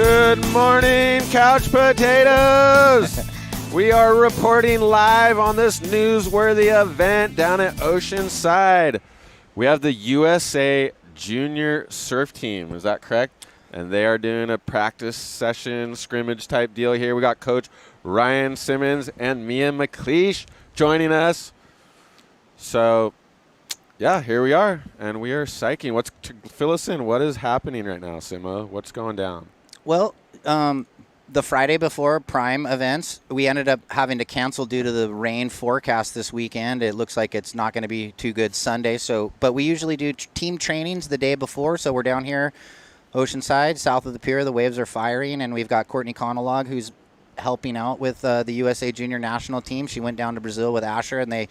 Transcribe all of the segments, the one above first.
Good morning, couch potatoes. We are reporting live on this newsworthy event down at OCEANSIDE. We have the USA Junior Surf Team. Is that correct? And they are doing a practice session, scrimmage type deal here. We got Coach Ryan Simmons and Mia McLeish joining us. So, yeah, here we are, and we are psyching. Fill us in. What is happening right now, Simo? What's going down? Well, the Friday before Prime events, we ended up having to cancel due to the rain forecast this weekend. It looks like it's not going to be too good Sunday. But we usually do team trainings the day before. So we're down here, Oceanside, south of the pier. The waves are firing, and we've got Courtney Conalog, who's helping out with the USA Junior National Team. She went down to Brazil with Asher, and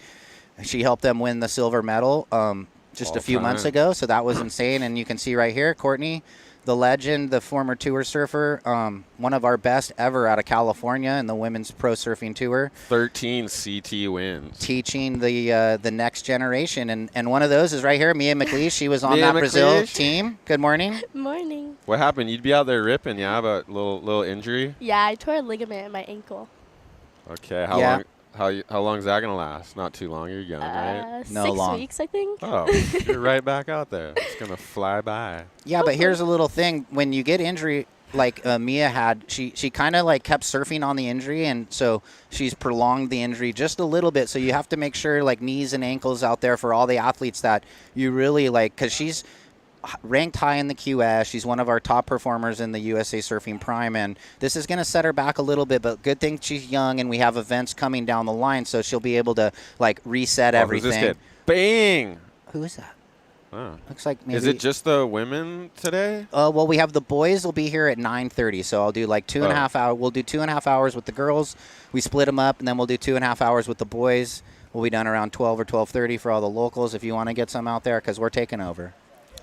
she helped them win the silver medal just a few months ago. So that was insane. And you can see right here, Courtney, the legend, the former tour surfer, one of our best ever out of California in the women's pro surfing tour. 13 CT wins. Teaching the next generation. And one of those is right here, Mia McLeish. She was on that Brazil team. Good morning. Morning. What happened? You'd be out there ripping, yeah, but a little injury? Yeah, I tore a ligament in my ankle. Okay, how long is that going to last? Not too long. You're young, right? No 6 long. weeks, I think. Oh, you're right back out there. It's going to fly by. Yeah, but here's a little thing. When you get injury, like Mia had, she kind of like kept surfing on the injury, and so she's prolonged the injury just a little bit. So you have to make sure, like, knees and ankles out there for all the athletes that you really like, because she's ranked high in the QS. She's one of our top performers in the USA Surfing Prime, and this is going to set her back a little bit, but good thing she's young, and we have events coming down the line, so she'll be able to, like, reset everything. Who's this kid? Bang! Who is that? Oh. Looks like maybe. Is it just the women today? Well, we have the boys will be here at 9:30, so I'll do like 2.5 hours. We'll do 2.5 hours with the girls. We split them up, and then we'll do 2.5 hours with the boys. We'll be done around 12 or 12:30 for all the locals if you want to get some out there, because we're taking over.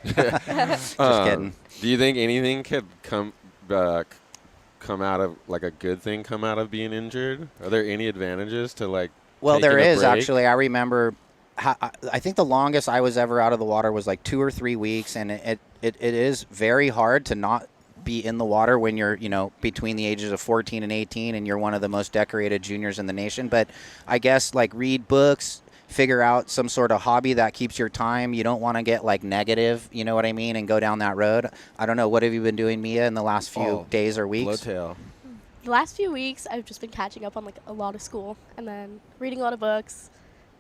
Just kidding. Do you think anything could come out of, like, a good thing come out of being injured? Are there any advantages to, like, well, there is break? actually. I remember I think the longest I was ever out of the water was like 2 or 3 weeks, and it is very hard to not be in the water when you're, between the ages of 14 and 18 and you're one of the most decorated juniors in the nation. But I guess, like, read books, figure out some sort of hobby that keeps your time. You don't want to get, like, negative, you know what I mean, and go down that road. I don't know. What have you been doing, Mia, in the last few days or weeks? Blowtail. The last few weeks, I've just been catching up on, like, a lot of school and then reading a lot of books.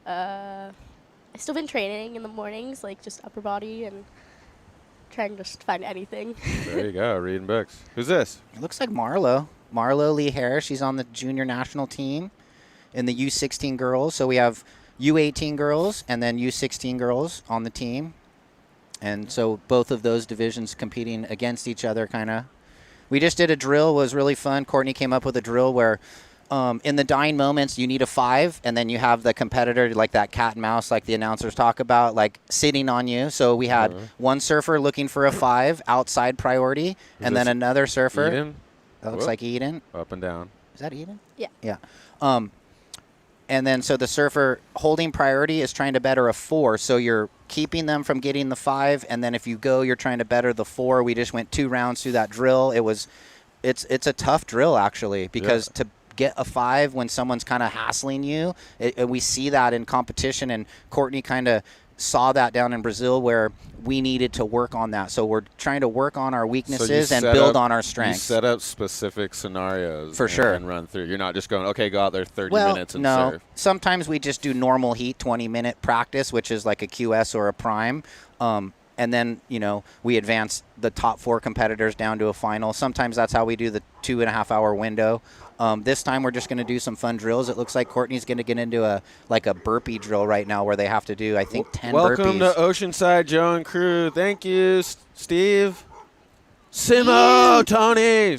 I've still been training in the mornings, like, just upper body and trying to just find anything. There you go, reading books. Who's this? It looks like Marlo Lee Harris. She's on the junior national team in the U16 girls. So we have U18 girls and then U16 girls on the team. And so both of those divisions competing against each other, kind of. We just did a drill. It was really fun. Courtney came up with a drill where in the dying moments, you need a 5, and then you have the competitor, like that cat and mouse, like the announcers talk about, like, sitting on you. So we had one surfer looking for a 5, outside priority, and then another surfer. Eden? That looks like Eden. Up and down. Is that Eden? Yeah. Yeah. And then so the surfer holding priority is trying to better a 4. So you're keeping them from getting the 5, and then if you go, you're trying to better the 4. We just went 2 rounds through that drill. It's a tough drill, actually, because to get a 5 when someone's kind of hassling you, we see that in competition, and Courtney kind of saw that down in Brazil where we needed to work on that. So we're trying to work on our weaknesses and build on our strengths. You set up specific scenarios for sure and run through. You're not just going, okay, go out there 30 minutes and surf. Sometimes we just do normal heat 20-minute practice, which is like a QS or a prime. And then, we advance the top 4 competitors down to a final. Sometimes that's how we do the 2.5-hour window. This time we're just going to do some fun drills. It looks like Courtney's going to get into a burpee drill right now where they have to do, I think, 10 burpees. Welcome to Oceanside, Joe and crew. Thank you, Steve. Simo, Tony.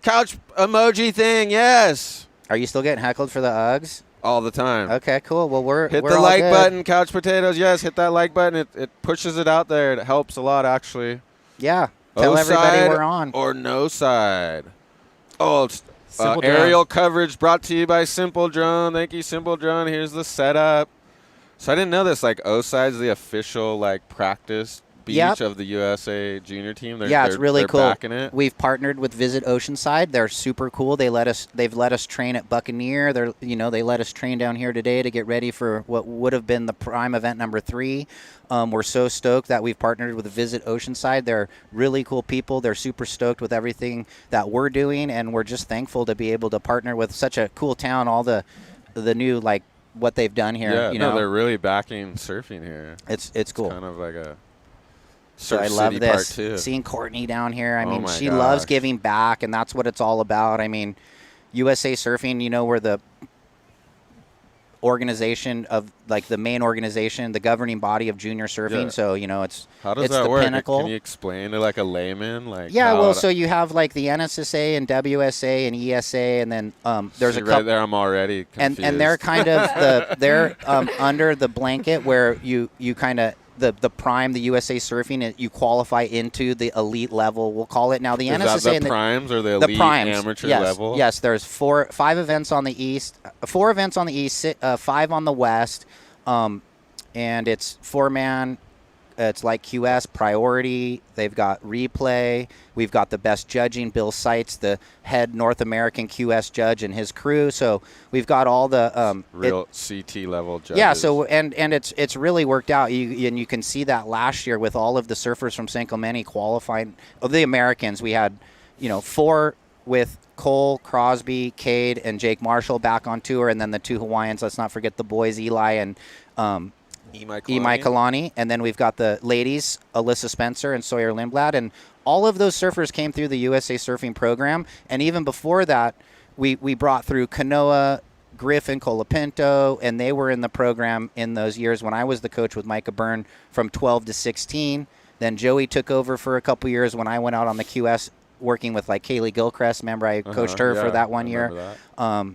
Couch emoji thing, yes. Are you still getting heckled for the Uggs? All the time. Okay, cool. Well, we're hit we're the all like good. button, couch potatoes. Yes, hit that like button. It pushes it out there. It helps a lot, actually. Yeah. Tell everybody we're on. Or no side. Oh, it's aerial coverage brought to you by Simple Drone. Thank you, Simple Drone. Here's the setup. So I didn't know this. Like, OCEANSIDE is the official, like, practice beach of the USA junior team. It's really cool. Backing it. We've partnered with Visit Oceanside. They're super cool. They've let us train at Buccaneer. They let us train down here today to get ready for what would have been the Prime event number 3. We're so stoked that we've partnered with Visit Oceanside. They're really cool people. They're super stoked with everything that we're doing, and we're just thankful to be able to partner with such a cool town. All the new, like, what they've done here. Yeah, they're really backing surfing here. It's cool. It's kind of like a So surf I love city this. part two. Seeing Courtney down here, I mean, my she loves gosh. giving back, and that's what it's all about. I mean, USA Surfing, we're the organization of, like, the main organization, the governing body of junior surfing. Yeah. So, it's How does it's that the work? pinnacle. Can you explain to like a layman? Like, Yeah, how well, it- so you have like the NSSA and WSA and ESA, and then there's See, a right couple. there. I'm already confused. And they're kind of they're under the blanket where you kind of the Prime, the USA Surfing, you qualify into the elite level, we'll call it. Now the Is NSSA that and the primes or the elite primes, amateur yes, level? Yes, there's 5 events on the east, 4 events on the east, 5 on the west, and it's 4-man. It's like QS priority. They've got replay. We've got the best judging, Bill Seitz, the head North American QS judge, and his crew. So we've got all the real CT level judges. yeah. So and it's really worked out. You can see that last year with all of the surfers from San Clemente qualifying. Of the Americans, we had 4 with Cole, Crosby, Cade, and Jake Marshall back on tour, and then the 2 Hawaiians. Let's not forget the boys, Eli and Imai Kalani, and then we've got the ladies, Alyssa Spencer and Sawyer Lindblad, and all of those surfers came through the USA Surfing program. And even before that, we brought through Kanoa, Griffin, Colapinto, and they were in the program in those years when I was the coach with Micah Byrne from 12 to 16. Then Joey took over for a couple years when I went out on the QS working with like Kaylee Gilchrist. Remember, I coached her for that one year. That.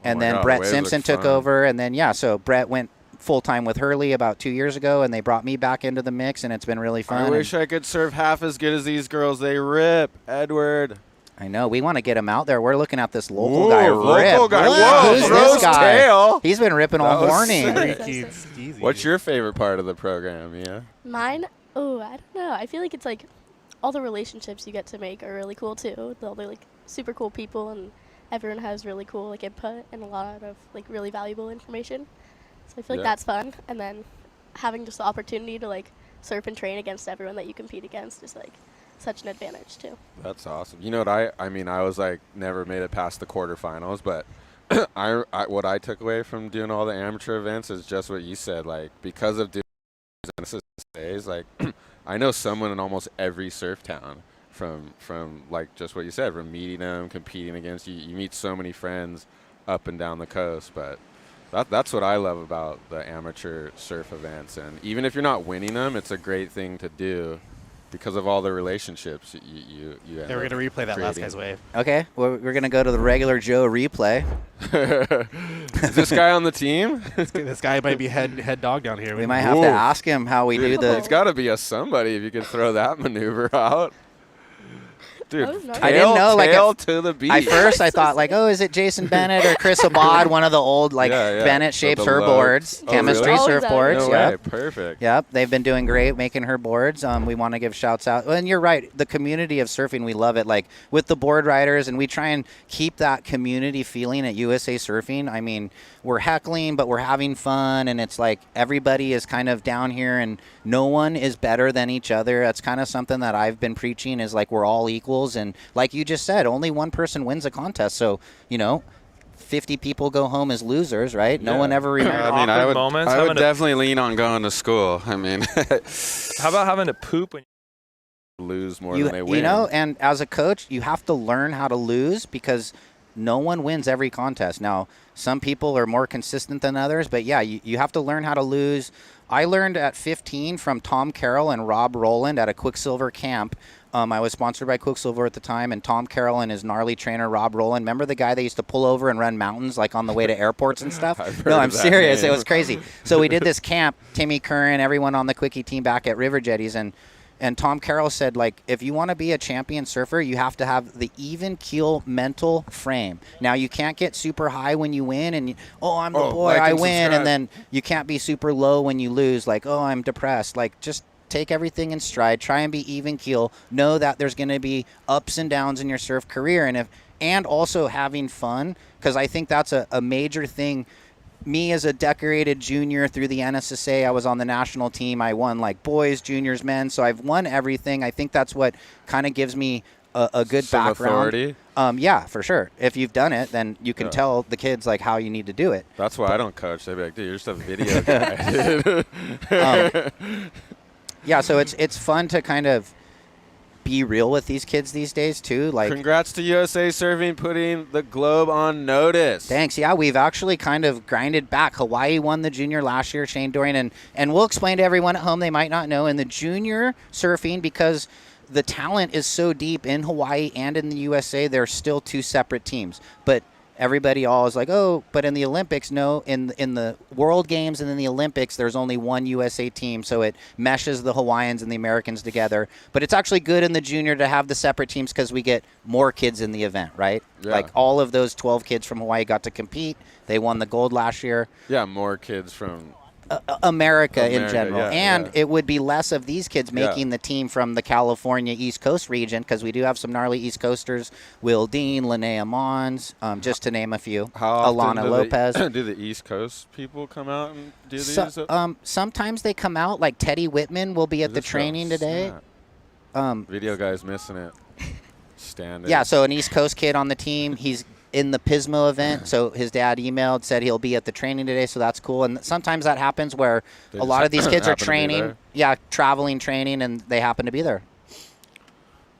And then God, Brett waves Simpson look took fun. over, and then so Brett went full-time with Hurley about 2 years ago, and they brought me back into the mix, and it's been really fun. I wish I could surf half as good as these girls. They rip, Edward. I know. We want to get him out there. We're looking at this local Ooh, guy. local Rip. guy. Whoa, Who's Rose this guy? Tail. He's been ripping all That was morning. sick. Freaky, it's easy. What's your favorite part of the program, Mia? Mine, I don't know. I feel like it's like all the relationships you get to make are really cool too. They're like super cool people, and everyone has really cool like input and a lot of like really valuable information. So I feel like that's fun. And then having just the opportunity to like surf and train against everyone that you compete against is like such an advantage too. That's awesome. You know what I mean, I was like never made it past the quarterfinals, but what I took away from doing all the amateur events is just what you said. Like, because of doing days, like I know someone in almost every surf town from like just what you said, from meeting them, competing against you. You meet so many friends up and down the coast, but that's what I love about the amateur surf events. And even if you're not winning them, it's a great thing to do because of all the relationships you end Yeah, we're up going to replay that last creating. guy's wave. Okay, well, we're going to go to the regular Joe replay. Is this guy on the team? This guy might be head dog down here. We might have Ooh. to ask him how we do the... It's got to be a somebody if you could throw that maneuver out. Dude, That was nice. I didn't know, like, tail to the beach. At first, I So thought, like, is it Jason Bennett or Chris Abad, one of the old, like, Yeah. Bennett So shapes the her low- boards, Oh, chemistry really? Always surfboards. No Yep. way. Perfect. Yep, they've been doing great making her boards. We want to give shouts out. And you're right, the community of surfing, we love it. Like with the board riders, and we try and keep that community feeling at USA Surfing. I mean, we're heckling, but we're having fun, and it's like everybody is kind of down here, and no one is better than each other. That's kind of something that I've been preaching is like we're all equals, and like you just said, only one person wins a contest. So 50 people go home as losers, right? No Yeah. one ever remembers. I mean, I Awkward would, moments, I having would to- definitely lean on going to school. I mean, How about having to poop when Lose more than they win. You know, and as a coach, you have to learn how to lose because no one wins every contest. Now, some people are more consistent than others, but yeah, you have to learn how to lose. I learned at 15 from Tom Carroll and Rob Rowland at a Quicksilver camp. I was sponsored by Quicksilver at the time, and Tom Carroll and his gnarly trainer, Rob Rowland. Remember the guy that used to pull over and run mountains like on the way to airports and stuff? I've heard No, of I'm that serious. name. It was crazy. So we did this camp, Timmy Curran, everyone on the Quickie team back at River Jetties, and Tom Carroll said, like, if you want to be a champion surfer, you have to have the even keel mental frame. Now, you can't get super high when you win and, I'm the boy, like I and win. subscribe. And then you can't be super low when you lose, like, I'm depressed. Like, just take everything in stride, try and be even keel, know that there's going to be ups and downs in your surf career, and also having fun, because I think that's a major thing. Me as a decorated junior through the NSSA, I was on the national team. I won like boys, juniors, men, so I've won everything. I think that's what kind of gives me a good Some background. authority. Yeah, for sure. If you've done it, then you can tell the kids like how you need to do it. That's why I don't coach. They'd be like, dude, you're just a video guy. Yeah, so it's fun to kind of be real with these kids these days too. Like, Congrats to USA Surfing putting the globe on notice. thanks. Yeah, we've actually kind of grinded back. Hawaii won the junior last year, Shane Dorian, and we'll explain to everyone at home, they might not know, in the junior surfing, because the talent is so deep in Hawaii and in the USA, they're still two separate teams. But everybody all is like, oh, but in the Olympics, no. In the World Games and in the Olympics, there's only one USA team, so it meshes the Hawaiians and the Americans together. But it's actually good in the junior to have the separate teams because we get more kids in the event, right? Yeah. Like all of those 12 kids from Hawaii got to compete. They won the gold last year. Yeah, more kids from America in general. yeah, and yeah. it would be less of these kids making the team from the California East Coast region, because we do have some gnarly East Coasters, Will Dean, Linnea Mons, just to name a few. How often Alana Lopez. do the East Coast people come out and do these? Sometimes they come out, like Teddy Whitman will be at the training today. Video guy's missing it. Standing. Yeah, so an East Coast kid on the team. He's in the Pismo event, so his dad emailed, said he'll be at the training today, so that's cool. And sometimes that happens where They a lot of these kids are happen to be training, there. traveling training, and they happen to be there.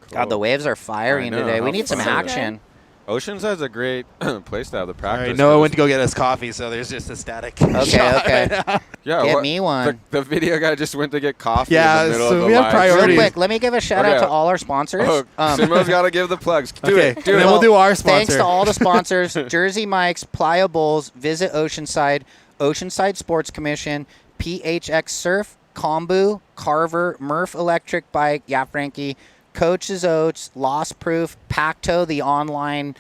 Cool. God, the waves are firing I know, today. We how need some fun. action. Oceanside's a great place to have the All practice. right, Noah went to go get us coffee, so there's just a static. Okay, shot okay. right now. Yeah, Get me one. The video guy just went to get coffee Yeah, in the middle so of the we have live. priorities. Real Already- quick, let me give a shout out Okay. to all our sponsors. Oh, Simo's got to give the plugs. Do Okay, it. and Do then it. we'll do our sponsor. Thanks to all the sponsors: Jersey Mike's, Playa Bulls, Visit Oceanside, Oceanside Sports Commission, PHX Surf, Kombu, Carver, Murph Electric Bike, yeah, Frankie, Coach's Oats, Lost Proof, Pacto, the online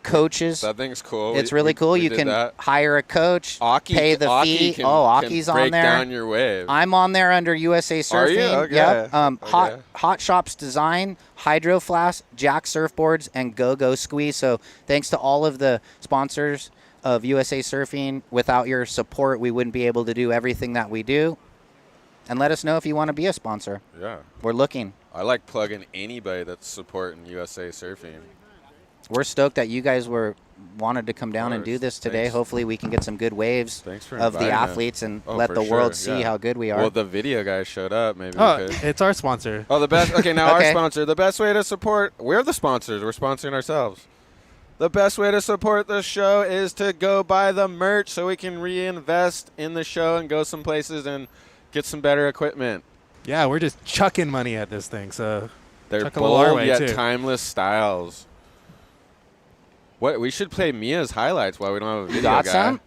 coaches. That thing's cool. It's really cool. We You did can that. hire a coach, Aki, pay the Aki fee. can, Aki's can on break there. down your wave. I'm on there under USA Surfing. Are you? Okay. Yep. Okay. Hot Shops Design, Hydro Flask, Jack Surfboards, and Go Go Squeeze. So thanks to all of the sponsors of USA Surfing. Without your support, we wouldn't be able to do everything that we do. And let us know if you want to be a sponsor. Yeah. We're looking. I like plugging anybody that's supporting USA Surfing. We're stoked that you guys wanted to come down and course. do this today. Thanks. Hopefully we can get some good waves Thanks for of the inviting us. athletes and Oh, let for the world sure, see yeah. how good we are. Well, the video guy showed up. Maybe we Oh, could. it's our sponsor. Oh, the best. Okay, now Okay. our sponsor. The best way to support. We're the sponsors. We're sponsoring ourselves. The best way to support the show is to go buy the merch so we can reinvest in the show and go some places and get some better equipment. Yeah, we're just chucking money at this thing, so They're Chuck a little our bold way, yet too. timeless styles. What we should play Mia's highlights while we don't have a video got guy. some?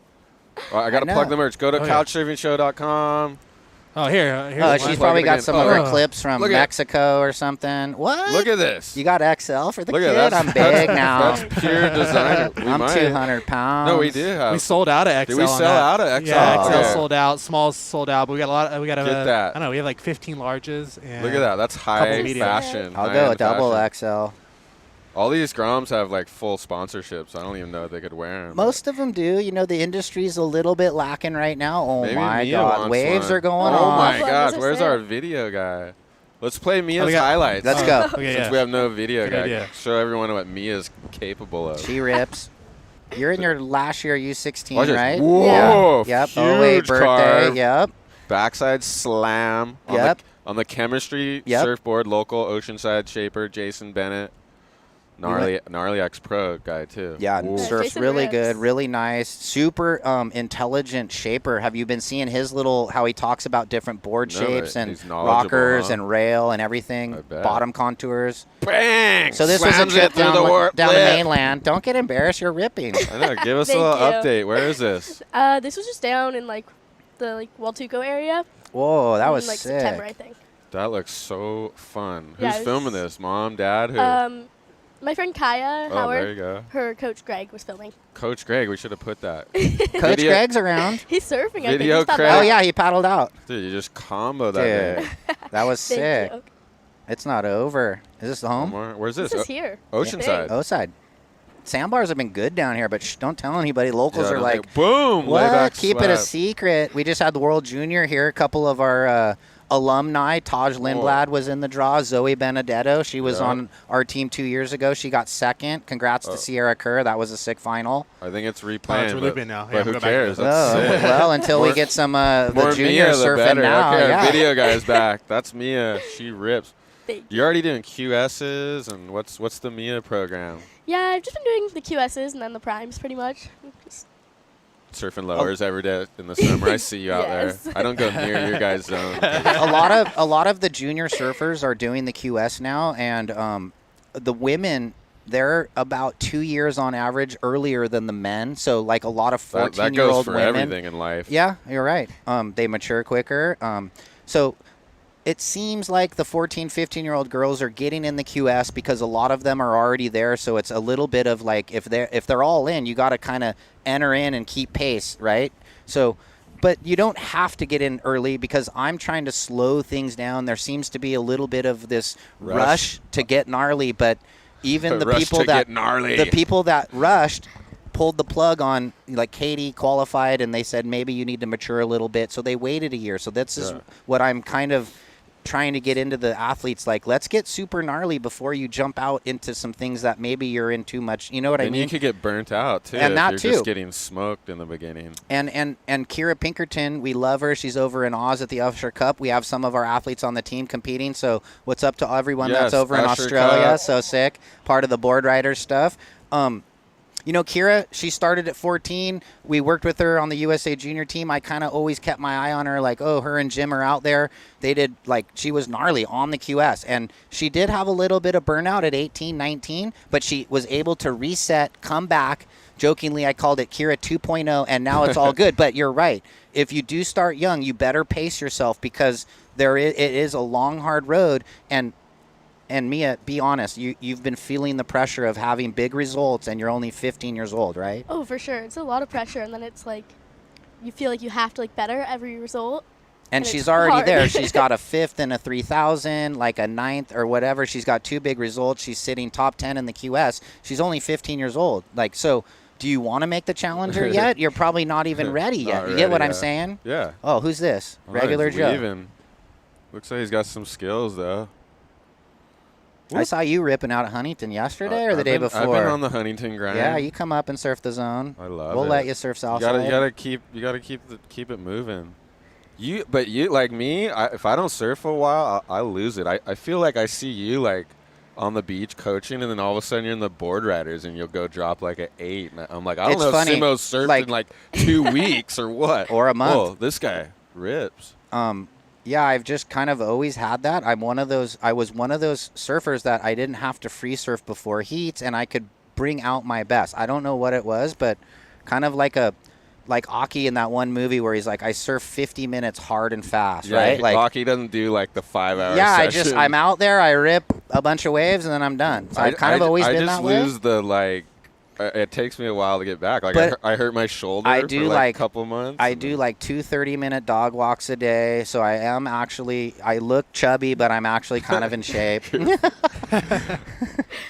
Well, I got to I plug know. the merch. Go to Oh, yeah. couchsurfingshow.com. oh here's She's one. probably Plug it got some again. of her Oh. clips from Look at- Mexico or something. What? Look at this. You got XL for the Look at kid? that. I'm big now. That's pure designer. We I'm might. 200 pounds. No, we do have. We sold out of XL. Did we on sell that. out of XL? Yeah, XL Okay. sold out. Small sold out, but we got a lot. We got Get that. I don't know. We have like 15 larges. And Look at that. That's high medium. fashion. I'll go high-end a double fashion. XL. All these groms have like full sponsorships. I don't even know if they could wear them. Most of them do. You know, the industry's a little bit lacking right now. Oh, Maybe my Mia God. wants Waves one. are going Oh on. my Those gosh, are where's sick. our video guy? Let's play Mia's we got- highlights. Let's Oh, go. Okay, Since yeah. we have no video Good guy, idea. show everyone what Mia's capable of. She rips. You're in your last year U16, Watch this. right? Whoa, Yep. Oh, wait, huge birthday. carve. Yep. Backside slam. Yep. On the chemistry Yep. surfboard, local Oceanside shaper, Jason Bennett. Gnarly ex-pro guy, too. Yeah, Ooh. surfs Jason really rips. good, really nice, super intelligent shaper. Have you been seeing his how he talks about different board No, shapes but and he's knowledgeable, rockers huh? and rail and I everything, bet. bottom contours. Bang! So this was a Slams trip it through down the the lip. mainland. Don't get embarrassed, you're ripping. I know. Give us a Thank little you. update. Where is this? This was just down in like the Hualtuco area. Whoa, that in, was like sick. September, I think. That looks so fun. Yeah, Who's it was- filming this? Mom, Dad, who? My friend Kaya Oh, Howard, there you go. her coach Greg was filming. Coach Greg, we should have put that. Coach Greg's around. He's surfing. Video I think. Craig. Oh, yeah, he paddled out. Dude, you just combo that Dude, thing. that was Thank sick. you. It's not over. Is this the One home? more. Where's this? This is here. Oceanside. OCEANSIDE. Sandbars have been good down here, but don't tell anybody. Locals Yeah, are like, boom, what? layback Keep it a slap. secret. We just had the World Junior here. A couple of our alumni. Taj Lindblad was in the draw. Zoe Benedetto. She was Yeah. on our team 2 years ago. She got second. Congrats to Sierra Kerr. That was a sick final. I think it's Oh, replaying. it's but, looping now. but Yeah, who we'll go back to cares? it. That's Oh, sick. well, until we More- get some the More junior Mia, the surfing better. now. Okay, our Yeah. video guy's back. That's Mia. She rips. Thank you. You're already doing QSs, and what's the Mia program? Yeah, I've just been doing the QSs and then the primes pretty much. Just Surfing lowers every day in the summer. I see you out Yes. there. I don't go near your guys' zone. a lot of the junior surfers are doing the QS now, and the women, they're about 2 years on average earlier than the men. So like a lot of That 14-year-old goes for women. everything in life. Yeah, you're right. They mature quicker. So it seems like the 14, 15-year-old girls are getting in the QS because a lot of them are already there. So it's a little bit of like if they're all in, you got to kind of enter in and keep pace, right? So, but you don't have to get in early because I'm trying to slow things down. There seems to be a little bit of this rush to get gnarly, but even the Rush people to that get gnarly. the people that rushed pulled the plug on, like Katie qualified and they said maybe you need to mature a little bit, so they waited a year. So this is what I'm kind of trying to get into the athletes, like let's get super gnarly before you jump out into some things that maybe you're in too much, you know what I And mean? you could get burnt out too And if that you're too. just getting smoked in the beginning. And Kira Pinkerton, we love her. She's over in Oz at the Usher Cup. We have some of our athletes on the team competing. So what's up to everyone Yes, that's over in Usher Australia? Cup. So sick. Part of the board rider stuff. You know, Kira, she started at 14. We worked with her on the USA Junior team. I kind of always kept my eye on her, like, oh, her and Jim are out there. They did, like, she was gnarly on the QS. And she did have a little bit of burnout at 18, 19, but she was able to reset, come back. Jokingly, I called it Kira 2.0, and now it's all good. But you're right. If you do start young, you better pace yourself because it is a long, hard road. And Mia, be honest, you've been feeling the pressure of having big results, and you're only 15 years old, right? Oh, for sure. It's a lot of pressure, and then it's like you feel like you have to like better every result. And it's she's already hard. there. She's got a 5th and a 3,000, like a 9th or whatever. She's got 2 big results. She's sitting top 10 in the QS. She's only 15 years old. Like, so do you want to make the challenger yet? You're probably not even ready yet. Not You get what ready I'm yet. saying? Yeah. Oh, who's this? Oh, Regular he's Joe. leaving. Looks like he's got some skills though. I saw you ripping out at Huntington yesterday or the I've day been- before? I've been on the Huntington grind. Yeah, you come up and surf the zone. I love We'll it. let you surf You Southside. gotta keep it moving. But you like me. If I don't surf for a while, I lose it. I feel like I see you like on the beach coaching, and then all of a sudden you're in the board riders, and you'll go drop like an 8. And I'm like, I don't It's know funny, if Simo's surfed like- in like 2 weeks or what, Or a month. Oh, this guy rips. Yeah, I've just kind of always had that. I was one of those surfers that I didn't have to free surf before heats, and I could bring out my best. I don't know what it was, but kind of like Aki in that one movie where he's like, I surf 50 minutes hard and fast, right? Like, Rocky doesn't do like the 5-hour. yeah, session. I'm out there, I rip a bunch of waves, and then I'm done. So I've kind of always been that way. I just lose the like. It takes me a while to get back. Like But I hurt my shoulder I for do like like- a couple months. I do like 2 30-minute dog walks a day, so I look chubby, but I'm actually kind of in shape.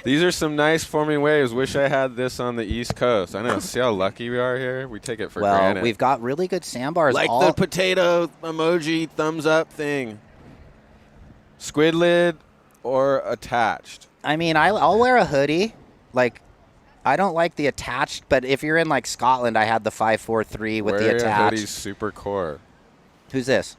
These are some nice forming waves. Wish I had this on the East Coast. I know. See how lucky we are here? We take it for Well, granted. we've got really good sandbars. like all, the potato emoji thumbs up thing. Squid lid or attached? I mean, I'll wear a hoodie. Like, I don't like the attached, but if you're in like Scotland, I had the 543 with the Wear a attached. hoodie's super core. Who's this?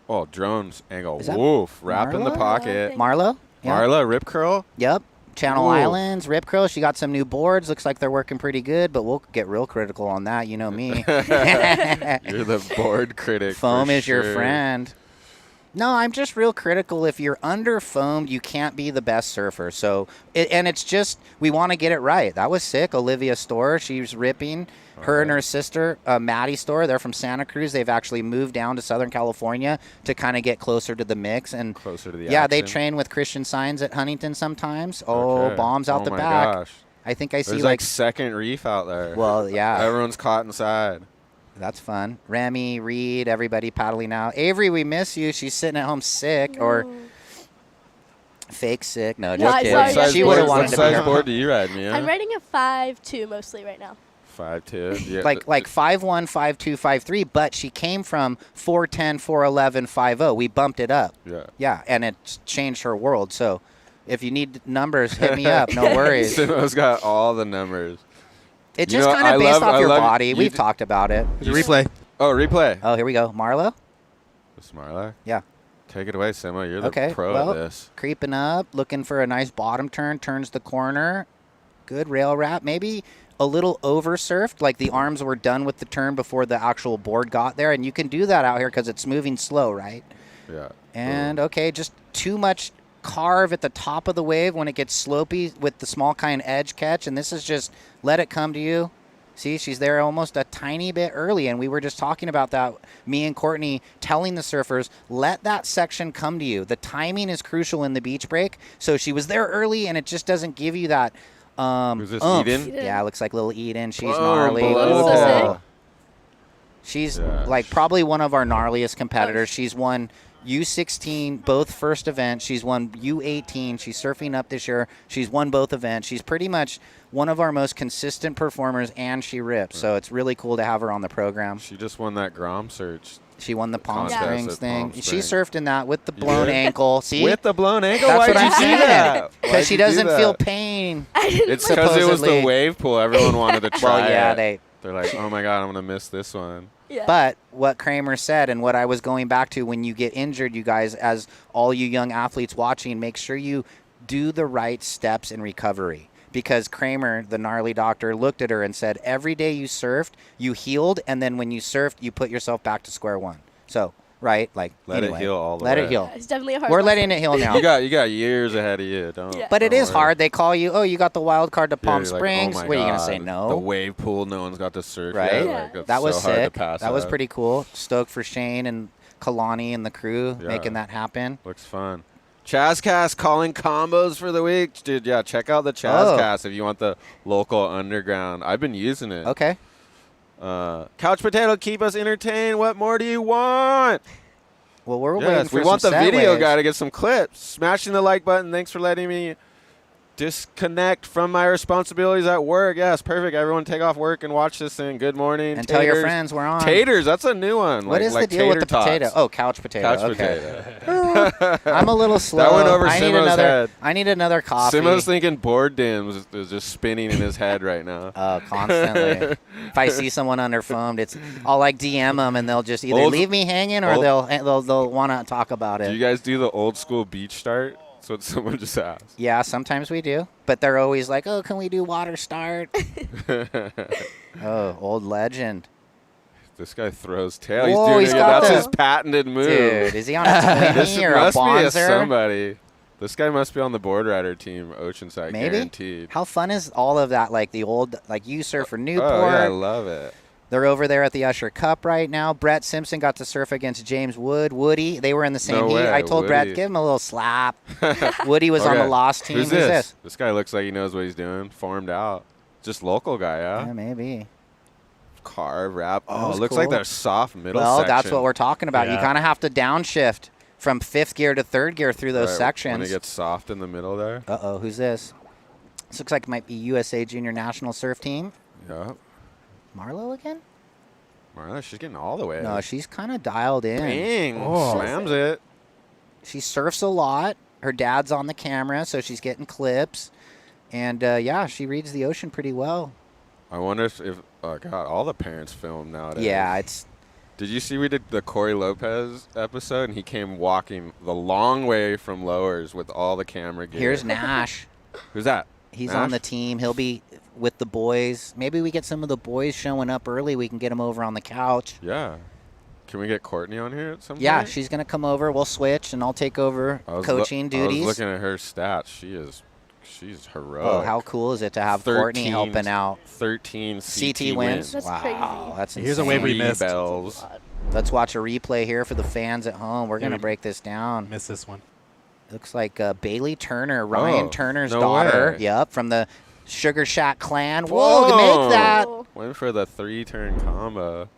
Oh, drones angle. Is that Woof. Wrap in the Marla? pocket. Marlo? Yeah. Marla, rip curl. Yep. Channel Ooh. Islands, Rip Curl. She got some new boards. Looks like they're working pretty good, but we'll get real critical on that. You know me. You're the board critic. Foam for is your sure. friend. No, I'm just real critical. If you're under foamed, you can't be the best surfer. So, and it's just, we want to get it right. That was sick. Olivia Storr, she was ripping. Her and her sister, Maddie Storr, they're from Santa Cruz. They've actually moved down to Southern California to kind of get closer to the mix. And Closer to the yeah, they action. train with Christian Signs at Huntington sometimes. Okay. Bombs out Oh the my back. gosh. I think I see There's like second reef out there. well, yeah. Everyone's caught inside. That's fun. Remy, Reed, everybody paddling out. Avery, we miss you. She's sitting at home sick or fake sick. No, Yeah, just I kidding. saw her yesterday. She would have What wanted to be size here. board do you ride, Mia? I'm riding a 5'2" mostly right now. 5'2". Yeah. Like 5'1", 5'2", 5'3", but she came from 4'10", 4'11", 5'0". We bumped it up. Yeah. Yeah, and it changed her world. So if you need numbers, hit me up. No worries. Simo's got all the numbers. It's You just know, kind I of based love- off I your love- body. you We've d- talked about it. Replay. Oh, replay. Oh, here we go. Marlo? Smarlac. Yeah. Take it away, Simo. You're the Okay, pro well, at this. Creeping up, looking for a nice bottom turn, turns the corner. Good rail wrap. Maybe a little over surfed, like the arms were done with the turn before the actual board got there. And you can do that out here because it's moving slow, right? Yeah. And okay, just too much carve at the top of the wave when it gets slopey with the small kind edge catch. And this is just let it come to you. See, she's there almost a tiny bit early, and we were just talking about that, me and Courtney telling the surfers, let that section come to you. The timing is crucial in the beach break, so she was there early, and it just doesn't give you that Who's this, oomph. Eden? Yeah, it looks like little Eden. She's Boom, gnarly. below the Whoa. tail. She's Yeah. like probably one of our gnarliest competitors. She's won U16, both first events. She's won U18. She's surfing up this year. She's won both events. She's pretty much one of our most consistent performers, and she rips. So it's really cool to have her on the program. She just won that Grom search. She won the Palm Contest Springs at thing. Palm She Springs. surfed in that with the You blown did? ankle. See? With the blown ankle? That's Why'd what you I'm do saying. that? Why'd Because she you do doesn't that? feel pain. It's because it was the supposedly. wave pool. Everyone wanted to try Well, yeah, it. They're like, oh my God, I'm going to miss this one. Yeah. But what Kramer said and what I was going back to, when you get injured, you guys, as all you young athletes watching, make sure you do the right steps in recovery. Because Kramer, the gnarly doctor, looked at her and said, every day you surfed, you healed, and then when you surfed, you put yourself back to square one. So, right? Like, Let it anyway, heal all the let way. it heal. It's definitely a hard We're one. letting it heal now. You got years ahead of you. Don't. Yeah. But it don't is worry. hard. They call you, oh, you got the wild card to Yeah, Palm you're like, Springs. oh my What are you going to God, say? No. The wave pool, no one's got to surf Right? yet. Yeah. Like, it's That was so hard sick. to pass That was up. pretty cool. Stoked for Shane and Kalani and the crew Yeah. making that happen. Looks fun. Chazcast calling combos for the week. Dude, yeah, check out the Chazcast if you want the local underground. I've been using it. Okay. Couch Potato, keep us entertained. What more do you want? Well, we're waiting Yes, for we want the some video segues. guy to get some clips. Smashing the like button. Thanks for letting me disconnect from my responsibilities at work. Yes, perfect. Everyone take off work and watch this thing. Good morning. And tell your taters. friends we're on. Taters, that's a new one. What is the deal with the potato? Oh, couch potato. Couch okay. potato. I'm a little slow. went over I need Simo's another. head. I need another coffee. Simo's thinking board dims is just spinning in his head right now. Constantly. If I see someone under foamed, I'll like DM them and they'll just either Old- leave me hanging or they'll want to talk about Do it. you guys do the old school beach start? That's what someone just asked. Yeah, sometimes we do, but they're always like, "Oh, can we do water start?" Oh, old legend. This guy throws tail. Whoa, He's he's doing it. got That's the- his patented move. Dude, is he on a This twinny or a must be a bonzer? somebody. This guy must be on the board rider team, Oceanside, Maybe. guaranteed. How fun is all of that? Like the old, like you surf for Newport. Oh, yeah, I love it. They're over there at the Usher Cup right now. Brett Simpson got to surf against James Woody. They were in the same No heat. way, I told Brett, Woody. give him a little slap. Woody was on Okay. the lost team. Who's this? This guy looks like he knows what he's doing. Formed out. Just local guy, Yeah, yeah? maybe. Carve, wrap. That Oh, was it looks cool. like they're soft middle Well, section. that's what we're talking about. You Yeah. kind of have to downshift from fifth gear to third gear through those Right, sections. When it gets soft in the middle there. Uh-oh, who's this? This looks like it might be USA Junior National Surf Team. Yeah. Marlo again? Marla, she's getting all the way. No, she's kind of dialed in. Bang. Oh. Slams it. She surfs a lot. Her dad's on the camera, so she's getting clips. And, yeah, she reads the ocean pretty well. I wonder if oh God, all the parents film nowadays. Yeah, it's Did you see we did the Corey Lopez episode and he came walking the long way from Lowers with all the camera gear? here's Nash. Who's that? He's Nash? on the team. He'll be with the boys. Maybe we get some of the boys showing up early. We can get them over on the couch. Yeah. Can we get Courtney on here at some point? Yeah, she's going to come over. We'll switch, and I'll take over coaching duties. I was looking at her stats. She's heroic. Oh, how cool is it to have Courtney helping out? 13 CT wins. That's wow, crazy. that's insane. Here's a wave we missed. Bells. Let's watch a replay here for the fans at home. We're going to break this down. Miss this one. Looks like Bailey Turner, Ryan Turner's no daughter. way. Yep, from the Sugar Shack clan. Whoa. Whoa, to make that. Went for the 3-turn combo.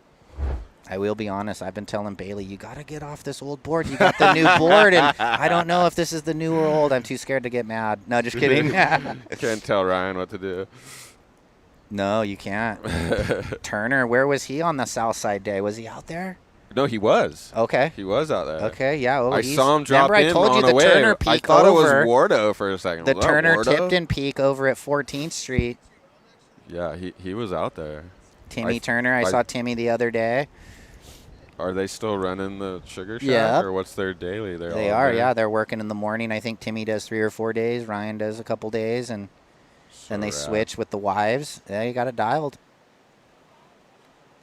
I will be honest. I've been telling Bailey, you got to get off this old board. You got the new board, and I don't know if this is the new or old. I'm too scared to get mad. No, just kidding. Can't tell Ryan what to do. No, you can't. Turner, where was he on the South Side day? Was he out there? No, he was. Okay. He was out there. Okay, yeah. Oh, I saw him drop remember in I told on you a the wave. Turner peak I thought over. it was Wardo for a second. The Was that Turner Wardo? Tipton peak over at 14th Street. Yeah, he was out there. Timmy Turner. I saw Timmy the other day. Are they still running the Sugar Shack, Yeah. or what's their daily? They are, yeah. They're working in the morning. I think Timmy does 3 or 4 days. Ryan does a couple days, and then they switch with the wives. Yeah, you got it dialed.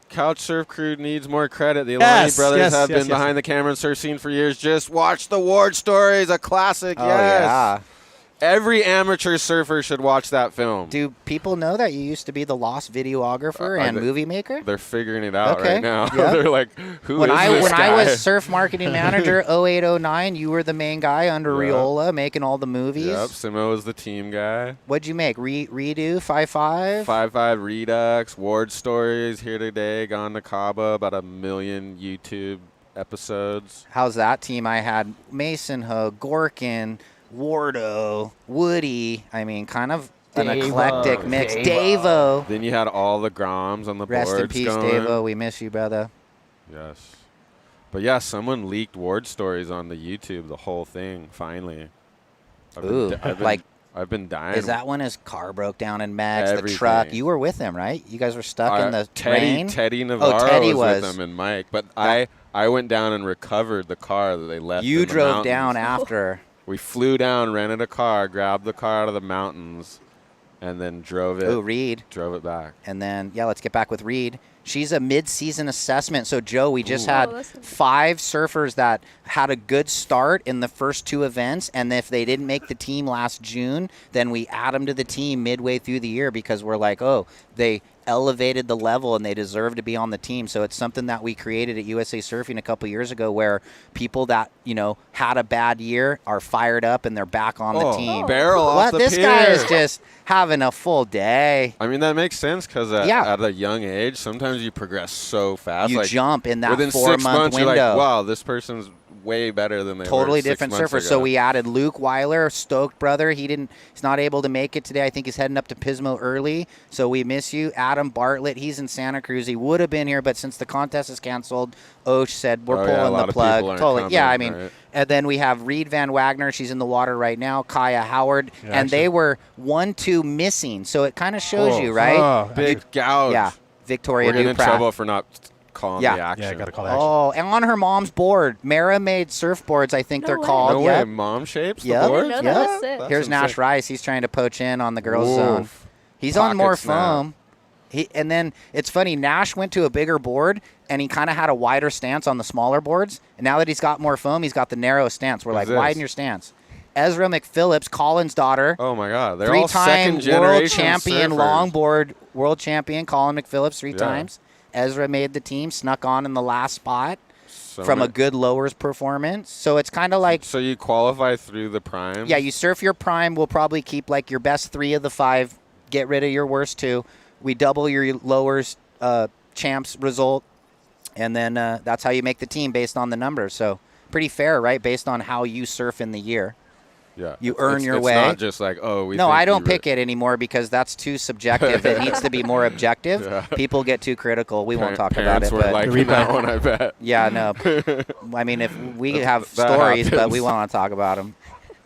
Couch Surf Crew needs more credit. The Alani brothers have been yes. behind the camera and surf scene for years. Just watch the Ward Stories, a classic. Oh, yes. yeah. Every amateur surfer should watch that film. Do people know that you used to be the lost videographer and movie maker? They're figuring it out Okay. right now. Yep. They're like, who When is I this when guy? I was surf marketing manager 0809, you were the main guy under Yep. Riola making all the movies. Yep, Simo was the team guy. What'd you make? Redo 5.5? 5.5 Redux, Ward Stories, Here Today, Gone to Cabo, about 1 million YouTube episodes. How's that team? I had Mason Hogue, Gorkin, Wardo, Woody. I mean, kind of an eclectic mix. Davo. Then you had all the Groms on the Rest boards in peace, going. Davo. We miss you, brother. Yes. But yeah, someone leaked Ward Stories on the YouTube, the whole thing, finally. I've been dying. Is that when his car broke down in Mex, the Everything. truck? You were with him, right? You guys were stuck in the rain? Teddy Navarro Teddy was with them and Mike. But I went down and recovered the car that they left You in the drove mountains. down after. We flew down, rented a car, grabbed the car out of the mountains, and then drove it. Reed. Drove it back. And then, let's get back with Reed. She's a mid-season assessment. So, Joe, we just had that's 5 surfers that had a good start in the first 2 events. And if they didn't make the team last June, then we add them to the team midway through the year because we're like, they elevated the level and they deserve to be on the team. So it's something that we created at USA Surfing a couple years ago where people that, had a bad year are fired up and they're back on the team. Barrel off the This pier. guy is just having a full day. I mean, that makes sense because at a young age, sometimes you progress so fast. You jump in that within 4-month 6 months, window. You're like, wow, this person's way better than they Totally were 6 different months surfer. ago. So we added Luke Weiler, Stoked brother. He's not able to make it today. I think he's heading up to Pismo early. So we miss you. Adam Bartlett, he's in Santa Cruz. He would have been here, but since the contest is canceled, Osh said we're a pulling lot the of plug. people aren't Totally. coming, Yeah, I mean, right? and then we have Reed Van Wagner. She's in the water right now. Kaya Howard, and they were 1-2 missing. So it kind of shows you, right? Big gouge. Yeah. Victoria We're getting in Duprat. trouble for not calling the action. Yeah, I got to call action. Oh, and on her mom's board, Mara made surfboards. I think No they're way. called. No Yep. way, mom shapes Yep. the board? I didn't know Yep. that. That's sick. That's Here's Nash insane. Rice. He's trying to poach in on the girls' Oof. zone. He's on Pocket more snap. foam. And then it's funny, Nash went to a bigger board, and he kind of had a wider stance on the smaller boards. And now that he's got more foam, he's got the narrow stance. We're like, Who's this? widen your stance. Ezra McPhillips, Colin's daughter, Oh, my God. They're all three-time second generation world champion, surfers. longboard world champion, Colin McPhillips 3 Yeah. times. Ezra made the team, snuck on in the last spot So from a many- good lowers performance. So it's kind of like, So you qualify through the prime? yeah, you surf your prime. We'll probably keep like your best 3 of the 5. Get rid of your worst 2. We double your lowers champs result, and then that's how you make the team based on the numbers. So pretty fair, right? Based on how you surf in the year. Yeah. You earn your it's way. It's not just like, we No, think I don't you pick it anymore because that's too subjective. It needs to be more objective. Yeah. People get too critical. We won't talk about Parents it. were But liking that one, I bet. yeah, no. I mean, if we have That stories, but happens. we want to talk about them.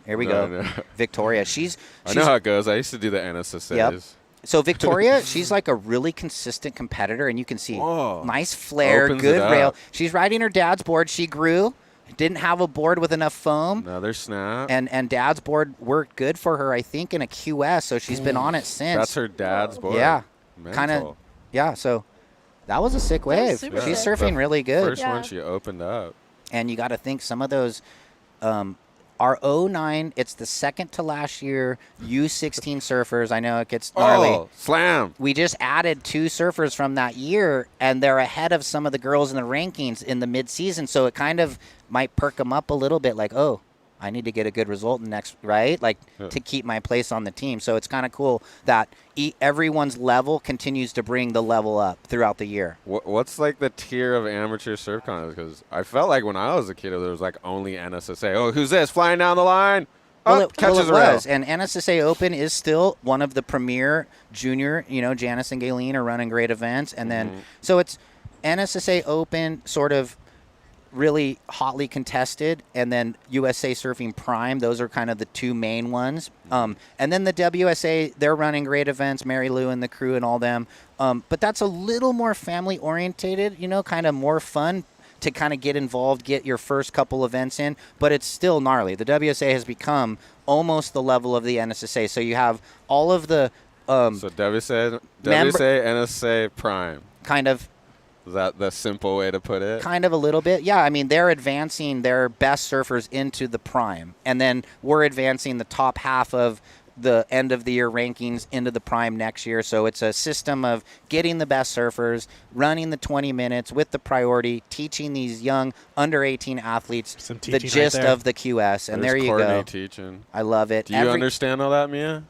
Here we go. No. Victoria. She's I know how it goes. I used to do the NSSAs. Yep. So Victoria, she's like a really consistent competitor, and you can see Whoa. nice flare, Opens good it up. rail. She's riding her dad's board. She grew, didn't have a board with enough foam, Another snap. and dad's board worked good for her, I think, in a QS, so she's been on it since. That's her dad's board. Yeah. Mental. Kind of, yeah, so That was a sick That was wave. super She's sick. surfing really good. First Yeah. one she opened up. And you got to think some of those our 09, it's the second to last year U16 surfers. I know it gets gnarly. Oh, slam. We just added 2 surfers from that year, and they're ahead of some of the girls in the rankings in the mid-season. So it kind of might perk them up a little bit, like, oh, I need to get a good result next, right? Like to keep my place on the team. So it's kind of cool that everyone's level continues to bring the level up throughout the year. What's like the tier of amateur surf contests? Because I felt like when I was a kid, there was like only NSSA. Oh, who's this flying down the line? Oh, catches a rail. And NSSA Open is still one of the premier junior, Janice and Galen are running great events. And then, so it's NSSA Open sort of really hotly contested, and then USA Surfing Prime. Those are kind of the 2 main ones. And then the WSA, they're running great events, Mary Lou and the crew and all them. But that's a little more family orientated, kind of more fun to kind of get involved, get your first couple events in, but it's still gnarly. The WSA has become almost the level of the NSSA. So you have all of the so WSA, NSSA Prime. kind of Is that the simple way to put it? Kind of a little bit. Yeah, I mean, they're advancing their best surfers into the prime. And then we're advancing the top half of the end of the year rankings into the prime next year. So it's a system of getting the best surfers, running the 20 minutes with the priority, teaching these young under 18 athletes Some the teaching gist right there. of the QS. And There's there you Courtney go. teaching. I love it. Do you understand all that, Mia?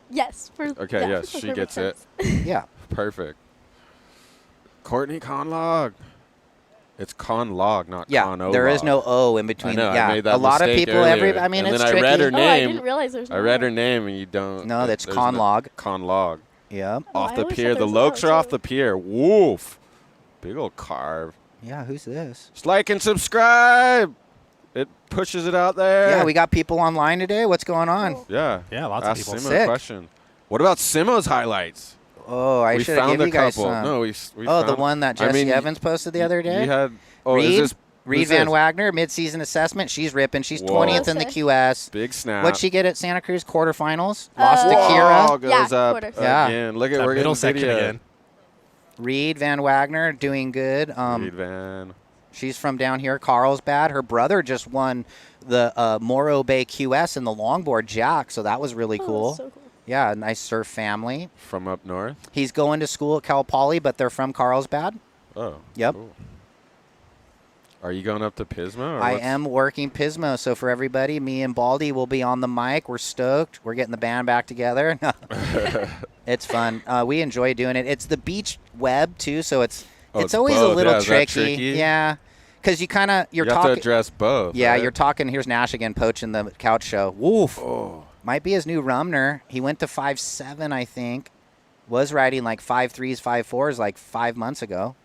Yes. Okay, yeah, yes, for she perfect gets it. sense. Yeah. Perfect. Courtney Conlog. It's Conlog, not Yeah, Con-O-Log. there is no O in between. I know, yeah, I made that a lot of mistake people, earlier. I mean, And it's then I tricky. read her Oh, I name. didn't realize there's no I read O. her name, and you don't. No, that's there's Conlog. Conlog. Yeah. Oh, Off I the always pier. thought The there was Lokes an O, are off too. the pier. Woof. Big old carve. Yeah, who's this? Just like and subscribe. It pushes it out there. Yeah, we got people online today. What's going on? Cool. Yeah. Yeah, lots of Ask people. Simo Sick. a question. What about Simo's highlights? Oh, I we should have found given a you guys couple. some. No, we Oh, found the one that Jesse Evans posted the other day? You had. Oh, Reed? is this Reed who's Van this? Wagner, midseason assessment. She's ripping. She's Whoa. 20th in the Okay. QS. Big snap. What'd she get at Santa Cruz quarterfinals? Lost to Whoa. Kira. Goes Yeah, up quarters. Yeah. again. Look at That we're middle getting section video. again. Reed Van Wagner doing good. Reed Van. She's from down here, Carlsbad. Her brother just won the Morro Bay QS in the longboard jack, so that was really Oh, cool. that's so cool. Yeah, a nice surf family. From up north. He's going to school at Cal Poly, but they're from Carlsbad. Oh. Yep. Cool. Are you going up to Pismo? Or I what's- am working Pismo, so for everybody, me and Baldy will be on the mic. We're stoked. We're getting the band back together. It's fun. We enjoy doing it. It's the beach web too, so it's it's always a both. little Yeah, is that tricky. tricky? Yeah, because you kind of You have to address both. Yeah, right? you're talking. Here's Nash again, poaching the couch show. Woof. Oh. Might be his new Rumner. He went to 5.7, I think. Was riding like 5.3s, 5.4s like 5 months ago.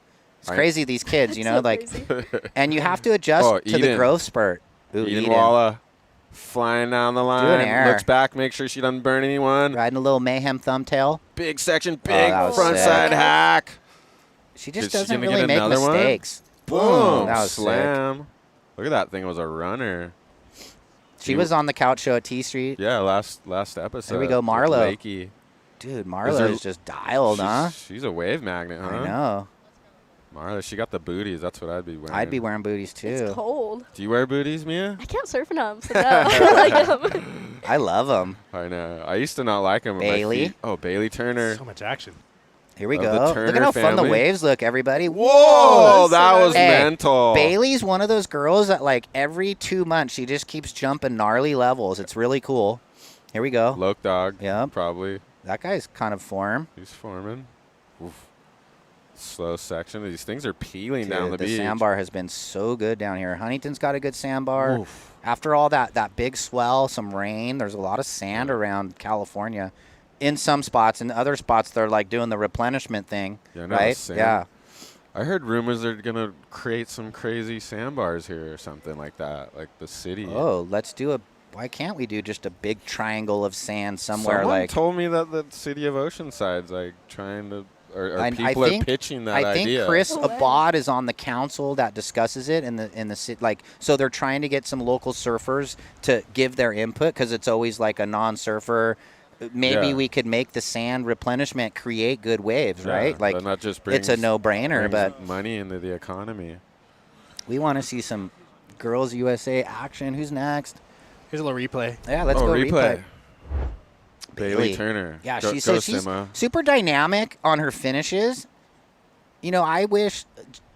It's I- crazy, these kids, you know, So like, crazy. and you have to adjust Oh, to the Eden. growth spurt. Ooh, Eden Eden. Walla flying down the line. air. Looks back, make sure she doesn't burn anyone. Riding a little mayhem thumbtail. Big section, big that was front sick. side hack. She just Is she doesn't gonna really get make another one? mistakes. Boom. That was sick. Slam. Look at that thing. It was a runner. She was on the couch show at T Street. Yeah, last episode. There we go, with Marlo. Blakey. Dude, Marlo there- is just dialed, huh? She's a wave magnet, huh? I know. Marlo, she got the booties. That's what I'd be wearing. I'd be wearing booties too. It's cold. Do you wear booties, Mia? I can't surf in them, so no. I like 'em. I love them. I know. I used to not like them. Bailey? Oh, Bailey Turner. So much action. Here we Of the go. Look Turner at how fun the family. waves look, everybody. Whoa, that's so that was nice. Hey, mental. Bailey's one of those girls that like every 2 months she just keeps jumping gnarly levels. It's really cool. Here we go. Loke dog. Yep. Probably. That guy's kind of form. He's forming. Oof. Slow section. These things are peeling Dude, down the beach. sandbar has been so good down here. Huntington's got a good sandbar. Oof. After all that big swell, some rain, there's a lot of sand around California. In some spots, in other spots, they're like doing the replenishment thing, Yeah, no, right? sand. Yeah. I heard rumors they're going to create some crazy sandbars here or something like that, like the city. Oh, let's do a. Why can't we do just a big triangle of sand somewhere Someone like? told me that the city of Oceanside's like trying to, or I people think- are pitching that I think idea. Chris No way. Abad is on the council that discusses it in the city. Like, so they're trying to get some local surfers to give their input because it's always like a non-surfer maybe Yeah. we could make the sand replenishment create good waves, Yeah, right? Like that not just it's a brings- no-brainer, brings but money into the economy. we want to see some Girls USA action. Who's next? Here's a little replay. Yeah, let's go replay. Bailey Turner. Yeah, Go, she's go she's Sima. super dynamic on her finishes. You know, I wish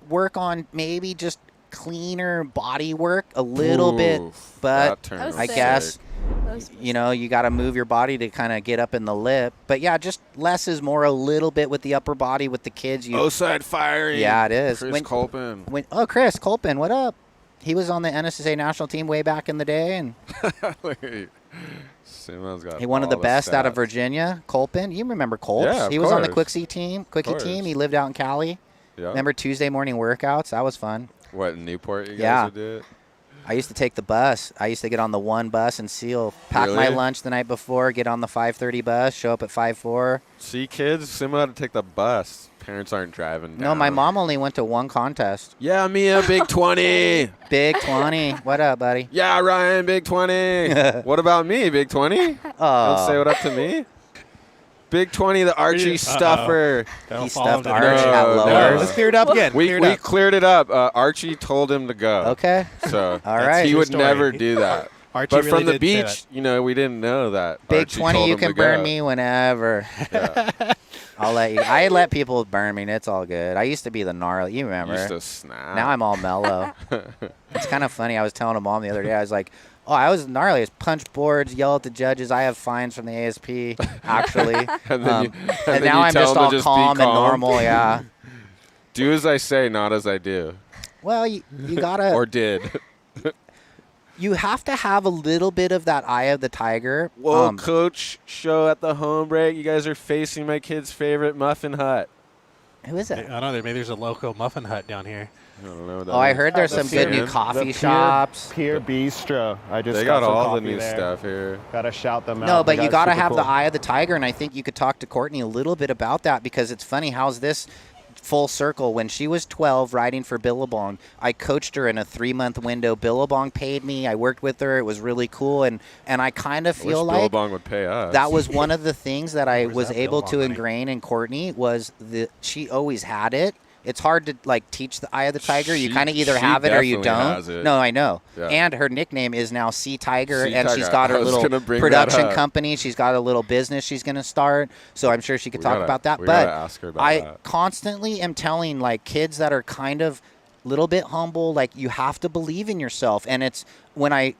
work on maybe just cleaner body work a little bit, Oof, but that turn I was I was guess sick. you know, you got to move your body to kind of get up in the lip. But yeah, just less is more a little bit with the upper body with the kids. You, Oside firing. Yeah, it is. Chris Colpin. Chris Colpin, what up? He was on the NSSA national team way back in the day, and Simon's got he one of the all best out of stats. Virginia. Colpin, you remember Colps? Yeah, of he was on the course. Quickie team. course. He lived out in Cali. Yeah. Remember Tuesday morning workouts? That was fun. What, in Newport you guys Yeah. would do it? I used to take the bus. I used to get on the 1 bus in Seal, pack my Really? lunch the night before, get on the 5:30 bus, show up at 5:04. See, kids, Simo had to take the bus. Parents aren't driving down. No, my mom only went to 1 contest. Yeah, Mia, Big 20. Big 20. What up, buddy? Yeah, Ryan, Big 20. What about me, Big 20? Don't say Oh, what up to me. Big 20, the Archie Uh-oh. stuffer. That'll he follow him stuffed to the Arch grave. at No, lower. no. Let's clear it up again. We Clear it up. cleared it up. Archie told him to go. Okay. So All right. he True would story. never do that. Archie But really from the did say beach, you know, we didn't know that. Big Archie 20, told you him can to burn go. me whenever. Yeah. I'll let you. I let people burn me, and it's all good. I used to be the gnarly. You remember? Used to snap. Now I'm all mellow. It's kind of funny. I was telling a mom the other day, I was like, oh, I was gnarly. I was punch boards, yell at the judges. I have fines from the ASP, actually. And then you- and then now you I'm tell just them to all just be calm and calm. normal, yeah. Do as I say, not as I do. Well, you gotta, Or did. you have to have a little bit of that eye of the tiger. Whoa, coach show at the home break. You guys are facing my kid's favorite muffin hut. Who is I it? don't know. Maybe there's a local muffin hut down here. I don't know. What that Oh, I is. heard there's The some good new Pier. coffee The shops. Pier Bistro. I just They got some all the coffee new there. stuff here. Gotta shout them out. No, They but you got got to super have the cool- eye of the tiger, and I think you could talk to Courtney a little bit about that because it's funny. How's this full circle? When she was 12 riding for Billabong, I coached her in a 3-month window. Billabong paid me. I worked with her. It was really cool, and I kind of I feel wish like Billabong would pay us. that was one of the things that I Where's was that able to Billabong money? ingrain in Courtney was she always had it. It's hard to like teach the eye of the tiger. You She- kind of either she have it or you definitely don't. has it. No, I know. Yeah. And her nickname is now Sea Tiger, Sea and she's Tiger. got her I was little gonna bring that production up. company. She's got a little business she's going to start. So I'm sure she could We talk gotta- about that. we But gotta ask her about I that. constantly am telling like kids that are kind of little bit humble, like you have to believe in yourself. And it's when I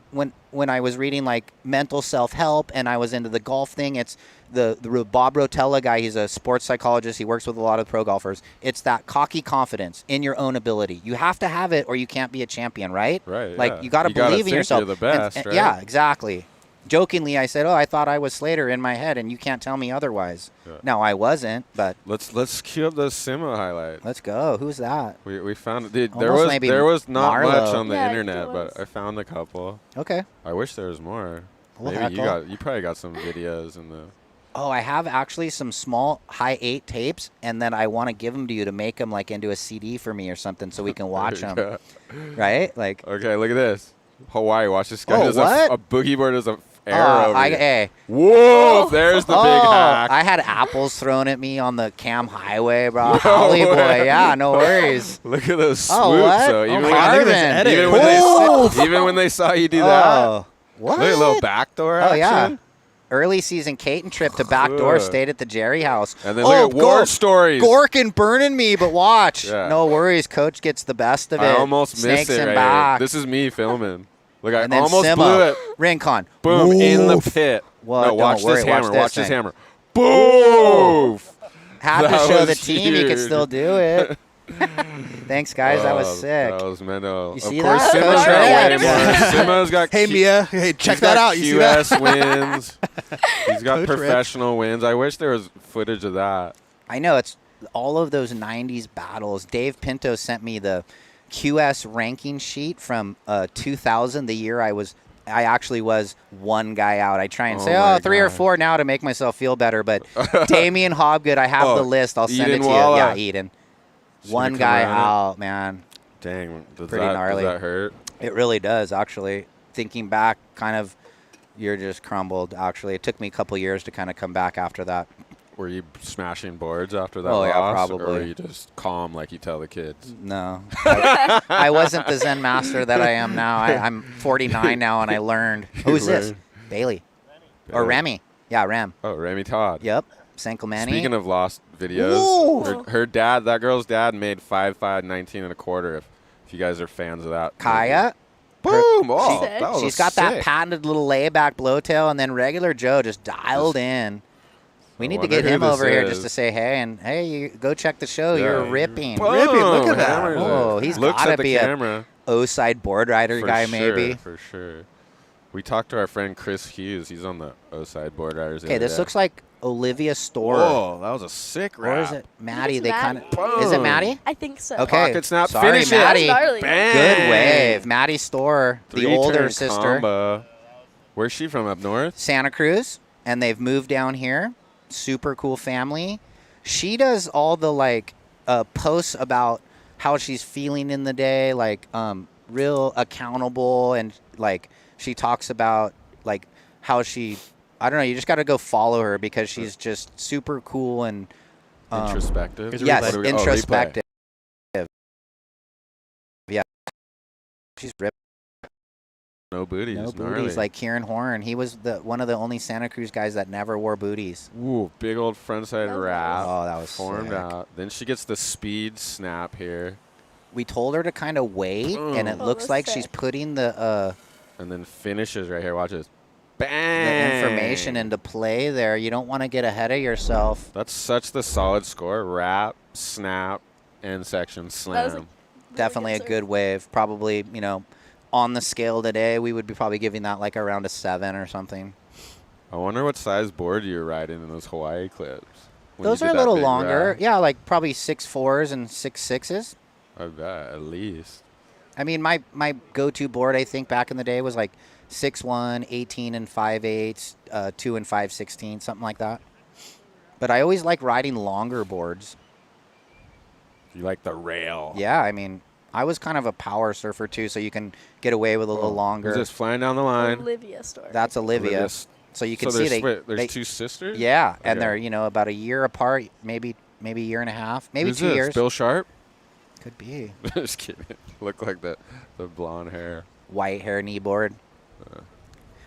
was reading like mental self-help and I was into the golf thing, it's the Bob Rotella guy. He's a sports psychologist. He works with a lot of pro golfers. It's that cocky confidence in your own ability. You have to have it or you can't be a champion, right? Right, Like yeah. you got to You gotta believe in think yourself. you're the best, right? Yeah, exactly. Jokingly, I said, "Oh, I thought I was Slater in my head, and you can't tell me otherwise." Yeah. No, I wasn't. But Let's cue up the Simo highlight. let's go. Who's that? We found it. Dude, Almost maybe there was not Marlo. much on the Yeah, internet, there but was. I found a couple. Okay. I wish there was more. We'll Maybe heckle. you probably got some videos in the. Oh, I have actually some small high 8 tapes, and then I want to give them to you to make them like into a CD for me or something, so we can watch them. Yeah. Right? Like, Okay, look at this. Hawaii, watch this guy. Oh, There's what? a boogie board as a arrow. over here. hey. Whoa! There's the big Oh, hack. I had apples thrown at me on the Cam Highway, bro. Holly boy, yeah, no worries. Look at those swoops. Oh, what? though. Oh, Even, my when, God, look at this edit. even, when even when they saw you do that. Oh, what? Look at a little backdoor Oh, action. yeah. Early season Caton trip to backdoor, Ugh. stayed at the Jerry house. And then look at war stories. Gorkin burning me, but watch. Yeah. No worries, coach gets the best of it. I almost Snakes missed it him right back. here. This is me filming. Look, I And then almost Simo. blew it. Rincon. Boom, in the Woof. pit. Well, no, don't watch worry, this hammer. watch this Watch this thing. hammer. Boom! Had to That show the was team you could huge. still do it. Thanks, guys. That was sick. That was mental. You see of course, that? Simo's Coach got Red. way more. Simo's got. Hey, Mia. Hey, check he's that got out. You see that? QS wins. He's got Coach Red. professional wins. I wish there was footage of that. I know it's all of those 90s battles. Dave Pinto sent me the QS ranking sheet from 2000, the year I actually was one guy out. I try and Oh say, my 3 or God. 4 now to make myself feel better. But Damian Hobgood, I have Oh, the list. I'll send Eden it to Walla. you. Yeah, Eden. She's One gonna come guy around it. out, man. Dang, does Pretty that gnarly. hurt? It really does, actually. Thinking back, kind of you're just crumbled. Actually, it took me a couple years to kind of come back after that. Were you smashing boards after that Oh, loss? yeah, Or probably. were you just calm like you tell the kids? No, I wasn't the Zen master that I am now. I'm 49 now, and I learned. Who's this? Bailey. Or Bailey. Remy. Yeah, Ram. Oh, Remy Todd. Yep. Sanko Manny. Speaking of lost videos, Whoa. her dad, that girl's dad, made 5'5", 19 and a quarter. If you guys are fans of that. Kaya. Boom! Oh, Sick. that was She's got that sick. patented little layback blowtail, and then regular Joe just dialed in. We I need to wonder get who him this over here is. just to say hey, and hey, you go check the show. Yeah. You're ripping. Boom, Ripping, look at that. hammers it. Oh, he's Looks gotta at the be a camera. OCEANSIDE board rider For guy, sure, maybe. For sure. We talked to our friend Chris Hughes. He's on the OCEANSIDE board riders. the Okay, other this day. looks like Olivia Store. Whoa, that was a sick Or rap. is it Maddie? it's They kind Maddie. of. Is it Maddie? I think so. Okay. Pocket snap. Sorry, Finish Maddie. it. That's gnarly. Bang. Good wave. Maddie Store, the older Three-turn sister. combo. Where's she from? Up north? Santa Cruz, and they've moved down here. Super cool family. She does all the posts about how she's feeling in the day, real accountable, and she talks about how she, I don't know, you just got to go follow her because she's just super cool and Introspective. Here's a yes, replay. What do we- oh, introspective. Yeah, she's ripped. No booties. No gnarly. booties like Kieran Horn. He was one of the only Santa Cruz guys that never wore booties. Ooh, big old frontside That was wrap. Oh, that was formed sick. out. Then she gets the speed snap here, We told her to kind of wait, and it Boom. Oh, looks that's like she's sick. putting the and then finishes right here. Watch this. Bang! information into play there. You don't want to get ahead of yourself. That's such the solid score. Wrap, snap, and section That was, slam. really Definitely a serve. good wave. Probably, on the scale today, we would be probably giving that around a 7 or something. I wonder what size board you're riding in those Hawaii clips. when Those you are a did that little big longer. wrap. Yeah, probably 6.4s and 6.6s. I bet, at least. I mean, my go-to board, I think, back in the day was 6.1, 18 and 5/8, 2 and 5/16, something like that. But I always like riding longer boards. You like the rail. Yeah, I mean, I was kind of a power surfer too, so you can get away with a little longer. Who's this flying down the line? Olivia store. That's Olivia. Olivia's- So you can so see there's two sisters? Yeah, and Okay. they're about a year apart, maybe a year and a half, maybe Who's 2 this? years. Bill Sharp? Could be Just kidding. Look like the blonde hair. white hair knee board. Do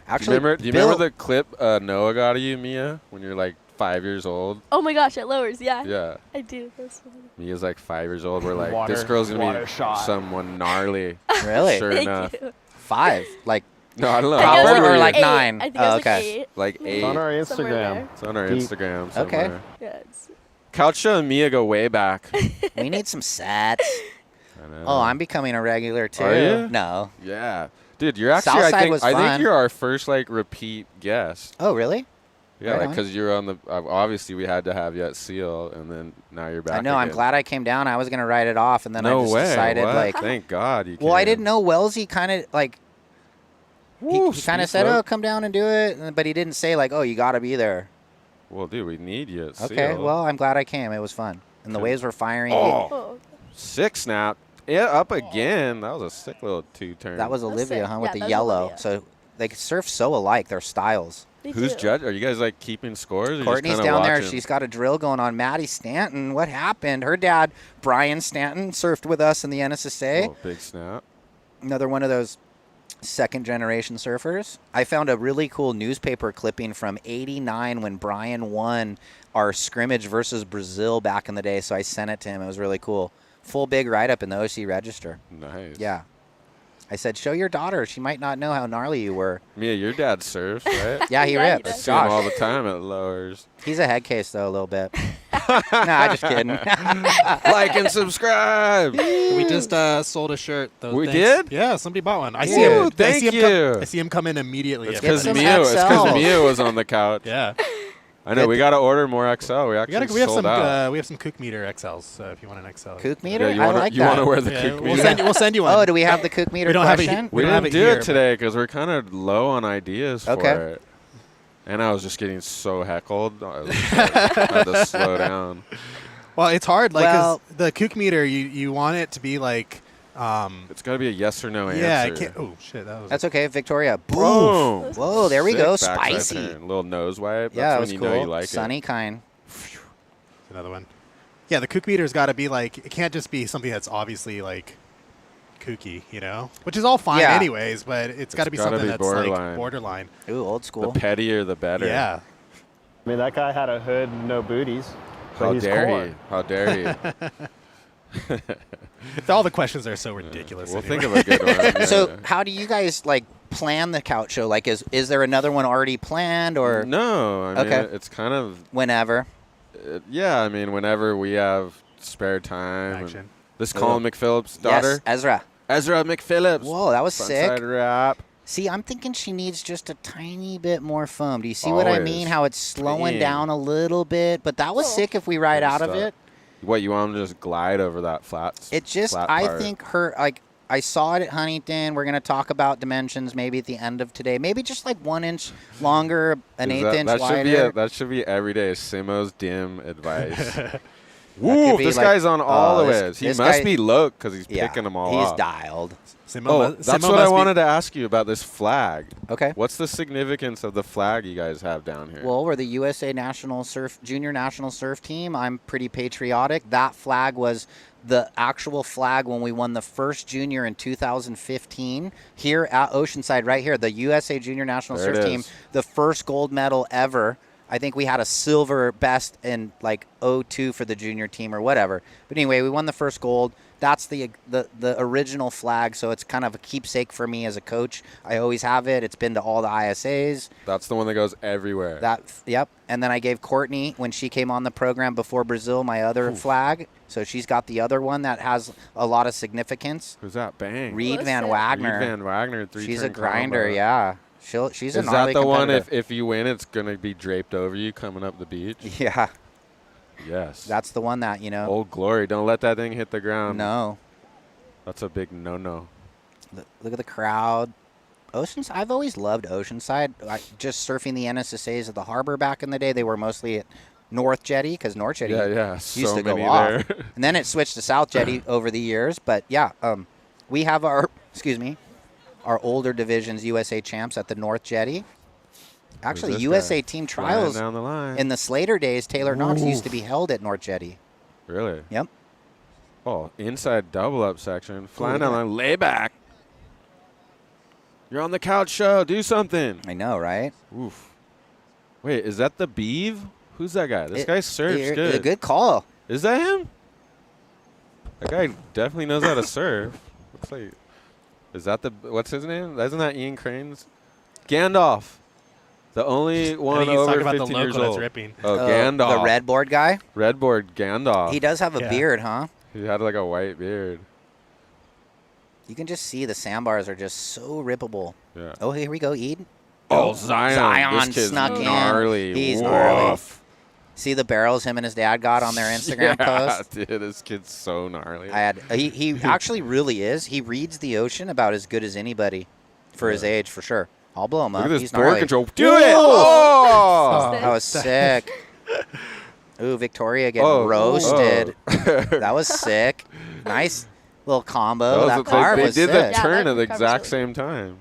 Actually, you Bill, remember the clip Noah got of you, Mia, when you're 5 years old? Oh my gosh, it lowers. Yeah. Yeah. I do. That's funny. Mia's 5 years old. We're like, Water- this girl's going to water be shot. someone gnarly. really Sure Thank enough. you. 5, No, I don't know. I think How I was old were or you? like eight. 9? I think Oh, I was okay. 8. Like Maybe 8. It's on our somewhere Instagram. there. It's on our Deep. Instagram Okay. somewhere. Yeah, it's Coucha and Mia go way back. We need some sets. I know. Oh, I'm becoming a regular too. Are you? No. Yeah. Dude, you're actually, Southside was I think fun. you're our first, repeat guest. Oh, really? Yeah, Right on. because you're on the, obviously we had to have you at Seal, and then now you're back I know. I'm again. glad I came down. I was gonna write it off, and then No I just way. decided What? Thank God you Well, I came. didn't know Wellesley kind of Woo, he kind of speed said, float. "Oh, come down and do it," but he didn't say "Oh, you got to be there." Well, dude, we need you at Okay, Seal. well, I'm glad I came. It was fun, and the Good. waves were firing. Oh. oh. Sick snap. Yeah, up again. That was a sick little 2-turn. That was That's Olivia, sick. huh? With Yeah, the that's yellow. Olivia. So they surf so alike. Their styles. They Who's do. judge? Are you guys keeping scores? Or just Courtney's kinda down there. watching? She's got a drill going on. Maddie Stanton. What happened? Her dad, Brian Stanton, surfed with us in the NSSA. Oh, big snap. Another one of those second-generation surfers. I found a really cool newspaper clipping from '89 when Brian won our scrimmage versus Brazil back in the day. So I sent it to him. It was really cool. Full big write-up in the OC Register. Nice. Yeah. I said, show your daughter. She might not know how gnarly you were. Mia, your dad surfs, right? Yeah, he Yeah, he rips. I does. see him all Gosh. the time at lowers. He's a head case, though, a little bit. Nah, just kidding. Like and subscribe. We just sold a shirt. Though. We Thanks. did? Yeah, somebody bought one. I Dude, see him. thank I see him you. I see him come in immediately. It's after because some that. Mia. XL. Was on the couch. Yeah. I know. We got to order more XL. We actually We have sold some. out. We have some Kook meter XLs. If you want an XL. Kook Yeah, meter? you I wanna, like you want to that. wear the Yeah, Kook we'll meter? we'll send you one. Oh, do we have the Kook meter We don't have it question? he- We don't have didn't it do here, it today because we're kind of low on ideas for Okay. it. And I was just getting so heckled. I had to slow down. Well, it's hard. 'Cause Well- the Kook meter, you want it to be It's got to be a yes or no Yeah, I answer. can't. Oh shit, that was. That's okay, Victoria. Boom. Whoa, there we go. Sick backside Spicy. turn. Little nose wipe. Yeah, That's that was when you cool. know you like Sunny kind. Another one. Yeah, the kook beater's got to be like, it can't just be something that's obviously like kooky, you know? Which is all fine Yeah. anyways, but it's got to be gotta something be that's borderline. like borderline. Ooh, old it. school. The pettier, the better. Yeah. I mean, that guy had a hood, no booties. But How he's dare core. he? How dare he? All the questions are so ridiculous. We'll anyway. think of a good one. Yeah. So how do you guys like plan the couch show? Like, is there another one already planned or No, I mean, Okay. it's kind of, whenever? yeah, I mean, whenever we have spare time. and Action. This Colin McPhillips' daughter. Yes, Ezra. Ezra McPhillips. Whoa, that was sick. Frontside wrap. See, I'm thinking she needs just a tiny bit more foam. Do you see what I Always. mean? How it's slowing Bang. down a little bit, but that was Cool. sick if we ride Good out of stuff. it. What, you want him to just glide over that flat It just, flat I part? think her, like, I saw it at Huntington. We're going to talk about dimensions maybe at the end of today. Maybe just like 1 inch longer, an Is eighth inch that should be wider. that should be every day. Simo's dim advice. could Woo! be This like- guy's on all oh, the this- ways. He this must guy- be low because he's Yeah, picking them all he's off. dialed. Oh, that's what I wanted to ask you about this flag. Okay. What's the significance of the flag you guys have down here? Well, we're the USA National Junior National Surf Team. I'm pretty patriotic. That flag was the actual flag when we won the first junior in 2015 here at Oceanside, right here. The USA Junior National There it Surf Team, is. the first gold medal ever. I think we had a silver best in like 02 for the junior team or whatever. But anyway, we won the first gold. That's the original flag, so it's kind of a keepsake for me as a coach. I always have it. It's been to all the ISAs. That's the one that goes everywhere. Yep. And then I gave Courtney, when she came on the program before Brazil, my other flag. So she's got the other one that has a lot of significance. Who's that? Bang. Reed What's Van it? Wagner. Reed Van Wagner. She's a three-turn grinder, combo. yeah. She's a Is that gnarly the one? competitor. If you win, it's gonna be draped over you coming up the beach. Yeah, Yes. that's the one that, Old Glory. Don't let that thing hit the ground. No. That's a big no-no. Look at the crowd. Oceanside. I've always loved Oceanside. Just surfing the NSSAs at the harbor back in the day. They were mostly at North Jetty because North Jetty Yeah. used So to go many off. there. And then it switched to South Jetty over the years. But yeah, we have our older divisions USA champs at the North Jetty. Actually, this USA guy? team Flying trials down the line. in the Slater days, Taylor Knox used to be held at North Jetty. Really? Yep. Oh, inside double up section. Flying Ooh, down the line. Layback. You're on the couch show. Do something. I know, right? Oof. Wait, is that the Beeve? Who's that guy? This guy surfs A good. good call. Is that him? That guy definitely knows how to surf. Looks like. Is that the? What's his name? Isn't that Ian Crane's? Gandalf. The only I one think he's over talking about 15 the years local that's old. ripping. Oh, Gandalf. The red board guy. Redboard Gandalf. He does have a Yeah. beard, huh? He had like a white beard. You can just see the sandbars are just so rippable. Yeah. Oh, here we go, Eden. Oh, Zion. Zion This kid's snuck in. gnarly. He's gnarly. Woof. See the barrels him and his dad got on their Instagram yeah, post? dude, this kid's so gnarly. He actually really is. He reads the ocean about as good as anybody for his age, for sure. I'll blow him Look up. at this He's board gnarly. control. Do it! Oh! That was sick. Ooh, Victoria getting roasted. That was sick. Nice little combo. That carve they was did sick. that Yeah, turn that at the carve was exact really same time.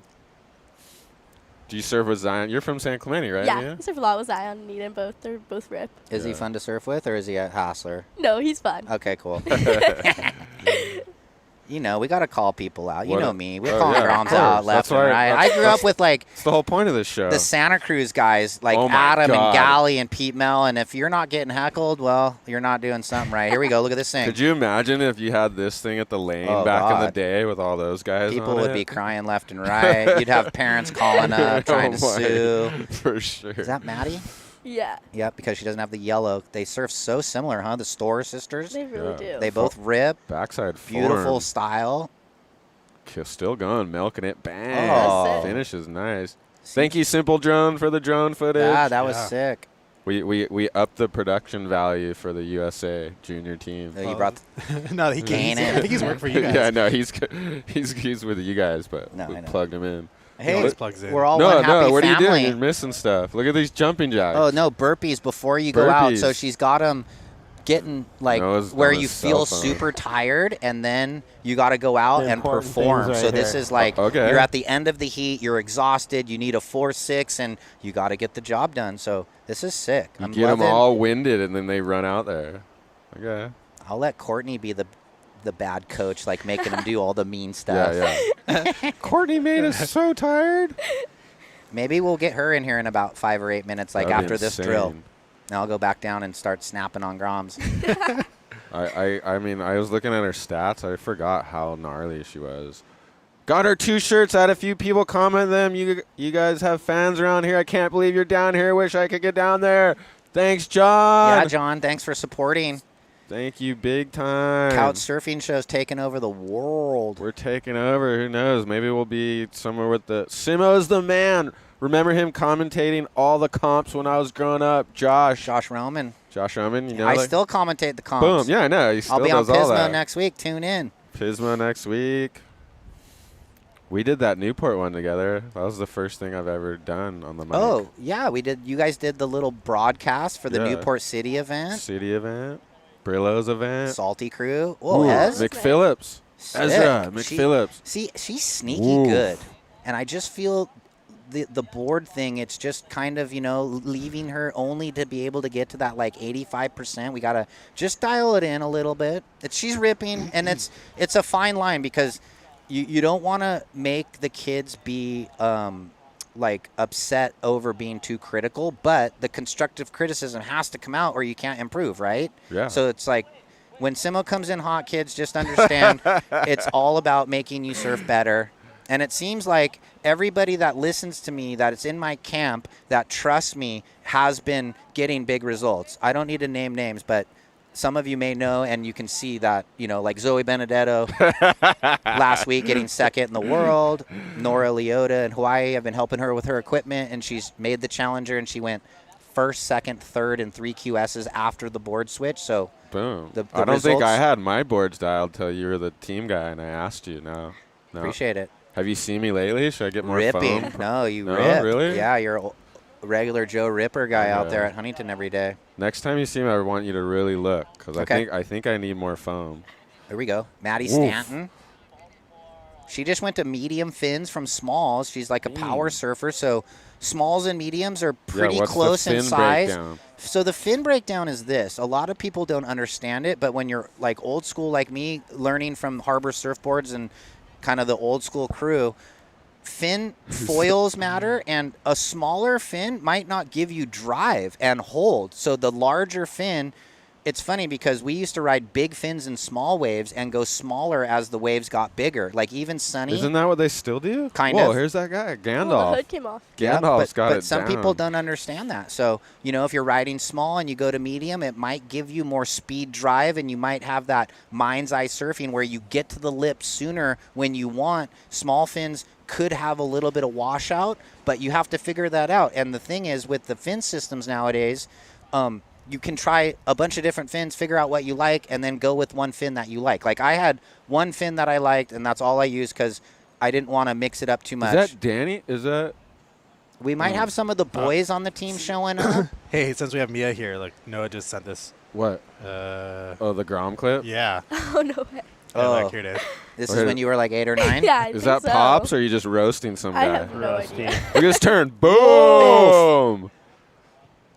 Do you surf with Zion? You're from San Clemente, right? Yeah, I surf a lot with Zion and Eden both. They're both rip. Is he Yeah. fun to surf with, or is he a hassler? No, he's fun. Okay, cool. You know, we got to call people out. You What know a- me. We're oh, calling yeah, of groms course. out left That's and why- right. that's- I grew up with, like, It's the whole point of this show. the Santa Cruz guys, like Oh my Adam God. and Galley and Pete Mel. And if you're not getting heckled, well, you're not doing something right. Here we go. Look at this thing. Could you imagine if you had this thing at the lane Oh, back in the God. day with all those guys People on would it? be crying left and right. You'd have parents calling up, trying to Oh my- sue. For sure. Is that Maddie? Yeah, Yep, because she doesn't have the yellow. They surf so similar, huh? The Store sisters. they really Yeah. do. They both rip. Backside Beautiful form. style. Still going, milking it. Bang. Oh. Finish is nice. Thank you, Simple Drone, for the drone footage. Yeah, that was Yeah. sick. We upped the production value for the USA junior team. You brought No, he can't. Canaan. I think he's working for you guys. yeah, no, he's with you guys, but No, we I know. plugged him in. Hey, always plugs in. we're all no, one happy no, what family. are you doing? You're missing stuff. Look at these jumping jacks. Oh no, burpees before you go out. So Burpees. she's got them getting like Noah's where on his you cell feel phone. super tired and then you got to go out The and important perform. things So right this here. is like Okay. you're at the end of the heat, you're exhausted, you need a 4.6 and you got to get the job done. So this is sick. You I'm get them loving- all winded, and then they run out there. Okay. I'll let Courtney be the bad coach, like making them do all the mean stuff. Yeah. Courtney made us so tired. Maybe we'll get her in here in about 5 or 8 minutes, like That'd be after this drill. insane. Now I'll go back down and start snapping on groms. I mean, I was looking at her stats. I forgot how gnarly she was. Got her 2 shirts. Had a few people comment them. You guys have fans around here. I can't believe you're down here. Wish I could get down there. Thanks, John. Yeah, John, thanks for supporting. Thank you, big time. Couch surfing show's taking over the world. We're taking over. Who knows? Maybe we'll be somewhere with the Simo's the man. Remember him commentating all the comps when I was growing up? Josh Roman. Roman, you know. I like- still commentate the comps. Boom. Yeah, I know. He still I'll be on does all Pismo that. next week. Tune in. Pismo next week. We did that Newport one together. That was the first thing I've ever done on the mic. Oh, yeah, we did. You guys did the little broadcast for the Yeah. Newport City event. City event. Brillo's event. Salty crew. Whoa, Ooh, Ez. McPhillips. Sick. Ezra She- McPhillips. See, she's sneaky Ooh. good. And I just feel the board thing, it's just kind of, leaving her only to be able to get to that like 85%. We got to just dial it in a little bit. She's ripping, and it's a fine line because you don't want to make the kids be like upset over being too critical, but the constructive criticism has to come out or you can't improve, right? Yeah. So it's like when Simo comes in hot, kids, just understand it's all about making you surf better. And it seems like everybody that listens to me, that it's in my camp, that trusts me, has been getting big results. I don't need to name names, but some of you may know, and you can see that, like Zoe Benedetto last week getting second in the world. Nora Leota in Hawaii, I've been helping her with her equipment, and she's made the Challenger, and she went first, second, third, and 3 QSs after the board switch. So Boom. the I don't think I results- had my boards dialed till you were the team guy and I asked you. No. appreciate it. Have you seen me lately? Should I get more Ripping. foam? No, you No, rip. really? Yeah, you're a regular Joe Ripper guy out Yeah. there at Huntington every day. Next time you see me, I want you to really look because Okay. I think I need more foam. Here we go. Maddie Oof. Stanton. She just went to medium fins from smalls. She's like a power surfer, so smalls and mediums are pretty what's the close in fin size. breakdown? So the fin breakdown is this. A lot of people don't understand it, but when you're like old school like me, learning from Harbor Surfboards and kind of the old school crew, fin foils matter, and a smaller fin might not give you drive and hold. So the larger fin, it's funny because we used to ride big fins in small waves and go smaller as the waves got bigger. Like even Sunny. Isn't that what they still do? Kind Whoa, of. here's that guy, Oh, Gandalf. the hood came off. Yeah, Gandalf's got but it some down. people don't understand that. So, if you're riding small and you go to medium, it might give you more speed drive, and you might have that mind's eye surfing where you get to the lip sooner when you want. Small fins could have a little bit of washout, but you have to figure that out. And the thing is, with the fin systems nowadays, you can try a bunch of different fins, figure out what you like, and then go with one fin that you like. Like I had one fin that I liked, and that's all I used because I didn't want to mix it up too much. Is that Danny? Is that? We might have some of the boys on the team showing up. Hey, since we have Mia here, like Noah just sent this. What? Oh, the Grom clip? Yeah. Oh, no way. Oh. Like, here it is. This Okay. is when you were like 8 or 9? Yeah, I Is think that so. Pops, or are you just roasting some I guy? have no idea. Look at his turn. Boom!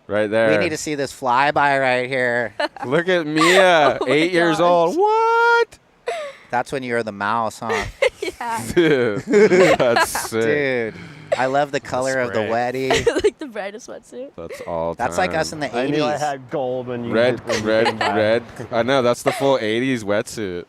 Right there. We need to see this flyby right here. Look at Mia, Oh my 8 years gosh. old. What? That's when you're the mouse, huh? Yeah. Dude, that's sick. Dude, I love the color of the spray. Wedgie. Like the brightest sweatsuit. That's all That's time. like us in the 80s. I knew I had gold when you Red, when you red, came by. red. I know, that's the full 80s wetsuit.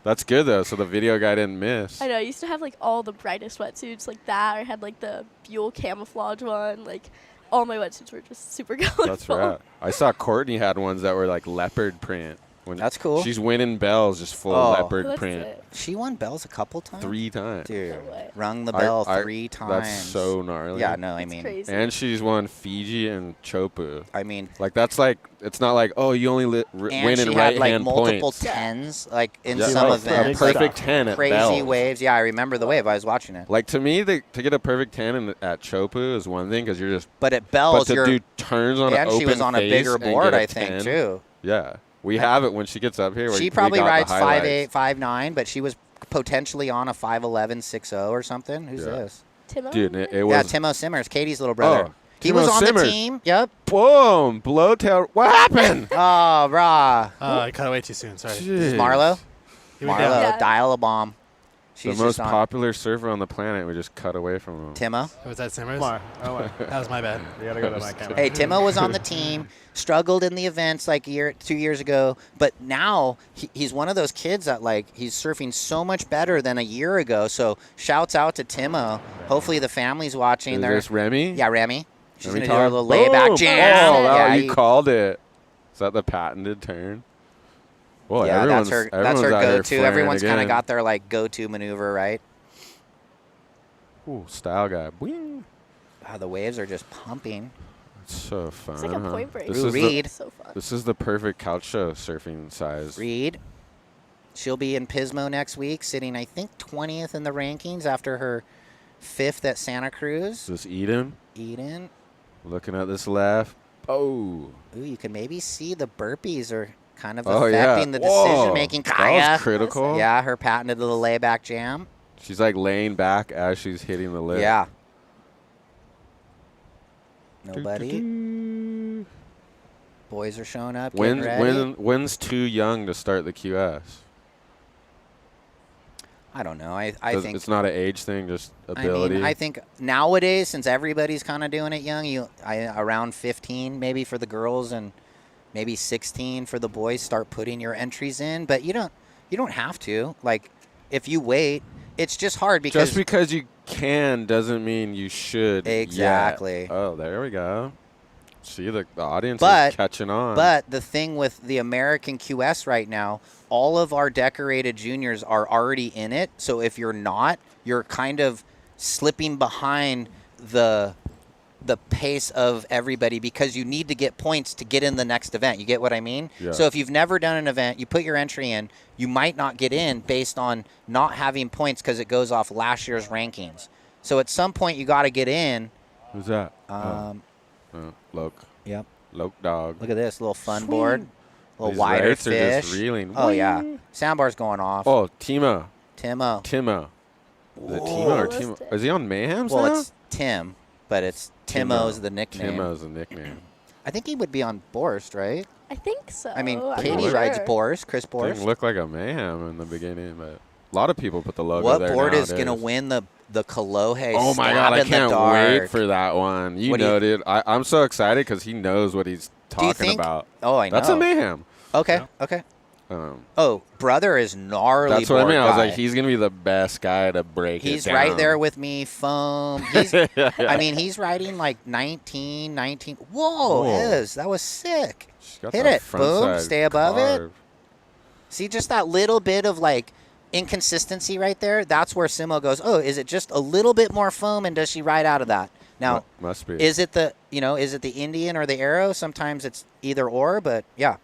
That's good, though, so the video guy didn't miss. I know. I used to have like all the brightest sweatsuits like that. I had like the Buell camouflage one. Like all my wetsuits were just super colorful. That's right. I saw Courtney had ones that were like leopard print. When That's cool. She's winning bells just full Oh. leopard That's print it. She won bells a couple times? 3 times. Dude, No way. rung the bell I- 3 times. That's so gnarly. Yeah, no, I It's mean, crazy. And she's won Fiji and Chopu. I mean, Like, that's like, it's not like, oh, you only and win she in had right like hand multiple points. tens, like in Yeah, some like events. a Like perfect 10 at crazy bells. waves. Yeah, I remember the wave. I was watching it. Like, to me, to get a perfect 10 at Chopu is one thing because you're just, But at but bells, to you're do turns on an and open she was on a face bigger and board, get a I think, 10, too. Yeah. We have it when she gets up here. She we probably got rides the highlights. 5'8", 5'9", but she was potentially on a 5'11", 6'0", or something. Who's this? Timo? Dude, it Yeah, was. Timo Simmers, Katie's little brother. Oh, he Timo was on Simmers. the team. Yep. Boom, blowtail. What happened? Oh, brah. I cut away too soon. Sorry. Jeez. Marlo? He went Marlo, down. Yeah. dial a bomb. The She's most just on. popular surfer on the planet. We just cut away from him. Timo. Was that Simmers? Come on. Oh, wait. That was my bad. You gotta go to my camera. Hey, Timo was on the team, struggled in the events like 2 years ago, but now he's one of those kids that he's surfing so much better than a year ago. So shouts out to Timo. Hopefully the family's watching. Is They're this Remy? yeah, Remy. She's Remy gonna do her Todd? little layback Boom. jam. Oh, yeah, you called it. Is that the patented turn? Well, yeah, that's her. everyone's That's her out here go-to. flaring Everyone's kind of again. got their go-to maneuver, right? Ooh, style guy. Boing. Wow, the waves are just pumping. It's so fun. It's like a huh? point break. This Ooh, is Reed. So fun. This is the perfect couch show surfing size. Reed. She'll be in Pismo next week, sitting, I think, 20th in the rankings after her 5th at Santa Cruz. Just Eden. Eden. Looking at this left. Oh. Ooh, you can maybe see the burpees are kind of Oh, yeah. affecting the Whoa. decision-making. That Kaya. was critical. Yeah, her patented little layback jam. She's like laying back as she's hitting the lip. Yeah. Nobody. Do-do-do. Boys are showing up, getting ready. When's too young to start the QS? I don't know. I think it's not an age thing, just ability. I think nowadays, since everybody's kind of doing it young, around 15 maybe for the girls and maybe 16 for the boys, start putting your entries in. But you don't have to. Like, if you wait, it's just hard just because you can doesn't mean you should. Exactly. Yet. Oh, there we go. See, the audience But- is catching on. But the thing with the American QS right now, all of our decorated juniors are already in it. So if you're not, you're kind of slipping behind the pace of everybody because you need to get points to get in the next event. You get what I mean? Yeah. So if you've never done an event, you put your entry in, you might not get in based on not having points because it goes off last year's rankings. So at some point you got to get in. Who's that? Loke. Yep. Loke dog. Look at this little fun board, little These wider rates fish. are just reeling. Oh yeah, sandbar's going off. Oh, Timo. Timo. Is it Timo or Whoa. Timo? Is he on Mayhem's Well, now? it's Tim, but it's Timo's the nickname. Timo's the nickname. I think he would be on Borst, right? I think so. I mean, I'm Katie not rides sure. Borst, Chris Didn't Borst. look like a Mayhem in the beginning, but a lot of people put the logo What there board is nowadays. going to win the Kalohe Oh my Stab god, I in the can't dark? wait for that one. You What do know, you- dude. I'm so excited because he knows what he's Do you talking think? about. Oh, I know. That's a Mayhem. Okay, Yeah. okay. Um, Oh, brother is gnarly. that's what I board mean. I was guy. like, he's gonna be the best guy to break He's it down. right there with me. Foam. He's, I mean, he's riding like 19. Whoa, Whoa. that was sick. She's got Hit that it. front Boom. side Stay above it. carve. See, just that little bit of like inconsistency right there. That's where Simo goes, oh, is it just a little bit more foam and does she ride out of that? Now, Must be. is it the Indian or the Arrow? Sometimes it's either or, but yeah.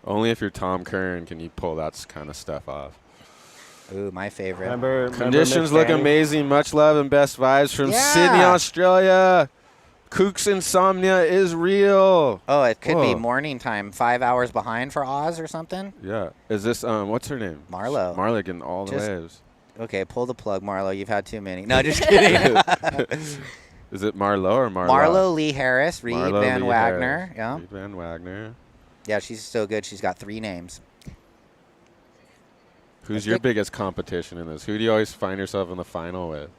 Only if you're Tom Kern can you pull that kind of stuff off. Ooh, my favorite. Remember Conditions Mick look Fanning? amazing. Much love and best vibes from Yeah. Sydney, Australia. Kook's insomnia is real. Oh, it could be Whoa. morning time, 5 hours behind for Oz or something. Yeah. Is this what's her name? Marlo. Marlo getting all the Just- waves. Okay, pull the plug, Marlo. You've had too many. No, just kidding. Is it Marlo or Marlo? Marlo Lee Harris, Reed Marlo Van Lee Wagner. Harris. Yeah. Reed Van Wagner. Yeah, she's so good. She's got 3 names. Who's your biggest competition in this? Who do you always find yourself in the final with?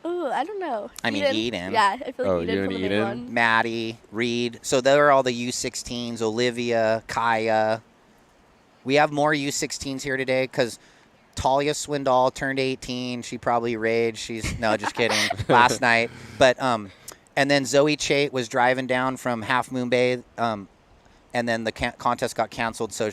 Ooh, I don't know. I mean, Eden. Yeah, I feel like Oh, Eden you from and the main Eden? one. Maddie, Reed. So they're all the U16s. Olivia, Kaya. We have more U16s here today because Talia Swindoll turned 18. She probably raged. No, just kidding. Last night. But and then Zoe Chait was driving down from Half Moon Bay. And then the contest got canceled, so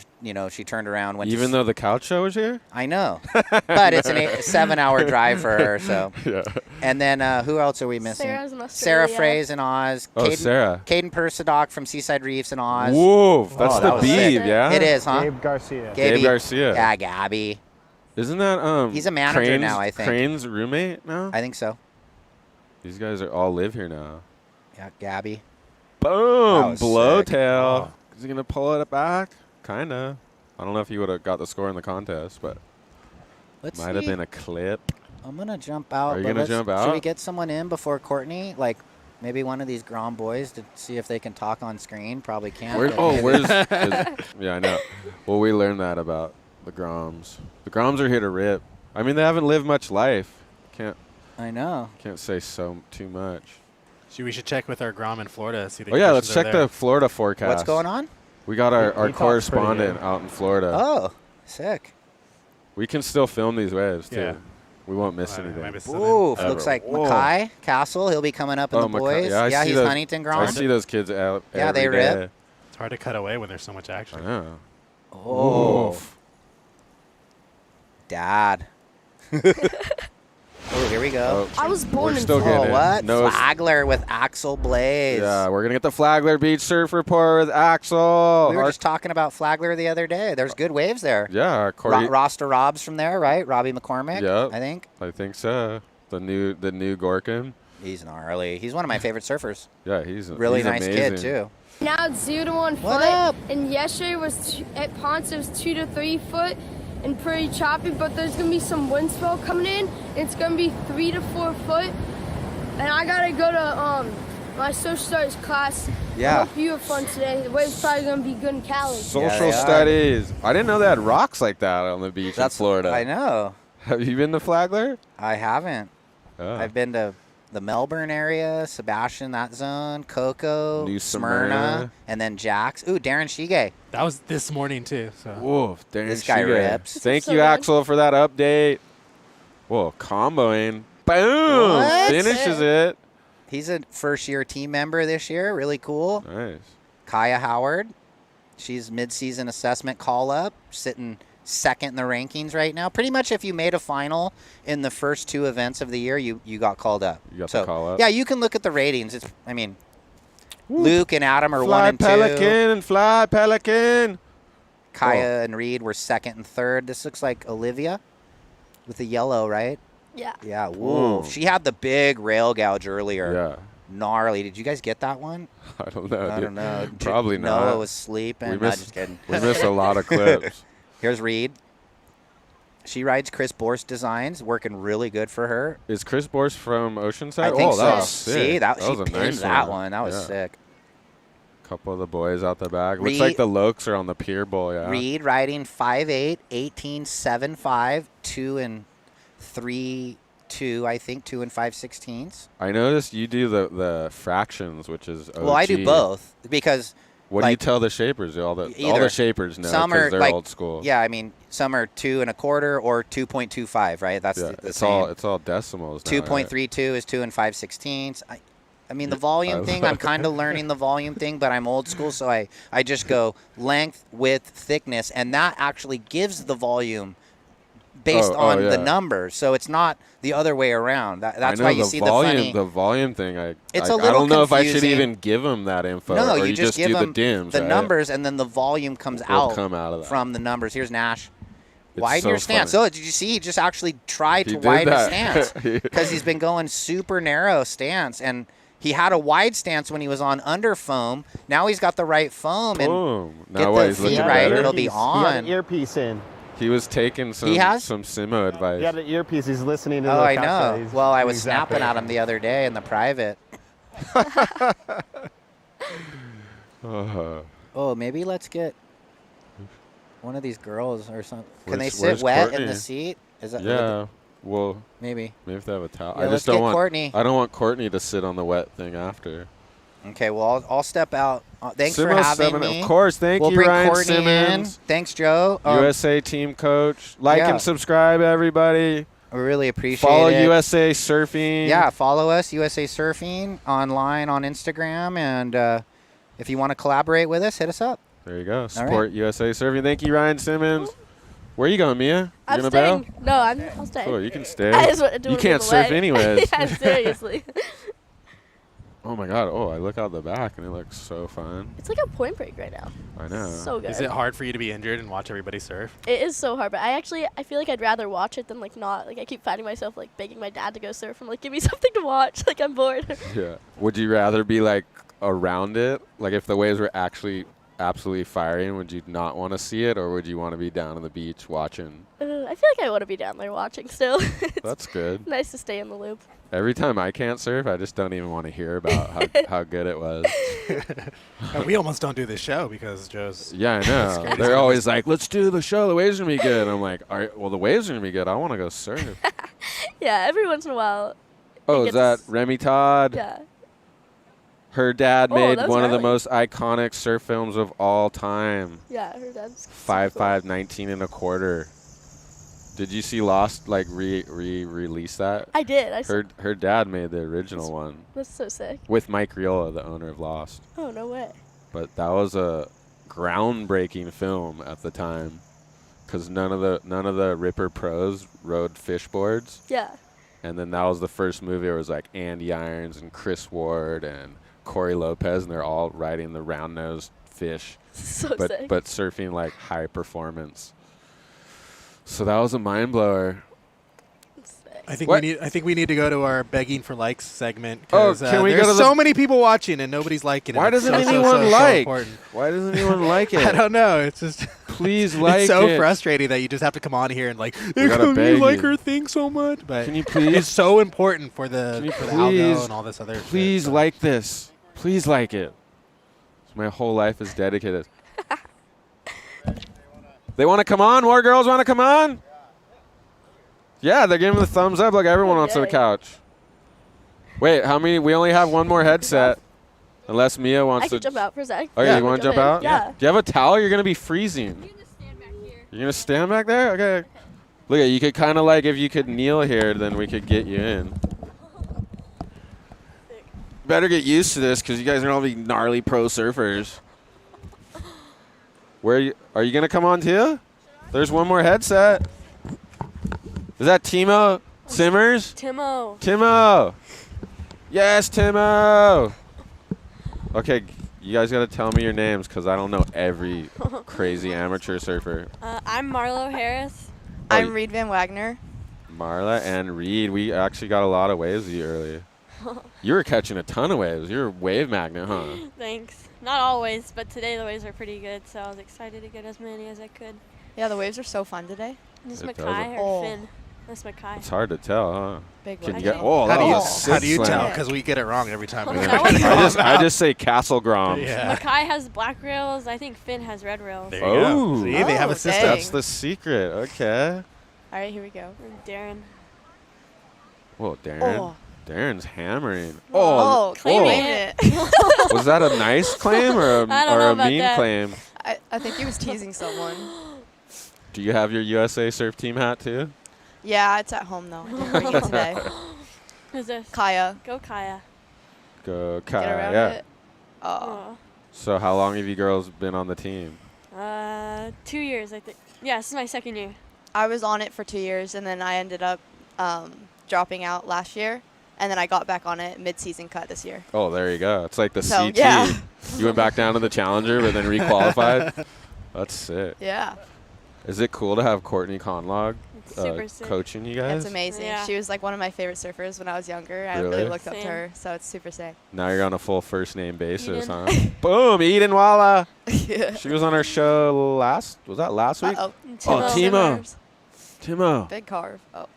she turned around. Even though the couch show was here? I know, but it's a 7-hour drive for her. So, Yeah. and then who else are we missing? Sarah's in Sarah Australia. Fraze in Oz. Oh, Sarah. Caden Persadoc from Seaside Reefs in Oz. Whoa, that's Oh, the that was sick. Beeb, yeah? It is, huh? Gabe Garcia. Gabe Garcia. Yeah, Gabby. Isn't that He's a manager Crane's, now, I think. Crane's roommate now? I think so. These guys all live here now. Yeah, Gabby. Boom! was Blowtail. sick. Oh. Is he gonna pull it back? kind of. I don't know if he would have got the score in the contest, but Let's might have see. been a clip. I'm going to jump out. Are you but gonna jump Should we out? get someone in before Courtney? Like maybe one of these Grom boys to see if they can talk on screen. Probably can't. Where, but oh, maybe. where's? Yeah, I know. Well, we learned that about the Groms. The Groms are here to rip. I mean, they haven't lived much life. I know. Can't say too much. We should check with our Grom in Florida. See the Oh yeah, let's conditions check over the Florida forecast. What's going on? We got our He talks pretty correspondent good. out in Florida. Oh, sick. We can still film these waves too. Yeah. We won't miss there. anything. Might be something. Oof, Ever. looks like Whoa. Mackay Castle. He'll be coming up in the Mackay. boys. Yeah, I see he's those- Huntington I Grom. see those kids out Yeah, every they day. rip. It's hard to cut away when there's so much I action. know. Oh, Oof. Dad. Oh, here we go. I was born We're in still Florida. getting Oh, it. what? No, Flagler with Axel Blaze. yeah, we're gonna get the Flagler Beach Surf Report with Axel. We were Our- just talking about Flagler the other day. There's good waves there. yeah, Corey. Roster Rob's from there, right? Robbie McCormick, Yep. I think. I think so. The new Gorkin. He's gnarly. He's one of my favorite surfers. Yeah, he's Really he's nice amazing. kid, too. Now it's 0 to 1 What foot. up? And yesterday was at Ponce it was 2 to 3 foot and pretty choppy. But there's gonna be some wind swell coming in. It's gonna be 3 to 4 foot. And I gotta go to my social studies class. Yeah. I hope you have fun today. The wave's probably gonna be good in Cali. Social they are. studies. I didn't know they had rocks like that on the beach in Florida. I know. Have you been to Flagler? I haven't. Oh. I've been to the Melbourne area, Sebastian, that zone, Cocoa, New Smyrna, Smyrna. and then Jax. Ooh, Darren Shige. That was this morning too. So Whoa, Darren This guy Shige. rips. Thank So you, good. Axel, for that update. Whoa, comboing. Boom! What? Finishes it. He's a first-year team member this year. Really cool. Nice. Kaya Howard. She's mid-season assessment call-up, sitting second in the rankings right now. Pretty much if you made a final in the first two events of the year, you got called up. You got the call up? Yeah, you can look at the ratings. Luke and Adam are Fly 1 and 2. Pelican, fly Pelican. Kaya and Reed were second and third. This looks like Olivia with the yellow, right? Yeah. Yeah. Whoa. Whoa. She had the big rail gouge earlier. Yeah. Gnarly. Did you guys get that one? I don't know. I dude. don't know. Probably not. Noah was sleeping. We No, missed- just kidding. We missed a lot of clips. Here's Reed. She rides Chris Borst Designs, working really good for her. Is Chris Borst from Oceanside? I think oh, that so. was sick. See, that she was a pinned nice that one. That was Yeah. sick. Couple of the boys out the back. Looks Reed- like the Lokes are on the pier bowl, yeah. Reed riding 5'8", 18.75, 2 and 3.2, I think, 2 and 5/16. I noticed you do the fractions, which is OG. Well, I do both because What do you like, tell the shapers? All the either. shapers know some because are they're like, old school. Yeah, I mean, some are 2 1/4 or 2.25, right? That's Yeah, the it's same. all decimals. now, 2.32 is 2 and 5/16. I mean, the volume I thing, love I'm kind of learning the volume thing, but I'm old school, so I just go length, width, thickness, and that actually gives the volume based on the yeah. numbers. So it's not the other way around. That's I know why you the see volume, the funny. the volume thing. It's I a little don't know if I should confusing. even give them that info. No, or you just give do them the dims, the right? numbers, and then the volume comes Will out, come out of that. from the numbers. Here's Nash. It's Widen so your stance. funny. Oh, did you see? He just actually tried He to did widen his that. stance because he's been going super narrow stance, and he had a wide stance when he was on under foam. Now he's got the right foam, and Boom. get Now what, the he's feet looking right, better? it'll be He had on. an earpiece in. He was taking some has? some Simo advice. He had an earpiece. He's listening to Oh, the I podcast. know. He's Well, I doing was exactly snapping at what him the other day in the private. Uh, Oh, maybe let's get one of these girls or something. Can they Where's- sit where's wet in Courtney? the seat? Is that yeah. Well, maybe? maybe if they have a towel. Yeah, I let's just don't get want Courtney. I don't want Courtney to sit on the wet thing after. Okay, well, I'll step out. Thanks for Simo having 7, me. Of course, thank we'll you, bring Ryan Courtney Simmons, in. Thanks, Joe. USA team coach. Like yeah. and subscribe, everybody. We really appreciate Follow it. USA Surfing. Yeah, follow us, USA Surfing, online on Instagram. And if you want to collaborate with us, hit us up. There you go. right. Support USA Surfing. Thank you, Ryan Simmons. Where are you going, Mia? You I'm gonna bail? staying. No, I'll stay. Cool, you can stay. I just don't You wanna can't give surf away. anyways. Yeah, seriously. Oh my God! Oh, I look out the back and it looks so fun. It's like a point break right now. I know. So good. Is it hard for you to be injured and watch everybody surf? It is so hard, but I feel like I'd rather watch it than like not. Like I keep finding myself like begging my dad to go surf. I'm like, give me something to watch. Like I'm bored. Yeah. Would you rather be like around it, like if the waves were actually absolutely fiery, and would you not want to see it, or would you want to be down on the beach watching? I feel like I want to be down there watching still. It's That's good. nice to stay in the loop. Every time I can't surf, I just don't even want to hear about how good it was. And we almost don't do this show because Joe's. Yeah, I know. They're always like, let's do the show. The waves are going to be good. And I'm like, all right, well, the waves are going to be good. I want to go surf. Yeah, every once in a while. Oh, is that Remy Todd? Yeah. Her dad Oh, made that's one of the gnarly. most iconic surf films of all time. Yeah, her dad's 5'5", 19 and a quarter. Did you see Lost like release that? I did. I saw. Her dad made the original one That's so sick. with Mike Riola, the owner of Lost. Oh, no way. But that was a groundbreaking film at the time, because none of the Ripper pros rode fish boards, Yeah. and then that was the first movie where it was like Andy Irons and Chris Ward and Corey Lopez, and they're all riding the round-nosed fish, So but sick. surfing like high performance. So that was a mind blower. Sick. I think What? we need to go to our begging for likes segment. Oh, 'cause, can we go there's to the- so many people watching and nobody's liking it. Why It's doesn't so anyone like? important. Why doesn't anyone like I it? don't know. It's just Please like it's so it. frustrating that you just have to come on here and like, We gotta you beg like you. her thing so much. But Can you please? it's so important for the Can you for the please- algo and all this other. Please shit. like this. Please like it. My whole life is dedicated. They want to come on? More girls want to come on? Yeah, they're giving the thumbs up like everyone wants to the Okay. couch. Wait, how many? We only have one more headset. Unless Mia wants I to. could jump out for a sec. Oh, yeah, you want to jump in. out? Yeah. Do you have a towel? You're going to be freezing. You're going to stand back there? Okay. Look, you could kind of like, if you could kneel here, then we could get you in. Better get used to this because you guys are all be gnarly pro surfers. Are you going to come on too? There's one more headset. Is that Timo Simmers? Timo. Yes, Timo. Okay, you guys got to tell me your names because I don't know every crazy amateur surfer. I'm Marlo Harris. Oh, I'm Reed Van Wagner. Marla and Reed, we actually got a lot of waves with you earlier. You were catching a ton of waves. You're a wave magnet, huh? Thanks. Not always, but today the waves were pretty good, so I was excited to get as many as I could. Yeah, the waves are so fun today. Is this It does Mackay it. or Oh. Finn? That's Mackay. It's hard to tell, huh? Big Can wave. you get? Oh, How that do you, was a sick how do you slam. tell? Because we get it wrong every time. we Yeah. do it. I just say Castle Groms. Yeah. Mackay has black rails. I think Finn has red rails. There you Oh. go. See, they have Oh, a system. dang. That's the secret. Okay. All right, here we go. And Darren. Whoa, Darren. Oh. Darren's hammering. Oh, claiming claiming it. it. Was that a nice claim or I don't know a about mean that. claim? I think he was teasing someone. Do you have your USA Surf Team hat too? Yeah, it's at home though. Didn't bring it today. Who's this? Kaya. Go Kaya. Go Get around Kaya. it. Oh. Oh. So how long have you girls been on the team? 2 years, I think. Yeah, this is my second year. I was on it for 2 years, and then I ended up dropping out last year, and then I got back on it mid-season cut this year. Oh, there you go. It's like the So, CT. yeah. You went back down to the Challenger, but then requalified. That's sick. Yeah, Is it cool to have Courtney Conlog It's super sick. coaching you guys? it's amazing. Yeah. She was like one of my favorite surfers when I was younger. I Really? really looked up to Same. her, so it's super sick. Now you're on a full first name basis, Eden. huh? Boom, Eden Walla. Yeah. She was on our show last week? Uh-oh. Oh, Timo. Timo. Big carve. Oh.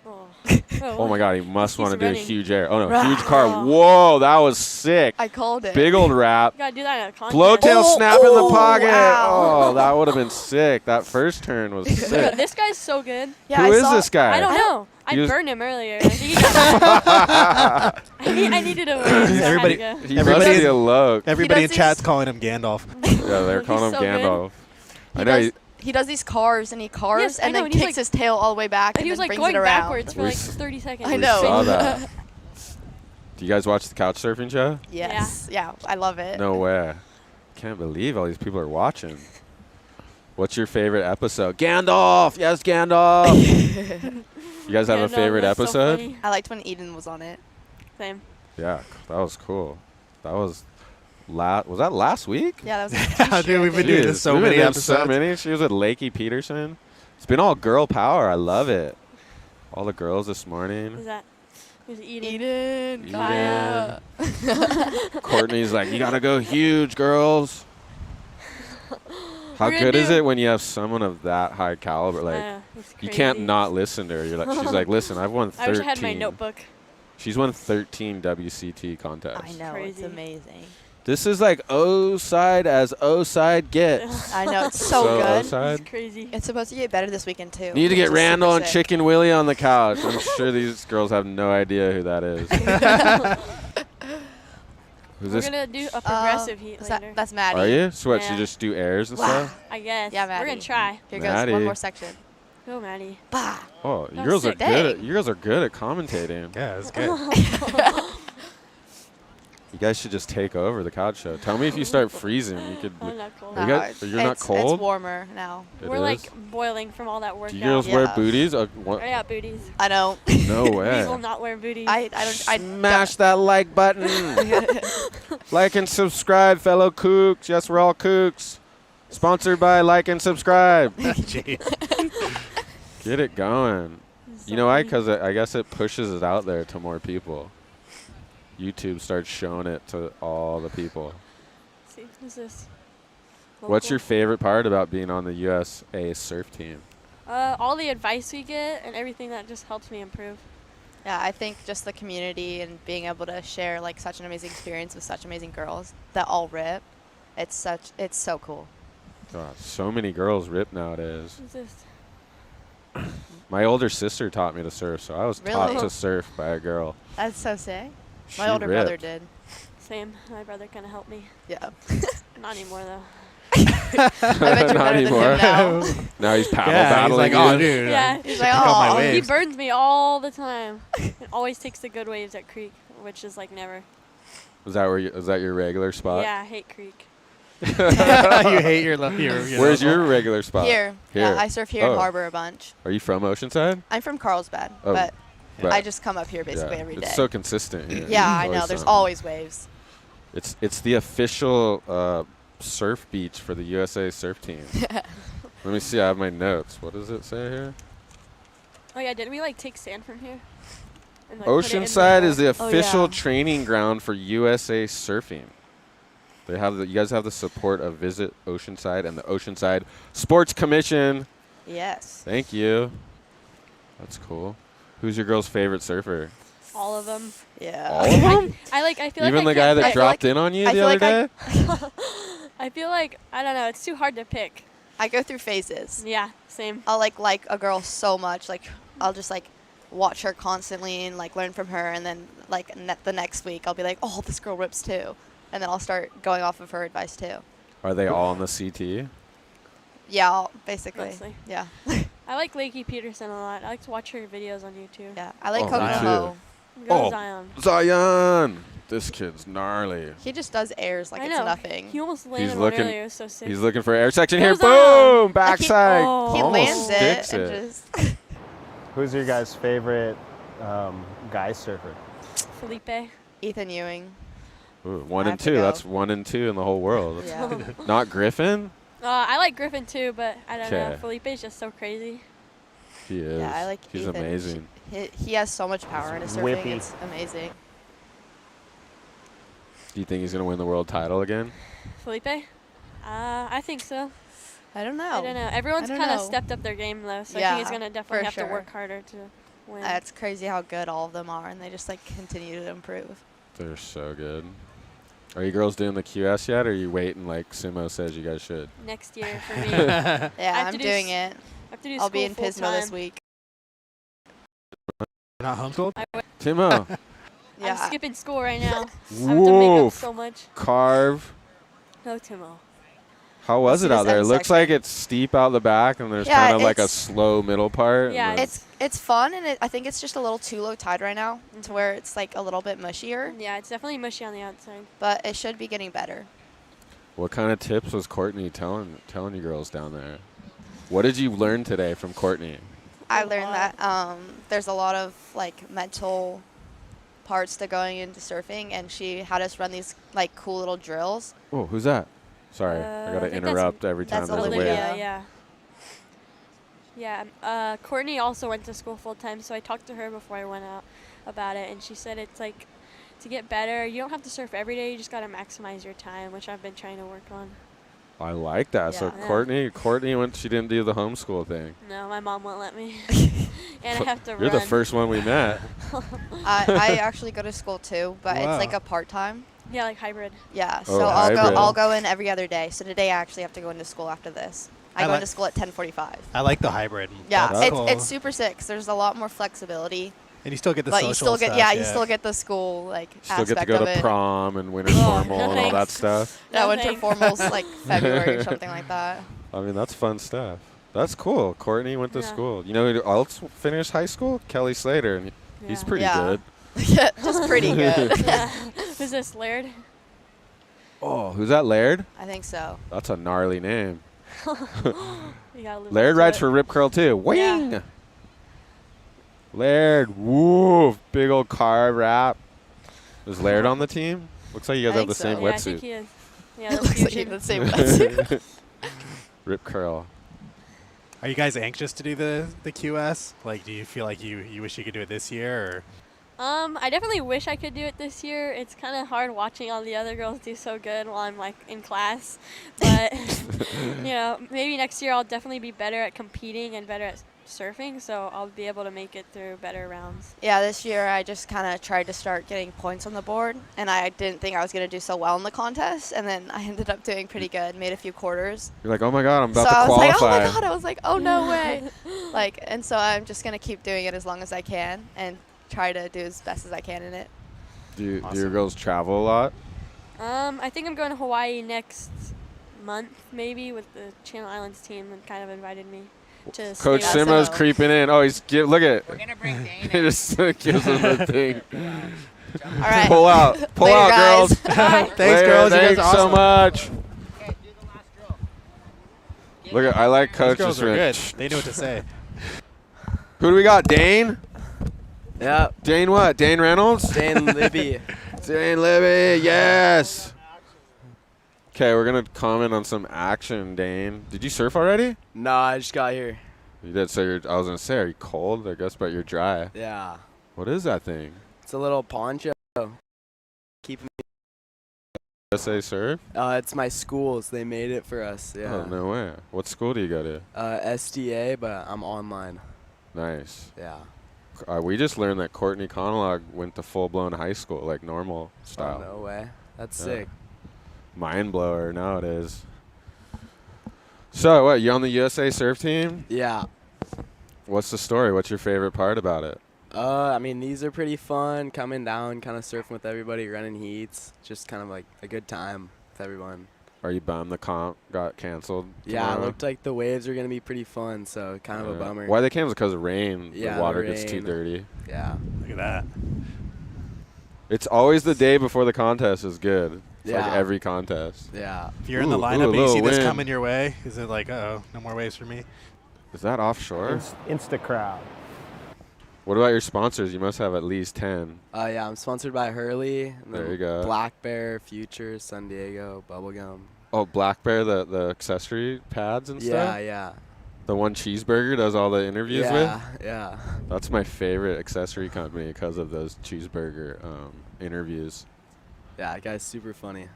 Oh my God, he must He's want to do a running. huge air. Oh no, Rah. huge car. Whoa, that was sick. I called it. Big old wrap. You gotta do that in a contest. Blowtail Oh, snap in the oh, pocket. wow. Oh, that would have been sick. That first turn was sick. This guy's so good. Yeah, Who I is saw- this guy? I don't know. I He was- burned him earlier. I think he got I needed a win. So Everybody- I had to go. He Everybody- must be a low. Everybody in does chat's these- calling him Gandalf. Yeah, they're He's calling him so good. Gandalf. He I know. does, he does these carves, and he carves, Yes, I and know, then and he's kicks like- his tail all the way back, And he was then like brings going it around. backwards for We like s- 30 seconds. I We know. saw that. Do you guys watch the couch surfing show? Yes. Yeah, I love it. No way. Can't believe all these people are watching. What's your favorite episode? Gandalf! Yes, Gandalf! You guys have Yeah, a no, favorite that's so episode? funny. I liked when Eden was on it. Same. Yeah, that was cool. That was was that last week? Yeah, that was. Dude, we've been doing Jeez, this so we've been many doing so episodes. many. She was with Lakey Peterson. It's been all girl power. I love it. All the girls this morning. Who's that? Who's eating? Eden. Eden. Kaya. Courtney's like, you gotta go huge, girls. How We're gonna good is do- it when you have someone of that high caliber? Like, it's you can't crazy. not listen to her. You're like, she's like, listen, I've won 13. I wish I had my notebook. She's won 13 WCT contests. I know, it's Crazy. amazing. This is like OCEANSIDE as OCEANSIDE gets. I know, it's so good. OCEANSIDE. It's crazy. It's supposed to get better this weekend, too. Need to get which is Randall super and sick. Chicken Willie on the couch. I'm sure these girls have no idea who that is. Who's We're this? gonna do a progressive heat later. That's Maddie. Are you? So what, Yeah. you just do airs and Wow. stuff? I guess. Yeah, We're Maddie. gonna try. Here goes Maddie. one more section. Go, Maddie. Bah. Oh, That you was girls are sick. good. At, Dang. you girls are good at commentating. Yeah, it's good. You guys should just take over the couch show. Tell me if you start freezing. You could. I'm not cold. You guys- you're not It's cold? warmer now. It We're is? like boiling from all that workout. Do you girls wear Yeah. booties? I got booties. I don't. No We will way. not wear booties. I don't. I Smash that like button. Like and subscribe, fellow kooks. Yes, we're all kooks. Sponsored by Like and Subscribe. Jeez. Get it going. You know why? Because I guess it pushes it out there to more people. YouTube starts showing it to all the people. See, who's this? What's Local? your favorite part about being on the USA surf team? All the advice we get and everything that just helps me improve. Yeah, I think just the community and being able to share like such an amazing experience with such amazing girls that all rip. It's so cool. God, so many girls rip nowadays. Who's this? My older sister taught me to surf, so I was taught Really? to surf by a girl. That's so sick. She My older brother ripped. did. Same. My brother kind of helped me. Yeah. Not anymore though. I bet you're Not better than anymore. him now. Now he's paddle Yeah, he's battling. like, you. oh, dude. Yeah. He's like, Pick up my oh, waves. He burns me all the time. It always takes the good waves at Creek, which is like never. Was that was that your regular spot? Yeah, I hate Creek. You hate your Where's local? your regular spot? Here. Here. Yeah, I surf here in Oh. Harbor a bunch. Are you from Oceanside? I'm from Carlsbad, Oh, but but- I just come up here basically yeah, every day. It's so consistent here. yeah, I Always know. There's something. always waves. It's the official surf beach for the USA surf team. Let me see. I have my notes. What does it say here? Oh yeah, didn't we like take sand from here? And, like, put it in Oceanside is the Oh, official yeah. training ground for USA surfing. They have you guys have the support of Visit Oceanside and the Oceanside Sports Commission. Yes. Thank you. That's cool. Who's your girl's favorite surfer? all of them. Yeah. All of them? I feel Even like the I guy can't that pick. dropped in on you I the feel other like day? I feel like I don't know. It's too hard to pick. I go through phases. Yeah, same. I'll like a girl so much, like I'll just like watch her constantly and like learn from her, and then like the next week I'll be like, oh, this girl rips too, and then I'll start going off of her advice too. Are they all on the CT? Yeah, basically. Mostly. Yeah. I like Lakey Peterson a lot. I like to watch her videos on YouTube. Yeah. I like Oh, Coco me too. Ho. Go Oh. Zion. Zion! This kid's gnarly. He just does airs like I it's know. nothing. He almost He's landed one looking- earlier. It was so sick. He's looking for air section here. Go Zion! Boom! Like, he- Backside. Oh. He Almost lands it sticks and it. just. Who's your guys' favorite guy surfer? Felipe. Ethan Ewing. Ooh, 1 I and have to 2. go. That's 1 and 2 in the whole world. Yeah. Not Griffin? I like Griffin too, but I don't know. 'Kay. Felipe's just so crazy. He is. Yeah, I like He's Ethan. amazing. He has so much power in his surfing. Whippy. It's amazing. Do you think he's going to win the world title again? Felipe? I think so. I don't know. I don't know. Everyone's I don't kind of know. stepped up their game though, so I Yeah, think he's gonna definitely for have to sure. work harder to win. It's crazy how good all of them are, and they just like continue to improve. They're so good. Are you girls doing the QS yet, or are you waiting like Simo says you guys should? Next year for me. Yeah, have I'm to do doing s- it. I have to do I'll be school in full Pismo this time. week. Not homeschooled? Timo, Yeah. I'm skipping school right now. I have to make up woof, so much. carve. No, Timo. How was Let's it do out this there? It end looks section. like it's steep out the back, and there's Yeah, kind of like a it's- slow middle part. and Yeah, then- It's fun, and I think it's just a little too low tide right now, Mm-hmm. to where it's like a little bit mushier, Yeah, it's definitely mushy on the outside. but it should be getting better. What kind of tips was Courtney telling you girls down there? What did you learn today from Courtney? I A learned lot. that there's a lot of like mental parts to going into surfing, and she had us run these like cool little drills. Oh, who's that? Sorry, I I gotta think that's- interrupt every time that's there's a Olivia. wave. Yeah. Yeah. Courtney also went to school full time, so I talked to her before I went out about it, and she said it's like to get better, you don't have to surf every day. You just gotta maximize your time, which I've been trying to work on. I like that. So Yeah. Courtney went. She didn't do the homeschool thing. No, my mom won't let me. And I have to You're run. the first one we met. I actually go to school too, but Wow. it's like a part-time. Yeah, like hybrid. Yeah, Oh, so hybrid. I'll go in every other day. So today I actually have to go into school after this. I go into school at 10:45. I like the hybrid. Yeah, That's cool. it's super sick. 'Cause there's a lot more flexibility. And you still get the But social you still get stuff. you still get the school like Still aspect get to go of to it. prom and winter Oh, formal no and all that thanks. stuff. Yeah, No winter thanks. formals like February or something like that. I mean, that's fun stuff. That's cool. Courtney went to Yeah. school. You know who else finished high school? Kelly Slater, and he's Yeah. pretty Yeah. good. Yeah, just pretty good. Yeah. Who's this, Laird? Oh, who's that? Laird? I think so. That's a gnarly name. You gotta live Laird up to rides it. for Rip Curl too. Wing. Laird, woo, big old carve wrap. Is Laird on the team? Looks like you guys I have the think same so. Yeah, I think wetsuit. he is. Yeah, It the looks like you fusion. have the same wetsuit. Rip Curl. Are you guys anxious to do the QS? Like, do you feel like you wish you could do it this year? I definitely wish I could do it this year. It's kind of hard watching all the other girls do so good while I'm like in class. But you know, maybe next year I'll definitely be better at competing and better at surfing, so I'll be able to make it through better rounds. Yeah, this year I just kind of tried to start getting points on the board, and I didn't think I was going to do so well in the contest, and then I ended up doing pretty good, made a few quarters. You're like, oh my god, I'm about So to I was like, qualify. oh my god, I was like, oh no way. And so I'm just going to keep doing it as long as I can and try to do as best as I can in it. Do your Awesome. girls travel a lot? I think I'm going to Hawaii next month, maybe, with the Channel Islands team, and kind of invited me to Coach stay with Simo's so- creeping in. Oh, look at. We're gonna bring Dane He in. just gives him the thing. All right. Pull out, Later, girls. guys. Thanks, Later, girls. You guys Thanks are so awesome. much. Okay, do the last drill. Look at, I like These Coach. girls just are went, good. They know what to say. Who do we got? Dane? Yeah, Dane what? Dane Reynolds? Dane Libby. Dane Libby, yes. Okay, we're going to comment on some action, Dane. Did you surf already? Nah, I just got here. You did, so I was going to say, are you cold? I guess, but you're dry. Yeah, What is that thing? it's a little poncho. Keeping me. USA Surf? It's my schools. They made it for us. Yeah. Oh, no way. What school do you go to? SDA, but I'm online. Nice. Yeah. We just learned that Courtney Conlog went to full-blown high school, like normal Oh, style. no way. That's Yeah. sick. Mind blower nowadays. So, what, you on the USA Surf team? Yeah. What's the story? What's your favorite part about it? I mean, these are pretty fun. Coming down, kind of surfing with everybody, running heats. Just kind of like a good time with everyone. Are you bummed the comp got canceled? Yeah, it tomorrow? looked like the waves are going to be pretty fun, so kind of a Yeah. bummer. Why they canceled? Because of rain. Yeah, the the water gets too rain. dirty. Yeah. Look at that. It's always the day before the contest is good. It's like Yeah. every contest. Yeah. If you're in the Ooh, lineup and you little see this wind. coming your way, is it like, uh-oh, no more waves for me? Is that offshore? Insta crowd. What about your sponsors? You must have at least 10. Yeah, I'm sponsored by Hurley. And There then you go. Black Bear, Future, San Diego, Bubblegum. Oh, Black Bear, the accessory pads and Yeah, stuff? yeah. The one Cheeseburger does all the interviews Yeah, with? yeah. That's my favorite accessory company because of those cheeseburger interviews. Yeah, that guy's super funny.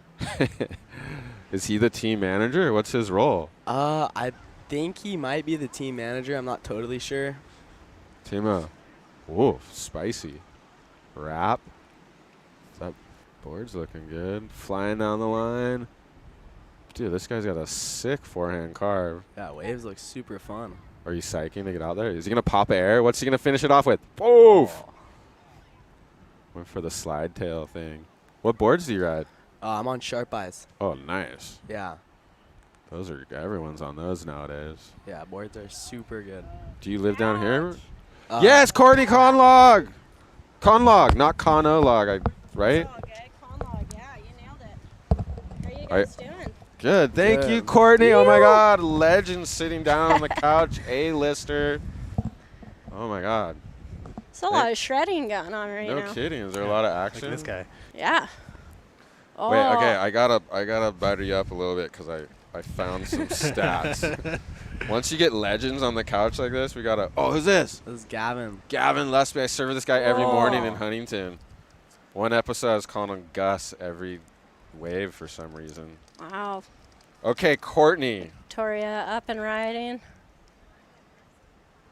Is he the team manager? What's his role? I think he might be the team manager. I'm not totally sure. Timo. Whoa, spicy. Wrap. That board's looking good. Flying down the line. Dude, this guy's got a sick forehand carve. Yeah, waves look super fun. Are you psyching to get out there? Is he going to pop air? What's he going to finish it off with? Poof! Went for the slide tail thing. What boards do you ride? I'm on Sharp Eyes. Oh, nice. Yeah. Those are, everyone's on those nowadays. Yeah, boards are super good. Do you live down here? Uh, Yes, Courtney Conlog! Conlog, not Conolog, right? Yeah, you nailed it. How are you guys doing? Good. Thank you, Good. Courtney. Oh, my God. Legend sitting down on the couch. A-lister. Oh, my God. It's a lot of shredding going on right No now. kidding. Is there a lot of Look action? at this guy. Yeah. Oh. Wait, okay. I gotta butter you up a little bit because I found some stats. Once you get legends on the couch like this, we gotta. Oh, who's this? This is Gavin. Gavin Lusby. I serve this guy every morning in Oh. Huntington. One episode I was calling him Gus every wave for some reason. Wow. Okay, Courtney. Victoria up and riding.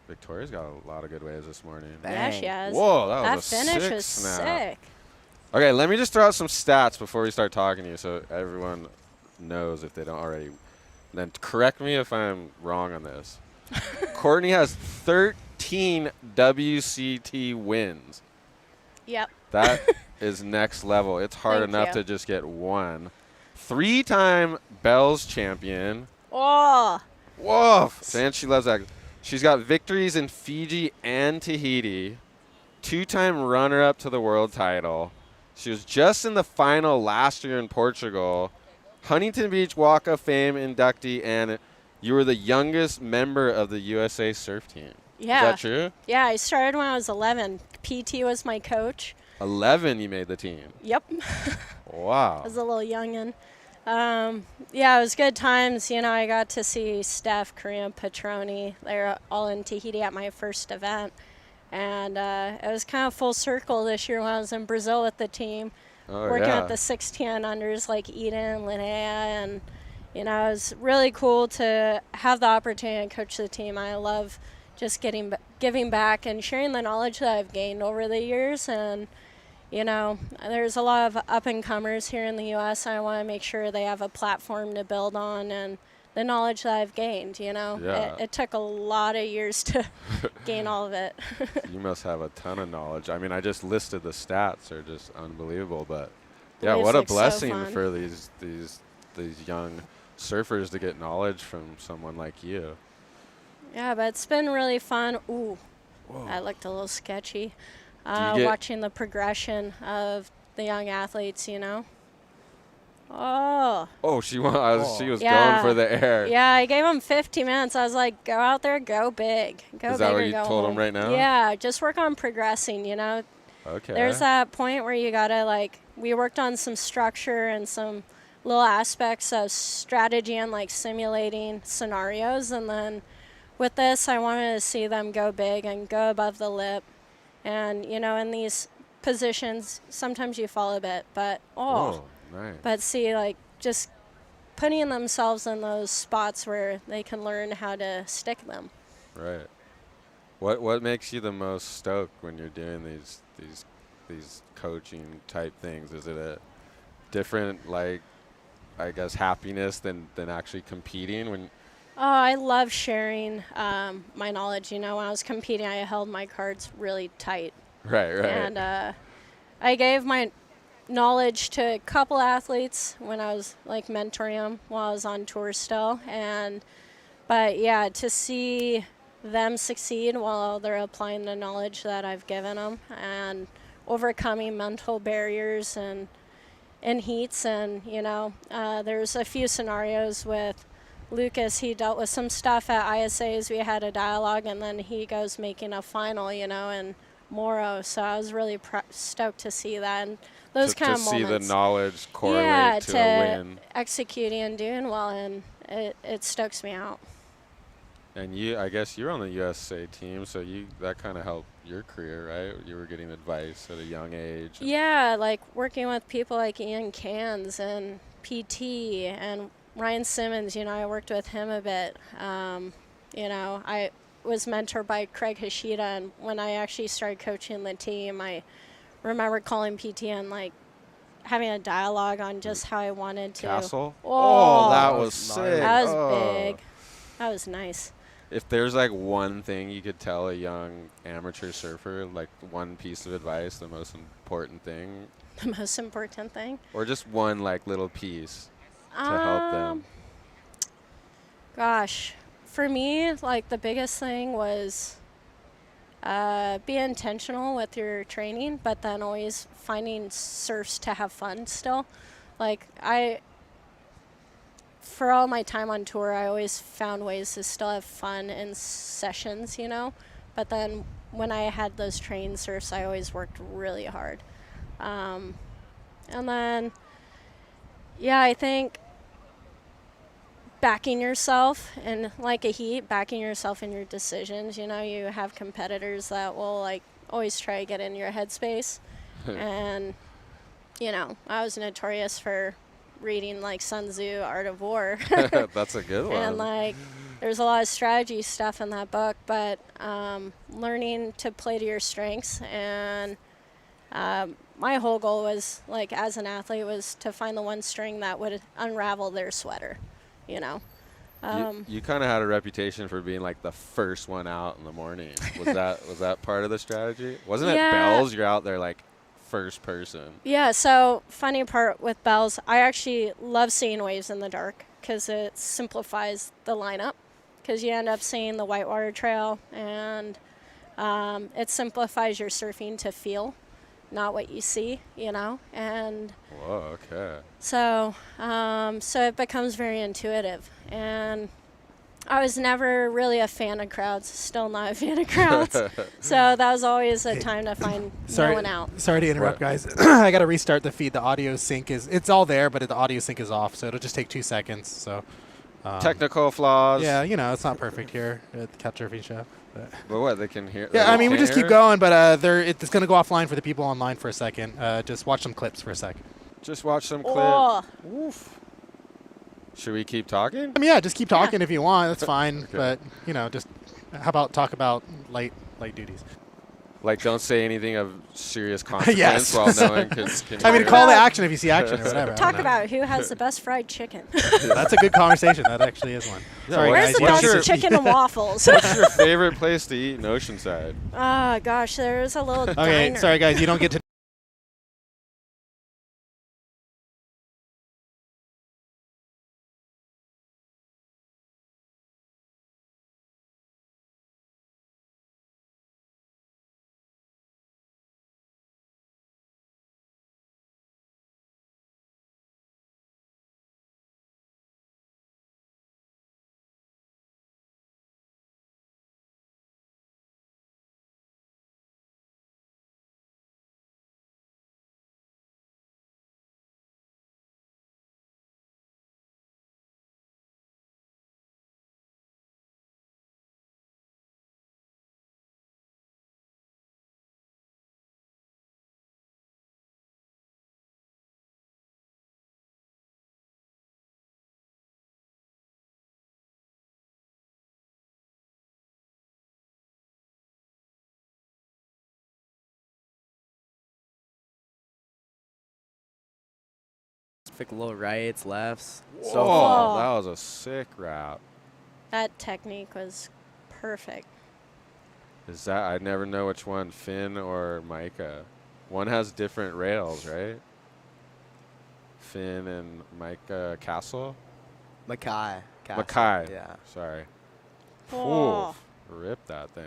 Victoria's got a lot of good waves this morning. Yeah, she has. Whoa, that was a finish sick was snap. sick. Okay, let me just throw out some stats before we start talking to you so everyone knows if they don't already. Then correct me if I'm wrong on this. Courtney has 13 WCT wins. Yep. That is next level. It's hard Thank enough you. to just get one. 3-time Bells champion. Oh. Whoa. And she loves that. She's got victories in Fiji and Tahiti. 2-time runner-up to the world title. She was just in the final last year in Portugal. Huntington Beach Walk of Fame inductee, and you were the youngest member of the USA surf team. Yeah. Is that true? Yeah, I started when I was 11. PT was my coach. 11 you made the team. Yep. Wow. I was a little youngin'. Yeah, it was good times. You know, I got to see Steph, Kareem, Petroni. They were all in Tahiti at my first event. And it was kind of full circle this year when I was in Brazil with the team. Working at the 16 unders like Eden, Linnea, and, you know, it was really cool to have the opportunity to coach the team. I love just giving back and sharing the knowledge that I've gained over the years. And, you know, there's a lot of up-and-comers here in the U.S. I want to make sure they have a platform to build on and the knowledge that I've gained, you know. Yeah. It took a lot of years to gain all of it. You must have a ton of knowledge. I mean, I just listed the stats. They're just unbelievable. But, yeah, Waves what a look so blessing fun. for these young surfers to get knowledge from someone like you. Yeah, but it's been really fun. Ooh, Whoa. that looked a little sketchy. you get- Watching the progression of the young athletes, you know. Oh. Oh, she was going Yeah. for the air. Yeah, I gave them 50 minutes. I was like, go out there, go big. Go Is big that what or you go told 'em home. right now? Yeah, just work on progressing, you know. Okay. There's that point where you got to, like, we worked on some structure and some little aspects of strategy and, like, simulating scenarios. And then with this, I wanted to see them go big and go above the lip. And, you know, in these positions, sometimes you fall a bit, but, Oh, nice. but see, like, just putting themselves in those spots where they can learn how to stick them. Right. What makes you the most stoked when you're doing these coaching type things? Is it a different, like, I guess, happiness than actually competing? When Oh, I love sharing my knowledge. You know, when I was competing, I held my cards really tight. Right. And I gave my knowledge to a couple athletes when I was, like, mentoring them while I was on tour still. But, yeah, to see them succeed while they're applying the knowledge that I've given them and overcoming mental barriers and in heats. And, you know, there's a few scenarios with Lucas. He dealt with some stuff at ISAs. We had a dialogue, and then he goes making a final, you know, in Moro. So I was really stoked to see that. And those kind of moments. To see the knowledge correlate to a win. Executing and doing well, and it stokes me out. And I guess you're on the USA team, so that kind of helped your career, right? You were getting advice at a young age. Yeah, like working with people like Ian Cans and PT and Ryan Simmons. You know, I worked with him a bit. You know, I was mentored by Craig Hashida, and when I actually started coaching the team, I remember calling PT and, like, having a dialogue on just how I wanted to. Castle? Oh, that was sick. That was big. That was nice. If there's, like, one thing you could tell a young amateur surfer, like one piece of advice, the most important thing. The most important thing? Or just one, like, little piece to help them. Gosh. For me, like, the biggest thing was be intentional with your training, but then always finding surfs to have fun still. Like, for all my time on tour, I always found ways to still have fun in sessions, you know? But then when I had those train surfs, I always worked really hard. And then, yeah, I think backing yourself in, like, a heat, backing yourself in your decisions. You know, you have competitors that will, like, always try to get in your headspace. And, you know, I was notorious for reading like Sun Tzu, Art of War. That's a good one. And like, there's a lot of strategy stuff in that book, but learning to play to your strengths. And my whole goal was, like, as an athlete, was to find the one string that would unravel their sweater, you know. You kind of had a reputation for being like the first one out in the morning. Was that part of the strategy? Wasn't it bells? You're out there like first person. Yeah. So funny part with bells, I actually love seeing waves in the dark because it simplifies the lineup. Because you end up seeing the whitewater trail, and it simplifies your surfing to feel, not what you see, you know. And whoa, okay. So it becomes very intuitive. And I was never really a fan of crowds, still not a fan of crowds. So that was always a time to find no one out. Sorry to interrupt, guys. I got to restart the feed. The audio sync it's all there, but the audio sync is off, so it'll just take 2 seconds. So technical flaws. Yeah, you know, it's not perfect here at the Couch Surfing Show. But what, they can hear? Yeah, I mean, we just keep going, but it's going to go offline for the people online for a second. Just watch some clips for a sec. Just watch some clips. Oh. Oof. Should we keep talking? I mean, yeah, just keep talking if you want. That's fine. Okay. But, you know, just how about talk about light duties? Like, don't say anything of serious consequence Yes. while no one can I mean, hear call it. to action if you see action or whatever. Talk about who has the best fried chicken. That's a good conversation. That actually is one. Yeah, Sorry, Where's guys. the you don't best get to- chicken and waffles? What's your favorite place to eat in Oceanside? Oh, gosh, there's a little Okay, diner. sorry, guys. You don't get to Perfect little rights, lefts. Whoa, So fun. that was a sick wrap. That technique was perfect. Is that, I never know which one, Finn or Micah. One has different rails, right? Finn and Micah Castle? Mackay. Mackay. Yeah. Sorry. Oh. Oof, rip that thing.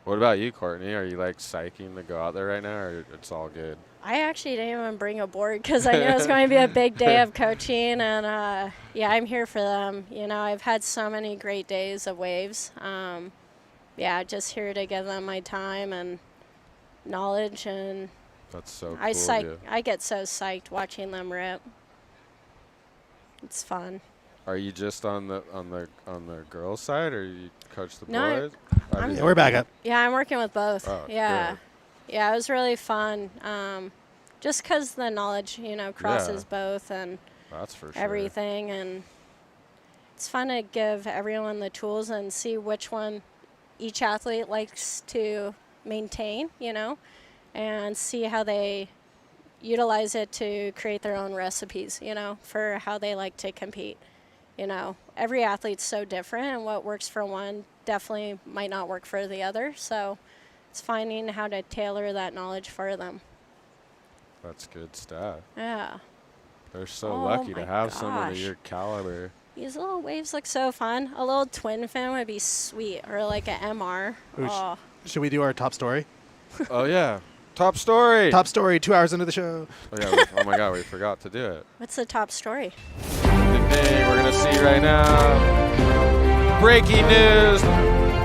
What about you, Courtney? Are you like psyching to go out there right now, or it's all good? I actually didn't even bring a board because I knew it was going to be a big day of coaching, and yeah, I'm here for them. You know, I've had so many great days of waves. Yeah, just here to give them my time and knowledge, and That's so cool. I get so psyched watching them rip. It's fun. Are you just on the girls' side, or you coach the No, boys? I'm- Yeah, we're back up. Yeah, I'm working with both. Oh, yeah. good. Yeah, it was really fun. Just because the knowledge, you know, crosses both and That's for sure. everything. And it's fun to give everyone the tools and see which one each athlete likes to maintain, you know, and see how they utilize it to create their own recipes, you know, for how they like to compete. You know, every athlete's so different, and what works for one definitely might not work for the other. So it's finding how to tailor that knowledge for them. That's good stuff. Yeah. They're so Oh lucky my to have someone of gosh. your caliber. These little waves look so fun. A little twin fin would be sweet, or like an MR. Ooh, Oh, Should we do our top story? Oh yeah, top story. Top story, 2 hours into the show. Oh yeah. Oh my God, we forgot to do it. what's the top story? Ding, ding, we're gonna see right now. Breaking news,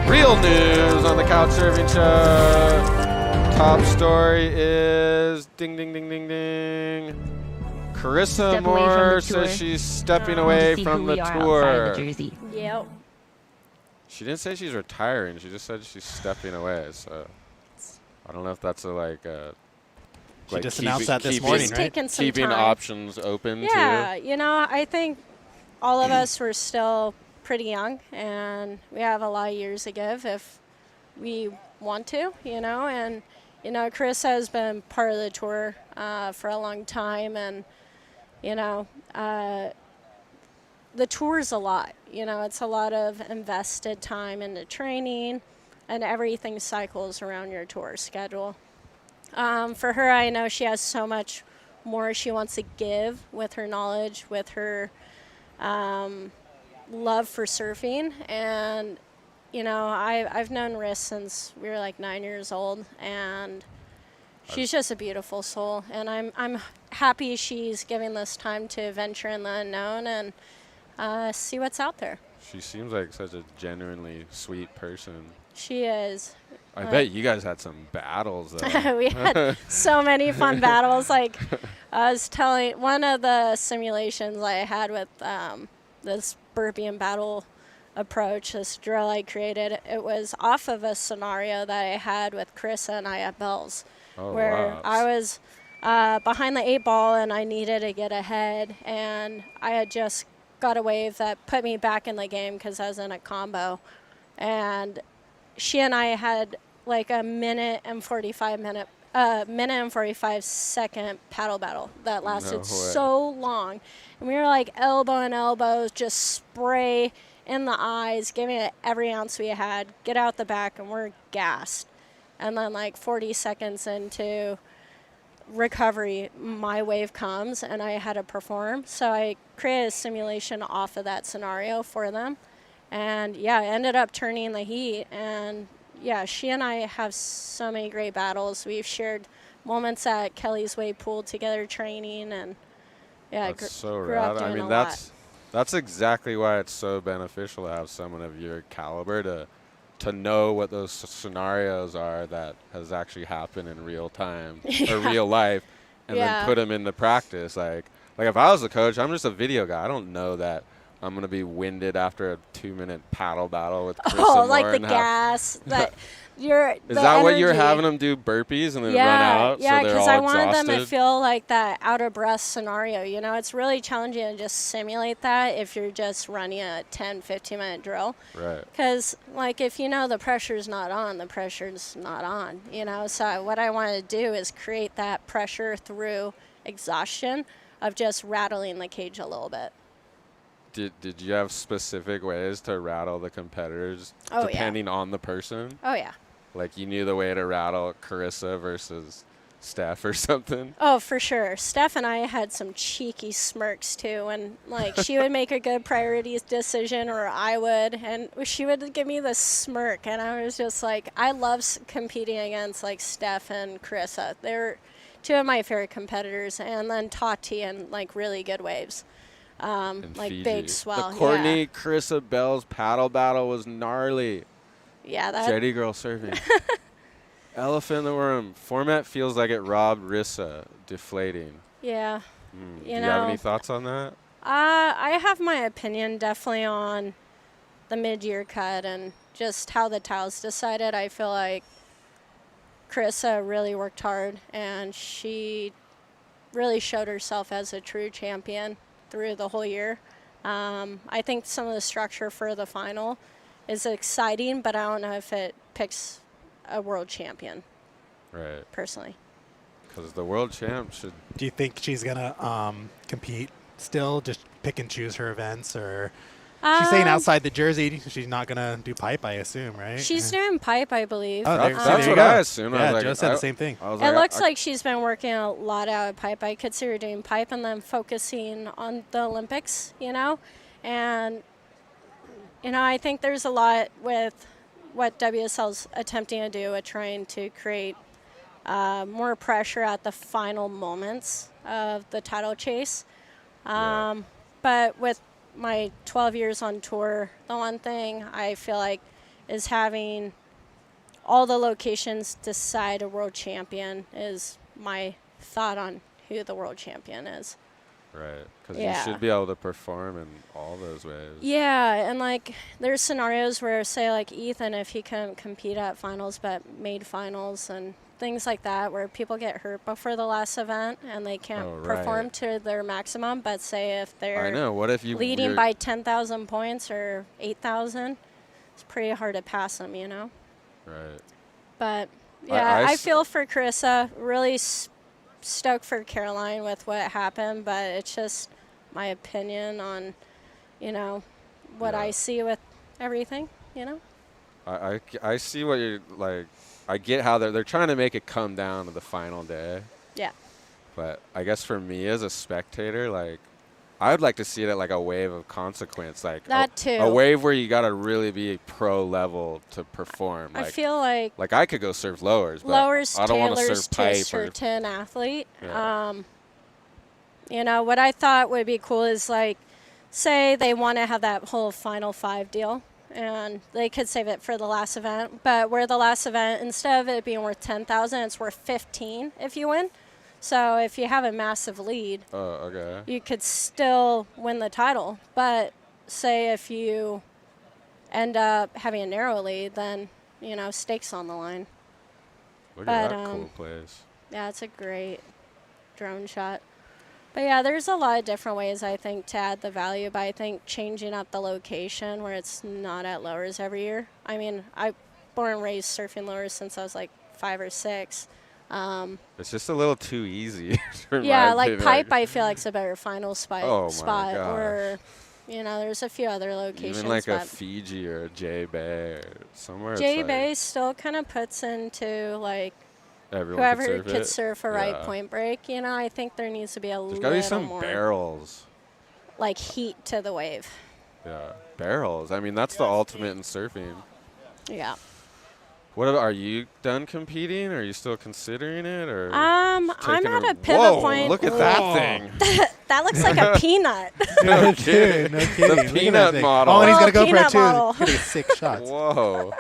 real news on the Couch Surfing Show. Top story is ding ding ding ding ding. Carissa Step away from Moore the tour. says she's stepping To away see from who the we are tour. outside the jersey. Yep. She didn't say she's retiring. She just said she's stepping away. So I don't know if that's a She just announced that this morning, Just right? taking some Keeping time. options open Yeah, too. you know, I think all of us were still pretty young, and we have a lot of years to give if we want to, you know. And, you know, Chris has been part of the tour for a long time, and, you know, the tour's a lot. You know, it's a lot of invested time into training, and everything cycles around your tour schedule. For her, I know she has so much more she wants to give with her knowledge, with her love for surfing. And, you know, I've known Riss since we were like 9 years old, and she's just a beautiful soul. And I'm happy she's giving this time to venture in the unknown and see what's out there. She seems like such a genuinely sweet person. She is. I bet you guys had some battles though. We had so many fun battles. Like I was telling, one of the simulations I had with this burpee and battle approach, this drill I created, it was off of a scenario that I had with Carissa and I at Bell's, where wow. I was behind the 8 ball and I needed to get ahead, and I had just got a wave that put me back in the game because I was in a combo, and she and I had like a minute and 45 second paddle battle that lasted so long, and we were like elbow and elbow, just spray in the eyes, giving it every ounce we had, get out the back, and we're gassed. And then like 40 seconds into recovery, my wave comes and I had to perform. So I created a simulation off of that scenario for them. And yeah, I ended up turning the heat. And yeah, she and I have so many great battles. We've shared moments at Kelly's Wave Pool together training, and yeah, That's so grew up rad. doing I mean, a lot. that's exactly why it's so beneficial to have someone of your caliber to know what those scenarios are that has actually happened in real time or real life, and then put them into practice. Like if I was a coach, I'm just a video guy. I don't know that I'm gonna be winded after a 2-minute paddle battle with Chris Oh, and like Lauren. the gas that you're. Is that what you're having them do burpees and then run out? Yeah, so they're because all I wanted them to exhausted? feel like that out of breath scenario. You know, it's really challenging to just simulate that if you're just running a 10, 15-minute drill. Right. Because, like, if you know the pressure's not on, the pressure's not on, you know. So what I wanted to do is create that pressure through exhaustion of just rattling the cage a little bit. Did you have specific ways to rattle the competitors depending on the person? Oh, yeah. Like you knew the way to rattle Carissa versus Steph or something? Oh, for sure. Steph and I had some cheeky smirks too, and like she would make a good priorities decision, or I would, and she would give me the smirk, and I was just like, I love competing against like Steph and Carissa. They're two of my favorite competitors, and then Tati and like really good waves. Like Fiji. big swell. The Courtney Carissa Bell's paddle battle was gnarly. Yeah, that. Jetty girl surfing. Elephant in the room. Format feels like it robbed Rissa. Deflating. Yeah. Do you have any thoughts on that? I have my opinion definitely on the mid-year cut and just how the tiles decided. I feel like Carissa really worked hard, and she really showed herself as a true champion through the whole year. I think some of the structure for the final is exciting, but I don't know if it picks a world champion. Right. Personally. Because the world champ should. Do you think she's gonna compete still? Just pick and choose her events, or she's saying outside the jersey she's not gonna do pipe? I assume, right? She's doing pipe, I believe. Oh, that's what I assumed. Yeah, I was Joe like, said the same thing. It looks like she's been working a lot out of pipe. I could see her doing pipe and then focusing on the Olympics, you know? And, you know, I think there's a lot with what WSL's attempting to do at trying to create more pressure at the final moments of the title chase. But with my 12 years on tour, the one thing I feel like is having all the locations decide a world champion is my thought on who the world champion is. Right, because you should be able to perform in all those ways. Yeah, and like there's scenarios where, say, like Ethan, if he couldn't compete at finals but made finals, and things like that where people get hurt before the last event and they can't Oh, perform right. to their maximum. But say if I they're know. What if leading you're- by 10,000 points or 8,000, it's pretty hard to pass them, you know? Right. But, yeah, I s- feel for Carissa. Really stoked for Caroline with what happened, but it's just my opinion on, you know, what Yeah. I see with everything, you know? I see what you're like. I get how they're trying to make it come down to the final day. Yeah. But I guess for me as a spectator, like, I would like to see it at like a wave of consequence, like That too. a wave where you got to really be pro level to perform. I Like, feel like I could go serve lowers, but lowers I don't want to tailors serve to a pipe or certain athlete. Yeah. You know, what I thought would be cool is like, say they want to have that whole final 5 deal, and they could save it for the last event. But where the last event, instead of it being worth 10,000, it's worth 15 if you win. So if you have a massive lead, Oh, okay. you could still win the title. But say if you end up having a narrow lead, then, you know, stakes on the line. Look But, at that cool place. Yeah, it's a great drone shot. But yeah, there's a lot of different ways, I think, to add the value. But I think changing up the location where it's not at lowers every year. I mean, I born and raised surfing lowers since I was like 5 or 6. It's just a little too easy. in Yeah, my like opinion. pipe, I feel like it's a better final spot. Oh my spot gosh. or, you know, there's a few other locations. Even like a but Fiji or a J Bay or somewhere. J it's Bay still kind of puts into like like everyone whoever could surf could it. surf a right Yeah. point break. You know, I think there needs to be a There's little got to be some more barrels. like heat to the wave. Yeah, barrels. I mean, that's the ultimate in surfing. Yeah. What about, are you done competing? Are you still considering it, or? I'm taking at a pivot Whoa, point. Look at that thing. That looks like a peanut. No Dude, kidding. no kidding. Look The at that peanut thing. model. Oh, and he's Oh, gonna go for peanut it too. model. It's gonna be 6 shots. Whoa.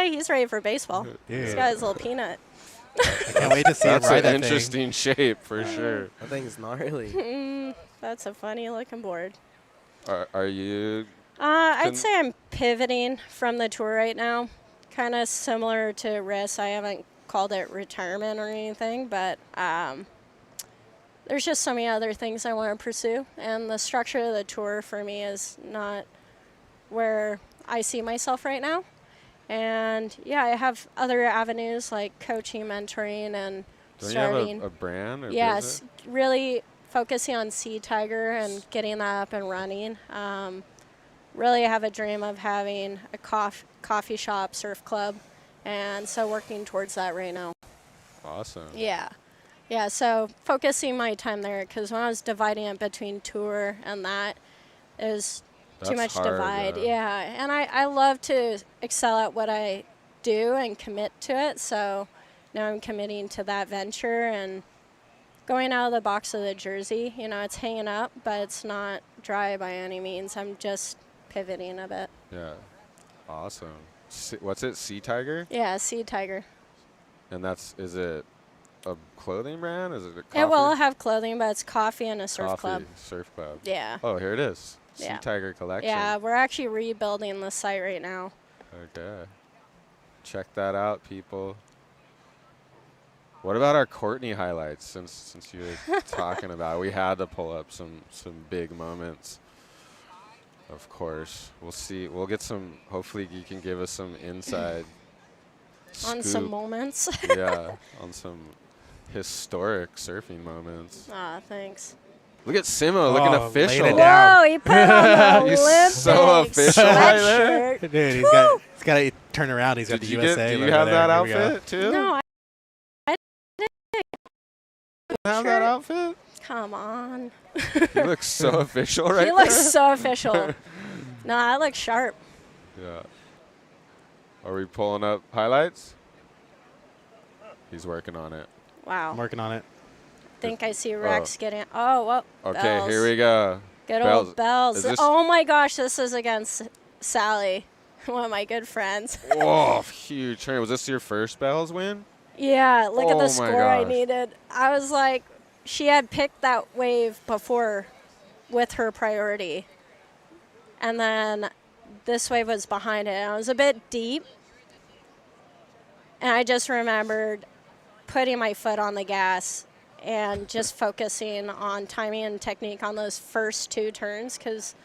He's ready for baseball. He's Dude. got his little peanut. I can't wait to see him That's ride an that thing. interesting shape for sure. I think it's gnarly. That's a funny looking board. Are you? I'd say I'm pivoting from the tour right now. Kind of similar to Riss. I haven't called it retirement or anything, but there's just so many other things I want to pursue. And the structure of the tour for me is not where I see myself right now. And yeah, I have other avenues like coaching, mentoring, and Don't starting. you have a brand or Yes, business? really focusing on Sea Tiger and getting that up and running. Really have a dream of having a coffee shop, surf club, and so working towards that right now. Awesome. Yeah. Yeah, so focusing my time there, because when I was dividing it between tour and that, it was too That's much hard, divide. Yeah, and I love to excel at what I do and commit to it, so now I'm committing to that venture and going out of the box of the jersey. You know, it's hanging up, but it's not dry by any means. I'm just pivoting a bit. Yeah. Awesome. What's it? Sea Tiger? Yeah, Sea Tiger. And is it a clothing brand? Is it a coffee? It will have clothing, but it's coffee and a surf Coffee, club. surf club. Yeah. Oh, here it is. Yeah. Sea Tiger collection. Yeah, we're actually rebuilding the site right now. Okay. Check that out, people. What about our Courtney highlights? Since you were talking about it, we had to pull up some big moments. Of course, we'll see. We'll get some. Hopefully, you can give us some inside On some scoop. moments. Yeah, on some historic surfing moments. Ah, thanks. Look at Simo looking Oh, official. laid it down. Whoa, he put on the He's Olympic so official right there. sweatshirt. Dude, he's got to turn around. He's got Did the you USA. do you logo have there. that Here we go. outfit too? No, Have that outfit? come on. He looks so official right He looks there. so official. No, I look sharp. Yeah. Are we pulling up highlights? He's working on it. Wow. I'm working on it. Think I see Rex getting. Oh, well. Okay, Bells. here we go. Good Bells. old Bells. Is this- Oh my gosh, this is against Sally, one of my good friends. Whoa, huge turn. Was this your first Bells win? Yeah, look at Oh the my score I gosh. needed. I was like, she had picked that wave before with her priority. And then this wave was behind it. And it was a bit deep. And I just remembered putting my foot on the gas and just focusing on timing and technique on those first 2 turns, because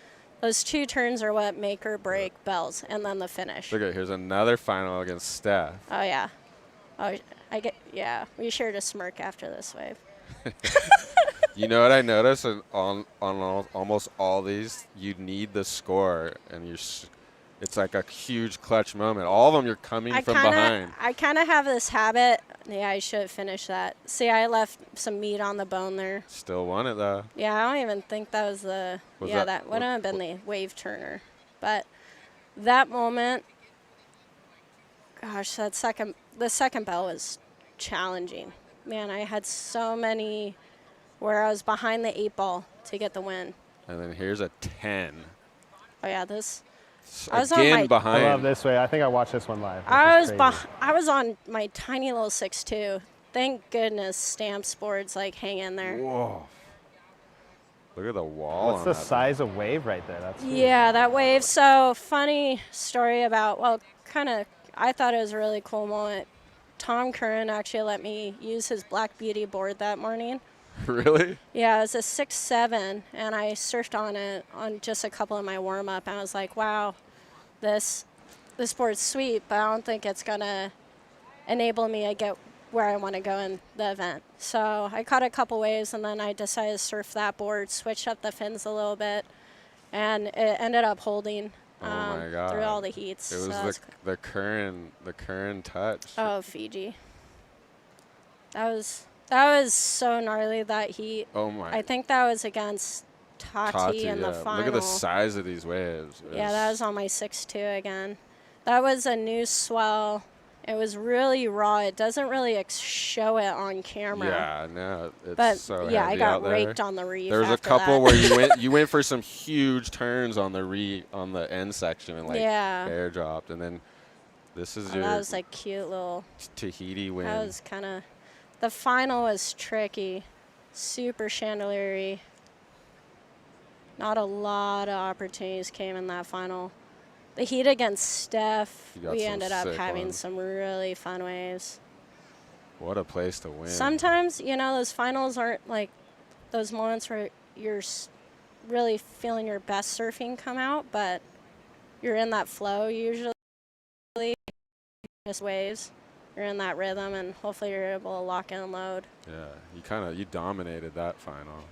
those 2 turns are what make or break bells, and then the finish. Look at, here's another final against Steph. Oh, yeah. Oh, yeah, we shared a smirk after this wave. You know what I noticed on almost all these, you need the score, and it's like a huge clutch moment. All of them, you're coming from behind. I kind of have this habit. Yeah, I should finish that. See, I left some meat on the bone there. Still won it, though. Yeah, I don't even think that was the. That would have been the wave turner. But that moment, gosh, the second bell was challenging. Man, I had so many where I was behind the 8 ball to get the win. And then here's a 10. Oh, yeah, this. I was behind. I love this way. I think I watched this one live. I was on my tiny little 6'2". Thank goodness Stamps boards like hang in there. Whoa. Look at the wall. What's the size of wave right there? That's huge. Yeah, that wave. So funny story about, I thought it was a really cool moment. Tom Curran actually let me use his Black Beauty board that morning. Really? Yeah, it was a 6'7", and I surfed on it on just a couple of my warm-up, and I was like, wow, this board's sweet, but I don't think it's going to enable me to get where I want to go in the event. So I caught a couple waves, and then I decided to surf that board, switched up the fins a little bit, and it ended up holding my God. through all the heats. It was the Curran touch. Oh, Fiji. That was so gnarly, that heat. Oh, my. I think that was against Tati in the final. Look at the size of these waves. Yeah, that was on my 6'2" again. That was a new swell. It was really raw. It doesn't really show it on camera. Yeah, no, it's but so yeah, heavy I got out there. raked on the reef. There was a after couple that. where you went for some huge turns on the end section and air dropped, and then this is your. That was like cute little Tahiti win. That was kind of. The final was tricky, super chandelier-y. Not a lot of opportunities came in that final. The heat against Steph, we ended up having some really fun waves. What a place to win. Sometimes, those finals aren't like those moments where you're really feeling your best surfing come out, but you're in that flow usually. Just waves. You're in that rhythm, and hopefully you're able to lock in and load. Yeah, you dominated that final.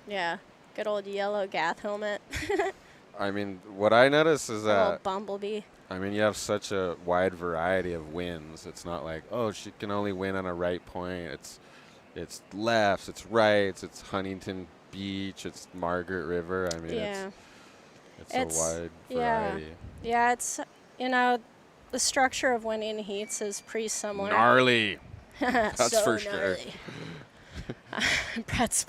Yeah, good old yellow Gath helmet. I mean, what I noticed is that bumblebee. I mean, you have such a wide variety of wins. It's not like, oh, she can only win on a right point. It's lefts, it's rights, it's Huntington Beach, it's Margaret River. I mean, it's a wide variety. Yeah, it's the structure of winning heats is pretty similar. Gnarly. That's so for gnarly. Sure. Brett's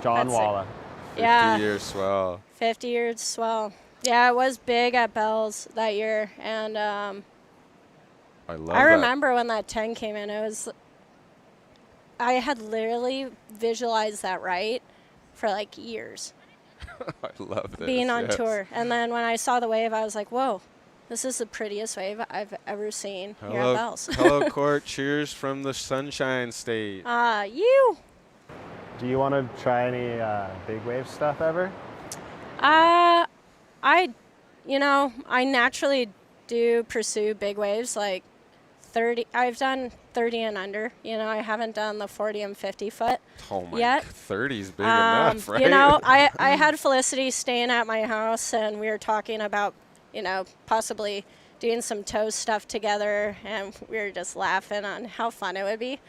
John Walla. 50-year swell. 50-year swell. Yeah, it was big at Bell's that year, and I remember when that 10 came in. I had literally visualized that right for like years. I love this. Being on tour, and then when I saw the wave, I was like, "Whoa, this is the prettiest wave I've ever seen here at Bell's." Hello, Court. Cheers from the Sunshine State. You. Do you want to try any big wave stuff ever? I naturally do pursue big waves, like 30. I've done 30 and under. I haven't done the 40 and 50 foot yet. 30's big enough, right? I had Felicity staying at my house, and we were talking about, possibly doing some toe stuff together, and we were just laughing on how fun it would be.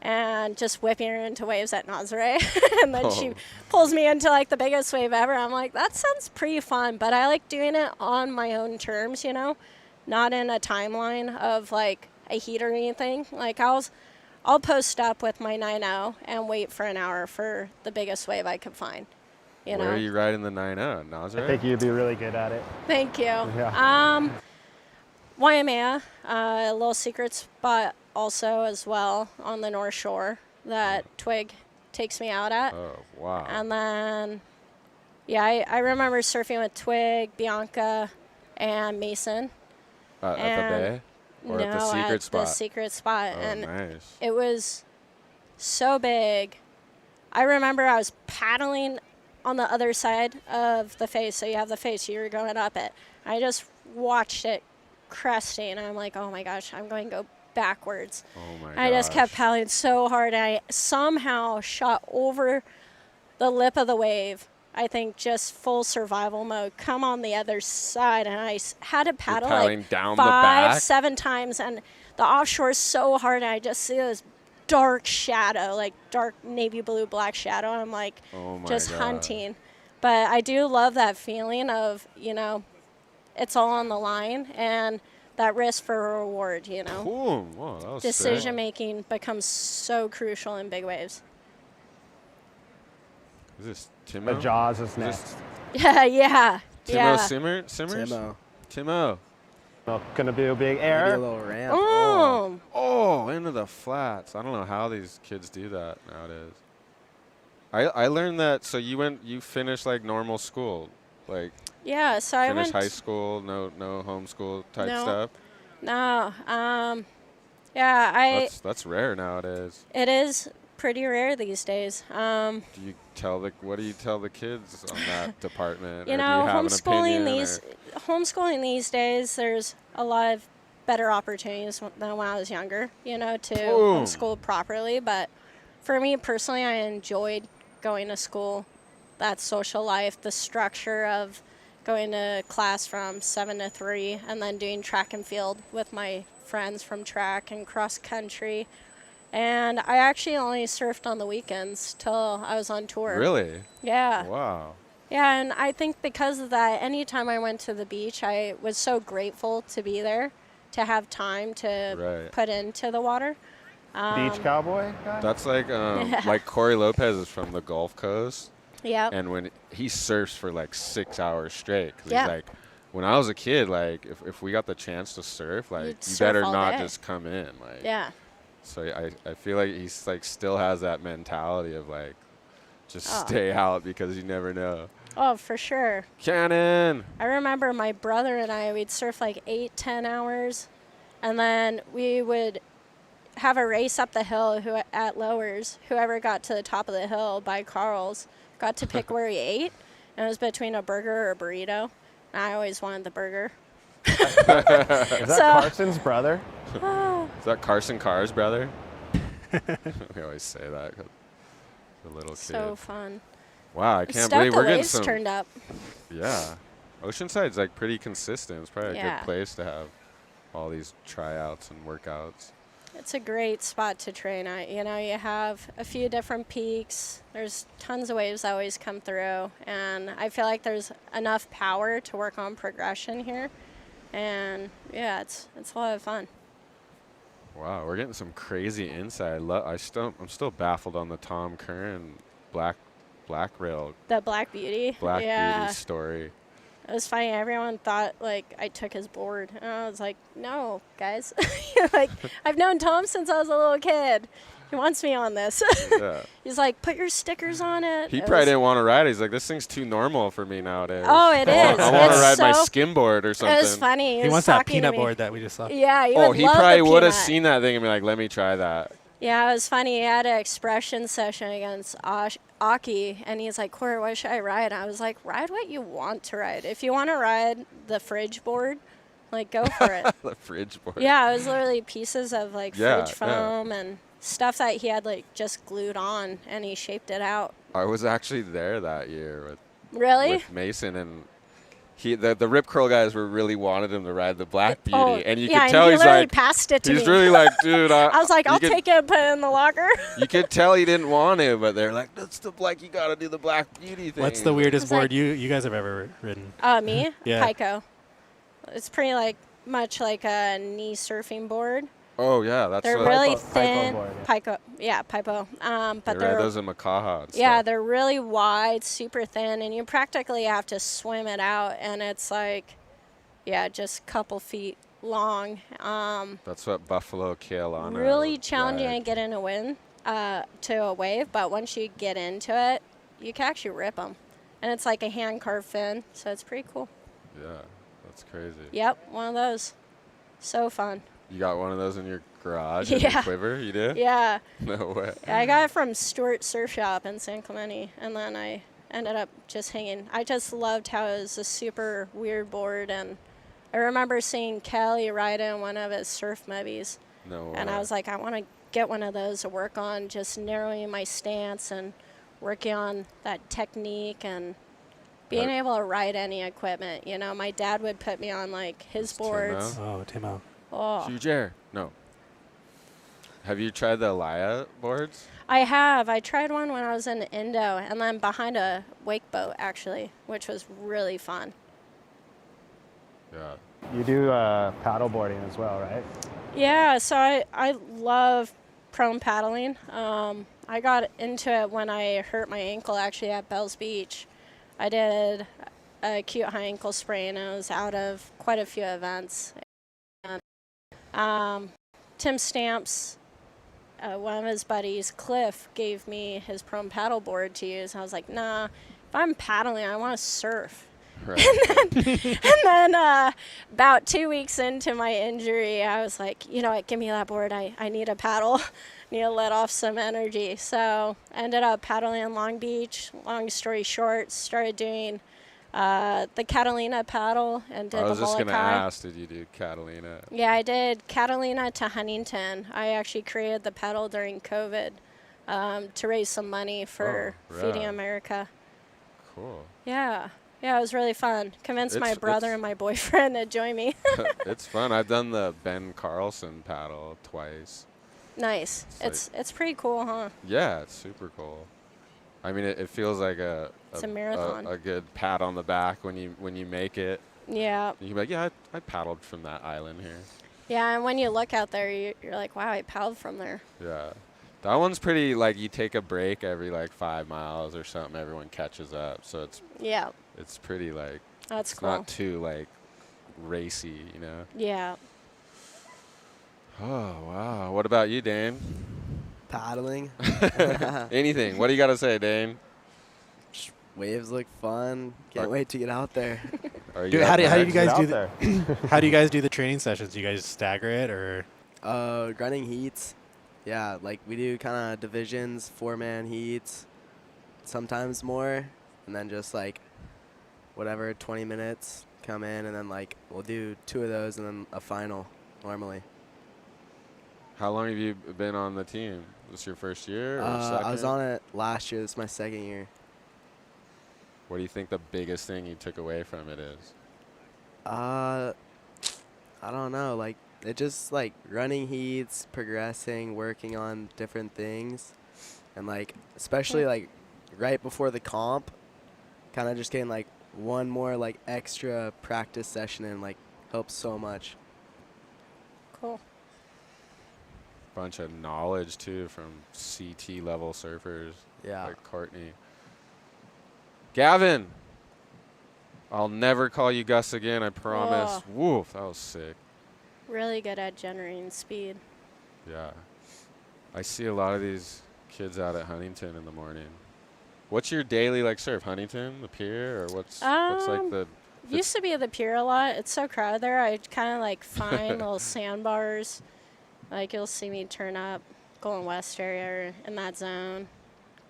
And just whipping her into waves at Nazare. And then she pulls me into like the biggest wave ever. I'm like, that sounds pretty fun, but I like doing it on my own terms, not in a timeline of like a heat or anything. Like I'll post up with my 9.0 and wait for an hour for the biggest wave I could find. Where are you riding the 9.0, Nazare? I think you'd be really good at it. Thank you. Yeah. Waimea, a little secret spot also as well on the North Shore that Twig takes me out at. Oh, wow. And then, I remember surfing with Twig, Bianca, and Mason. At the bay? Or at the secret spot? The secret spot. Oh, and nice. it was so big. I remember I was paddling on the other side of the face. So you have the face, you're going up it. I just watched it cresting, and I'm like, oh my gosh, I'm going to go backwards. Oh my I just kept gosh. paddling so hard. I somehow shot over the lip of the wave. I think just full survival mode. Come on the other side, and I had to paddle paddling like down the back? 5-7 times, and the offshore is so hard. And I just see this dark shadow, like dark navy blue, black shadow. I'm like, Oh my just God. hunting. But I do love that feeling of, you know, it's all on the line, and that risk for reward, you know. Cool. Wow, that was sick. Decision making becomes so crucial in big waves. Is this Timo? The Jaws is Is next. this Yeah, yeah. Timo yeah. Simmers? Timo. Well, gonna be a big Maybe error. a little ramp. Oh, into the flats. I don't know how these kids do that nowadays. I learned that. So you finished like normal school, like Yeah, so I finished went. high school, no homeschool type No. stuff. No, yeah, That's rare nowadays. it is pretty rare these days. What do you tell the kids on that department? You or know, do you have an opinion, homeschooling these days, there's a lot of better opportunities than when I was younger, you know, to Boom. homeschool properly. But for me personally, I enjoyed going to school, that social life, the structure of going to class from 7 to 3 and then doing track and field with my friends from track and cross country. And I actually only surfed on the weekends till I was on tour. Really? Yeah. Wow. Yeah, and I think because of that, anytime I went to the beach, I was so grateful to be there, to have time to Right. put into the water. Beach cowboy guy? That's like Yeah. like Corey Lopez is from the Gulf Coast. Yep. And when he surfs for like 6 hours straight, 'cause Yeah. he's like, when I was a kid, like if we got the chance to surf, like You'd you surf better all not day. just come in, like. Yeah. So I feel like he's like still has that mentality of like, just Oh. stay out because you never know. Oh, for sure. Cannon. I remember my brother and we'd surf like 8-10 hours, and then we would have a race up the hill at lowers. Whoever got to the top of the hill by Carl's got to pick where he ate, and it was between a burger or a burrito. And I always wanted the burger. Is that Carson's brother? Is that Carson Carr's brother? We always say that 'cause the little kid. So fun. Wow, I can't Stuff believe the we're getting waves some. turned up. Yeah, Oceanside's like pretty consistent. It's probably a Yeah. good place to have all these tryouts and workouts. It's a great spot to train at. You know, you have a few different peaks. There's tons of waves that always come through, and I feel like there's enough power to work on progression here. And yeah, it's a lot of fun. Wow, we're getting some crazy insight. I'm still baffled on the Tom Curran black rail The Black Beauty. Black yeah. Beauty story. It was funny. Everyone thought like I took his board, and I was like, "No, guys. Like I've known Tom since I was a little kid. He wants me on this." Yeah. He's like, "Put your stickers on it." He It probably was- didn't want to ride it. He's like, this thing's too normal for me nowadays. Oh, it I is. want to It's ride my so- skimboard or something. It was funny. He was wants that talking to peanut me. board that we just saw. Yeah, Oh, he probably would have peanut. seen that thing and be like, let me try that. Yeah, it was funny. He had an expression session against Aki, and he's like, "Corey, what should I ride?" I was like, "Ride what you want to ride. If you want to ride the fridge board, like go for it." The fridge board. Yeah, it was literally pieces of like Yeah, fridge foam and stuff that he had like just glued on, and he shaped it out. I was actually there that year Really? with Mason, and the Rip Curl guys really wanted him to ride the Black Beauty, Oh, and you yeah, could tell and he he's literally like, passed it to he's me. really like, dude. I was like, you "I'll could- take it and put it in the locker." You could tell he didn't want to, but they're like, that's the Black. You got to do the Black Beauty thing. What's the weirdest It's board like- you guys have ever ridden? Me? Yeah. Pico. It's pretty much like a knee surfing board. Oh yeah, that's They're what really Pipo thin. board, Pico. Yeah, Pipo. But they ride they're those in Makaha. And yeah, stuff. they're really wide, super thin, and you practically have to swim it out, and it's like, yeah, just a couple feet long. That's what Buffalo Kealana. Really challenging to ride. get in a wind to a wave, but once you get into it, you can actually rip them, and it's like a hand carved fin, so it's pretty cool. Yeah, that's crazy. Yep, one of those. So fun. You got one of those in your garage? In Yeah. your quiver? You did? Yeah. No way. I got it from Stewart Surf Shop in San Clemente, and then I ended up just hanging. I just loved how it was a super weird board, and I remember seeing Kelly ride in one of his surf movies, No way. and I was like, I want to get one of those to work on just narrowing my stance and working on that technique and being able to ride any equipment. You know, my dad would put me on like his boards. Oh, Timo. Oh, Huge air. No. Have you tried the Alaya boards? I have. I tried one when I was in Indo, and then behind a wake boat actually, which was really fun. Yeah. You do paddle boarding as well, right? Yeah, so I love prone paddling. I got into it when I hurt my ankle actually at Bells Beach. I did a acute high ankle sprain and I was out of quite a few events. And, Tim Stamps, one of his buddies, Cliff, gave me his prone paddle board to use. I was like, nah, if I'm paddling, I want to surf. Right. And then about 2 weeks into my injury, I was like, you know what, give me that board. I need a paddle. Need to let off some energy. So ended up paddling in Long Beach. Long story short, started doing the Catalina paddle and did I was the just Molokai. going to ask, did you do Catalina? Yeah, I did Catalina to Huntington. I actually created the paddle during COVID to raise some money for Feeding right. America. Cool. Yeah. Yeah, it was really fun. Convinced my brother and my boyfriend to join me. It's fun. I've done the Ben Carlson paddle twice. Nice. It's pretty cool, huh? Yeah, it's super cool. I mean, it feels like it's a marathon. A good pat on the back when you make it. Yeah. You can be like, yeah, I paddled from that island here. Yeah, and when you look out there, you're like, wow, I paddled from there. Yeah. That one's pretty, like, you take a break every, like, 5 miles or something. Everyone catches up. So it's pretty, like, that's it's cool. not too, like, racy, you know? Yeah. Oh, wow. What about you, Dane? Paddling. Anything. What do you got to say, Dane? Waves look fun. Can't wait to get out there. Dude, how do you guys do how do you guys do the training sessions? Do you guys stagger it or? Running heats. Yeah, like we do kind of divisions, 4-man heats, sometimes more, and then just like whatever, 20 minutes, come in, and then like we'll do 2 of those and then a final normally. How long have you been on the team? Was this your first year or second? I was on it last year. This is my 2nd year. What do you think the biggest thing you took away from it is? I don't know. Like, it just, like, running heats, progressing, working on different things. And, like, especially, like, right before the comp, kind of just getting, like, one more, like, extra practice session in, like, helps so much. Cool. Bunch of knowledge, too, from CT level surfers. Yeah. Like Courtney. Gavin! I'll never call you Gus again, I promise. Oh. Woof, that was sick. Really good at generating speed. Yeah. I see a lot of these kids out at Huntington in the morning. What's your daily, like, surf? Huntington, the pier, or what's like the... Used to be at the pier a lot. It's so crowded there. I kind of, like, find little sandbars. Like, you'll see me turn up, Golden West area in that zone.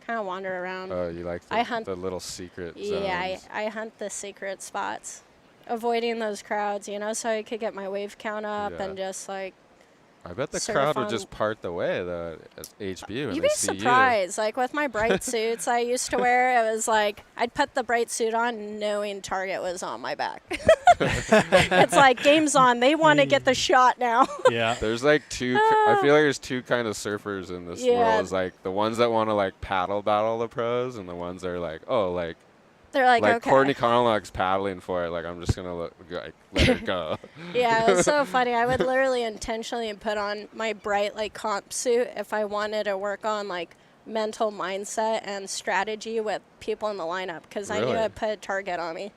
Kind of wander around. Oh, you like the little secret zones. Yeah, I hunt the secret spots, avoiding those crowds, you know, so I could get my wave count up and just like. I bet the crowd would just part the way though at HBU. You'd be surprised. Like with my bright suits I used to wear, it was like I'd put the bright suit on knowing target was on my back. It's like game's on. They want to get the shot now. Yeah. There's like I feel like there's 2 kind of surfers in this world. It's like the ones that want to like paddle battle the pros and the ones that are like, oh, like they're like okay. Courtney Conlock's paddling for it. Like I'm just gonna let her go. Yeah, it was so funny. I would literally intentionally put on my bright like comp suit if I wanted to work on like mental mindset and strategy with people in the lineup because I knew I'd put a target on me.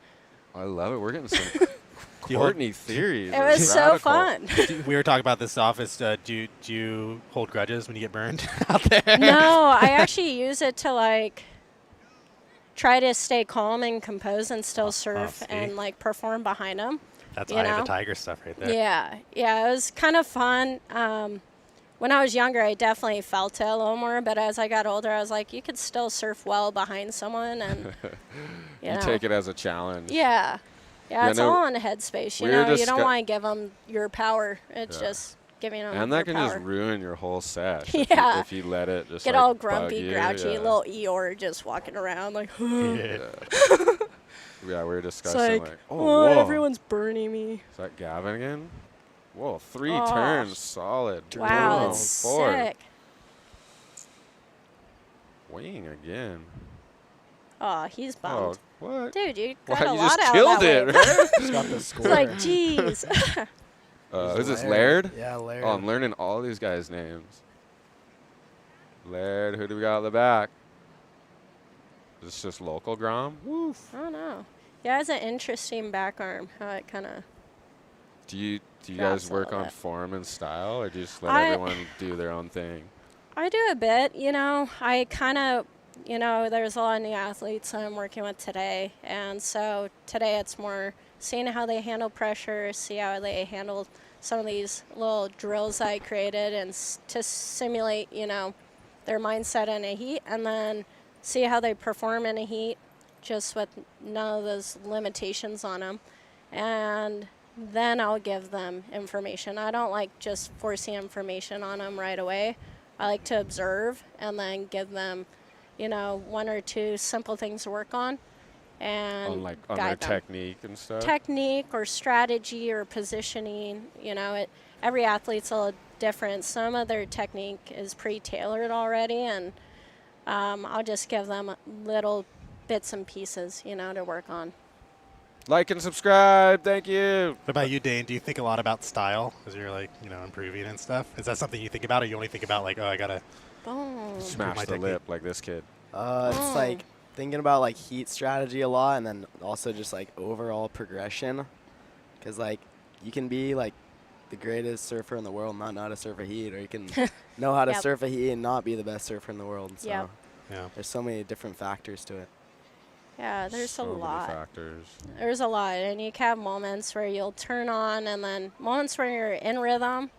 I love it. We're getting some Courtney theories. It was so fun. We were talking about this office. Do you hold grudges when you get burned out there? No, I actually use it to like try to stay calm and composed and still surf see. and like perform behind them. That's you Eye of know? the Tiger stuff right there. Yeah, it was kind of fun. When I was younger, I definitely felt it a little more, but as I got older, I was like, you could still surf well behind someone, and you take it as a challenge. Yeah, it's all on the headspace. You know, you don't want to give them your power. It's just giving them and that can power. just ruin your whole sesh if you let it just get like all bug grumpy, you. grouchy, little Eeyore just walking around like. Yeah, we were discussing It's like, oh, everyone's burning me. Is that Gavin again? Whoa, 3 turns, solid. Wow, Boom, that's 4. sick. Wing again. Oh, he's bummed. Oh, what? Dude, you got Wow, a you lot just out killed of that it, wave. right? Just got the score. It's like, jeez. Who's this, Laird? Yeah, Laird. Oh, I'm learning all these guys' names. Laird, who do we got at the back? Is this just local Grom? Woof. I don't know. Yeah, it has an interesting back arm, how it kind of. Do you drops guys a work little on bit. form and style, or do you just let everyone do their own thing? I do a bit, you know. I kind of, you know, there's a lot of new athletes I'm working with today. And so today it's more seeing how they handle pressure, see how they handle some of these little drills I created and to simulate, you know, their mindset in a heat, and then see how they perform in a heat just with none of those limitations on them. And then I'll give them information. I don't like just forcing information on them right away. I like to observe and then give them, you know, 1 or 2 simple things to work on and On their guide them. technique and stuff? Technique or strategy or positioning, you know, every athlete's a little different. Some of their technique is pretty tailored already, and I'll just give them little bits and pieces, you know, to work on. Like and subscribe. Thank you. What about you, Dane? Do you think a lot about style as you're like, you know, improving and stuff? Is that something you think about, or you only think about like, oh, I gotta Smash my the technique? lip like this kid? It's like thinking about like heat strategy a lot, and then also just like overall progression. Because like you can be like the greatest surfer in the world, and not know how to surf a heat, or you can know how to surf a heat and not be the best surfer in the world. So there's so many different factors to it. Yeah, there's so a many lot. factors. There's a lot, and you can have moments where you'll turn on, and then moments where you're in rhythm,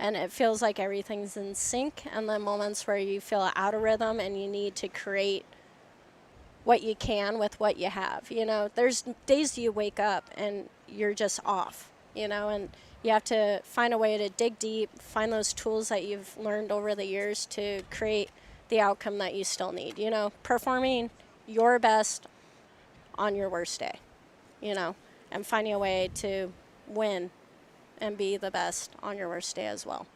and it feels like everything's in sync, and then moments where you feel out of rhythm, and you need to create what you can with what you have. You know, there's days you wake up and you're just off, you know, and you have to find a way to dig deep, find those tools that you've learned over the years to create the outcome that you still need, you know, performing your best on your worst day, you know, and finding a way to win and be the best on your worst day as well.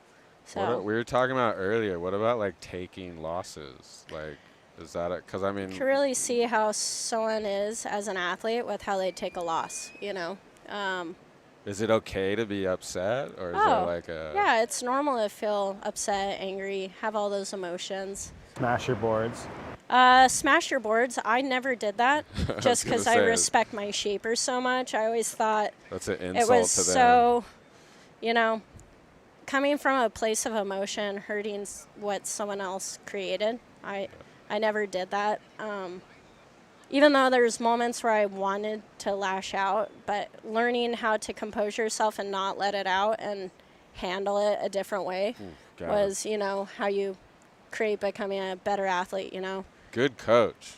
So We were talking about earlier. What about like taking losses? Like, is that because I mean, you can really see how someone is as an athlete with how they take a loss, you know. Is it okay to be upset, or is there like a? Yeah, it's normal to feel upset, angry, have all those emotions. Smash your boards. Smash your boards. I never did that just because I respect my shapers so much. I always thought that's an insult it was to them. so, you know, coming from a place of emotion, hurting what someone else created. I never did that. Even though there's moments where I wanted to lash out, but learning how to compose yourself and not let it out and handle it a different way was, you know, how you create becoming a better athlete, you know. Good coach.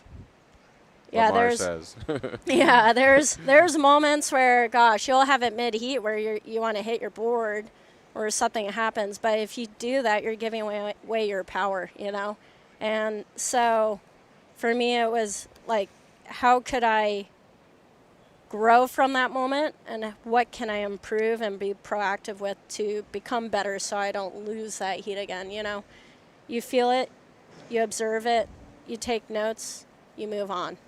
Yeah, Lamar there's says. there's moments where, gosh, you'll have it mid-heat where you want to hit your board or something happens, but if you do that, you're giving away your power, you know. And so for me, it was like, how could I grow from that moment, and what can I improve and be proactive with to become better so I don't lose that heat again, you know. You feel it, you observe it, you take notes, you move on.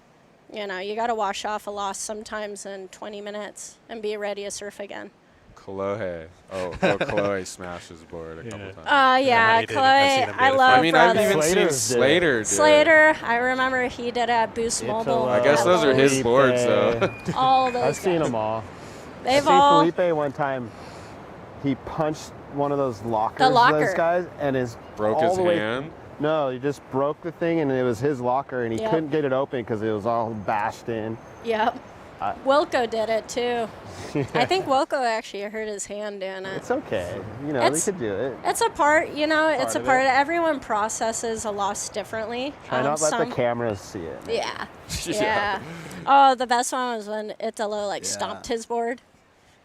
You know, you got to wash off a loss sometimes in 20 minutes and be ready to surf again. Kolohe. Kolohe smashed his board a couple times. Yeah, Kolohe, I love I've even seen Slater do it. Slater, I remember he did at Boost Mobile. I guess those are his boards, though. All those I've seen guys. them all. They've I all. see Felipe one time, he punched one of those lockers, The locker. those guys, and broke all his the way hand. No, he just broke the thing, and it was his locker, and he Yep. couldn't get it open because it was all bashed in. Yep. Wilco did it too. I think Wilco actually hurt his hand doing it. It's okay. You know, It's- they could do it. It's a part, you know, it's a of part. it. Everyone processes a loss differently. Try not let some- the cameras see it. Yeah. Yeah. Yeah. Oh, the best one was when Italo stomped his board.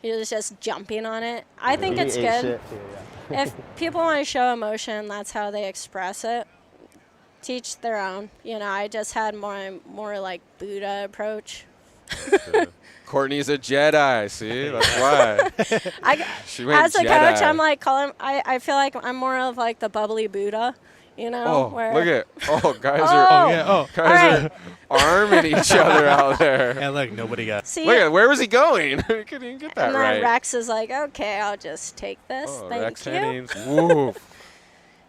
He was just jumping on it. I think He it's ate good. shit too, yeah. If people want to show emotion, that's how they express it. Teach their own. You know, I just had more like Buddha approach. Courtney's a Jedi. See, that's why. She went As a Jedi. coach, I'm like I feel like I'm more of like the bubbly Buddha. You know, Oh, where look at guys Oh. are Oh, yeah, oh. guys are arming each other out there. Yeah, look, nobody got. See, Look at where was he going? He couldn't even get that and then right. Rex is like, okay, I'll just take this. Oh, Thank Rex you. Hennings. Woo.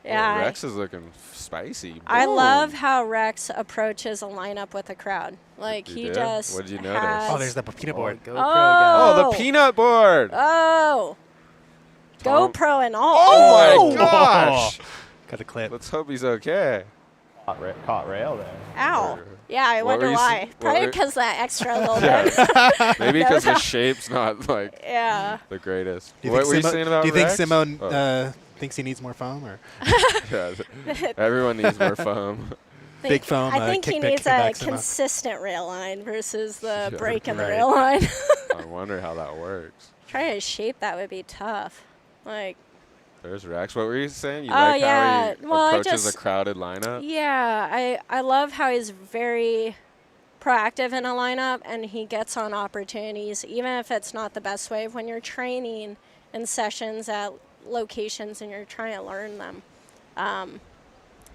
Yeah, Oh, Rex is looking spicy. I Boom. love how Rex approaches a lineup with a crowd. Like You he did? just What did you notice? has- Oh, there's the peanut board. GoPro Oh. Oh, the peanut board. Oh, Tom- GoPro and all. Oh my gosh. Got the clip. Let's hope he's okay. Caught rail there. Ow. Yeah, I What wonder were you why. s- what Probably were- because that extra little bit. Yeah. Maybe No because the doubt. shape's not like Yeah. the greatest. Do you What think were you Simo- saying about Do you think Rex? Simone Oh. thinks he needs more foam? Or Yeah, everyone needs more foam. Big foam, I think he kickback, needs a kickback, Simo. consistent rail line versus the Yeah. break in the Right. rail line. I wonder how that works. Trying to shape that would be tough. Like, There's Rex. What were you saying? You Oh, like yeah. how he Well, I approaches just- a crowded lineup? yeah, I love how he's very proactive in a lineup and he gets on opportunities, even if it's not the best wave. When you're training in sessions at locations and you're trying to learn them,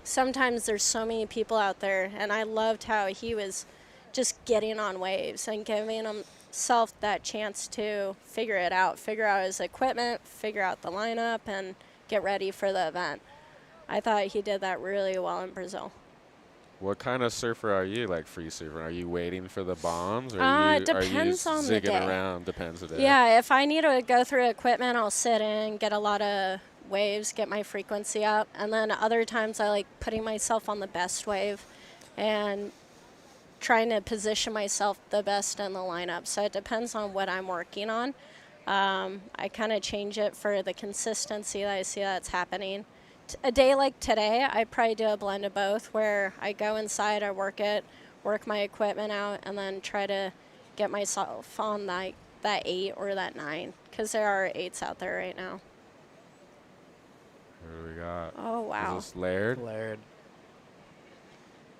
sometimes there's so many people out there, and I loved how he was just getting on waves and giving himself that chance to figure it out, figure out his equipment, figure out the lineup, and get ready for the event. I thought he did that really well in Brazil. What kind of surfer are you? Like free surfer? Are you waiting for the bombs, or It are you depends on the zigging day. around? Depends on the day. Yeah, if I need to go through equipment, I'll sit in, get a lot of waves, get my frequency up, and then other times I like putting myself on the best wave and trying to position myself the best in the lineup. So it depends on what I'm working on. I kind of change it for the consistency that I see that's happening. A day like today, I probably do a blend of both, where I go inside, I work my equipment out, and then try to get myself on that 8 or that 9, because there are 8s out there right now. What do we got? Oh, wow. Is this Laird? Laird.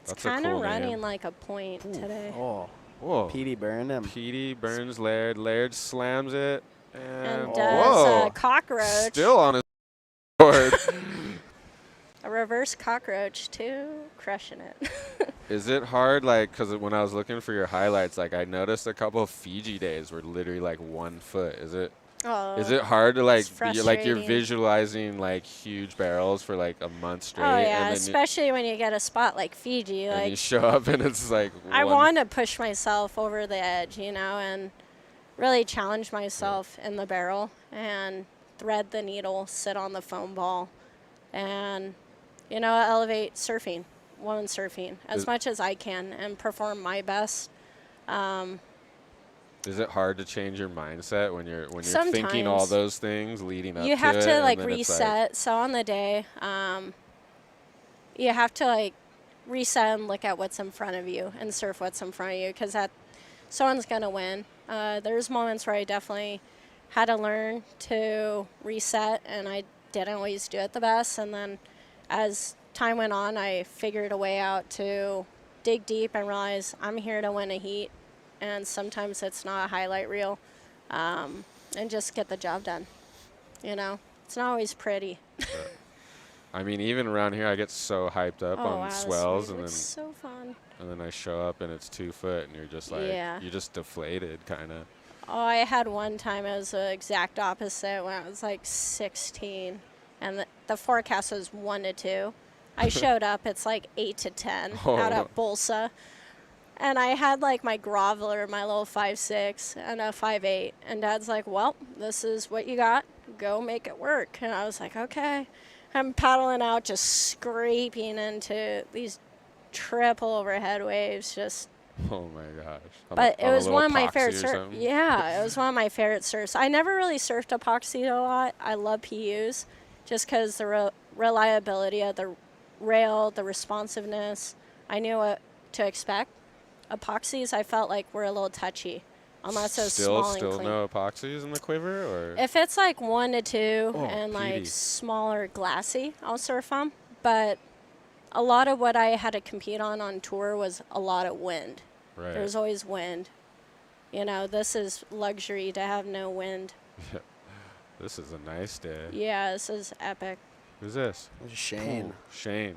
It's That's a kind of cool running name. like a point today. Oh, Whoa. Petey burned him. Petey burns Laird. Laird slams it. And, And whoa. does a cockroach. Still on his board. A reverse cockroach, too. Crushing it. Is it hard, like, because when I was looking for your highlights, like, I noticed a couple of Fiji days were literally, like, 1 foot. Is it hard to, like, it's you're frustrating. visualizing, like, huge barrels for, like, a month straight? Oh, yeah, and then especially when you get a spot like Fiji. and you Like, show up and it's, like, I one- want to push myself over the edge, you know, and really challenge myself in the barrel and thread the needle, sit on the foam ball, and, you know, elevate surfing, women surfing, as much as I can and perform my best. Is it hard to change your mindset when you're thinking all Sometimes. those things leading up to it? You have to, and like, then it's reset. So on the day, you have to, like, reset and look at what's in front of you and surf what's in front of you, because someone's going to win. There's moments where I definitely had to learn to reset, and I didn't always do it the best. And then as time went on, I figured a way out to dig deep and realize I'm here to win a heat, and sometimes it's not a highlight reel, and just get the job done. You know, it's not always pretty. I mean, even around here, I get so hyped up Oh, on wow, this swells, wave and then looks so fun. and then I show up and it's 2 foot, and you're just like, Yeah. you're just deflated, kind of. Oh, I had one time it was the exact opposite when I was like 16, and the forecast was 1 to 2. I showed up, it's like 8 to 10 out Oh. at Bolsa. And I had like my groveler, my little 5'6", and a 5'8", and Dad's like, well, this is what you got. Go make it work. And I was like, okay. I'm paddling out, just scraping into these triple overhead waves. Just. Oh my gosh. But it was one of my favorite surfs. surfs. Yeah, it was one of my favorite surfs. I never really surfed epoxy a lot. I love PUs just because the reliability of the rail, the responsiveness. I knew what to expect. Epoxies, I felt like were a little touchy, unless it was small and clean. Still no epoxies in the quiver, or if it's like 1 to 2 and Petey. like smaller glassy, I'll surf them. But a lot of what I had to compete on tour was a lot of wind. Right. There's always wind. You know, this is luxury to have no wind. This is a nice day. Yeah, this is epic. Who's this? Shane. Ooh, Shane.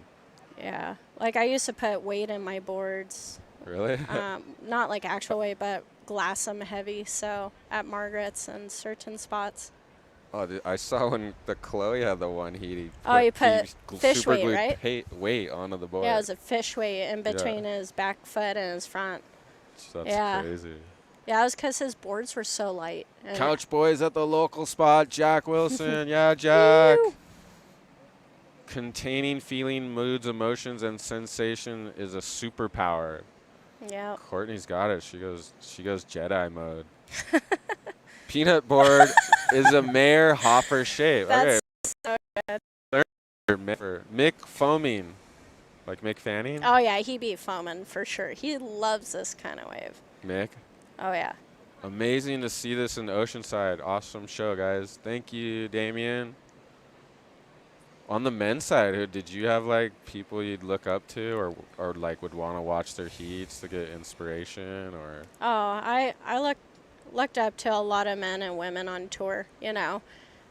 Yeah, like I used to put weight in my boards. Really? Not like actual weight, but glass them heavy. So at Margaret's and certain spots. Oh, I saw when the Chloe had the one heat. You put fish super weight, glued right? Weight onto the board. Yeah, it was a fish weight in between his back foot and his front. That's crazy. Yeah, it was because his boards were so light. Couch boys at the local spot. Jack Wilson. Yeah, Jack. Woo. Containing feeling, moods, emotions, and sensation is a superpower. Yeah. Courtney's got it. She goes Jedi mode. Peanut board is a mare hopper shape. That's so good. Mick foaming. Like Mick Fanning? Oh, yeah, he beat foaming for sure. He loves this kind of wave. Mick? Oh, yeah. Amazing to see this in Oceanside. Awesome show, guys. Thank you, Damien. On the men's side, did you have like people you'd look up to or like would want to watch their heats to get inspiration or? Oh, I looked up to a lot of men and women on tour. You know,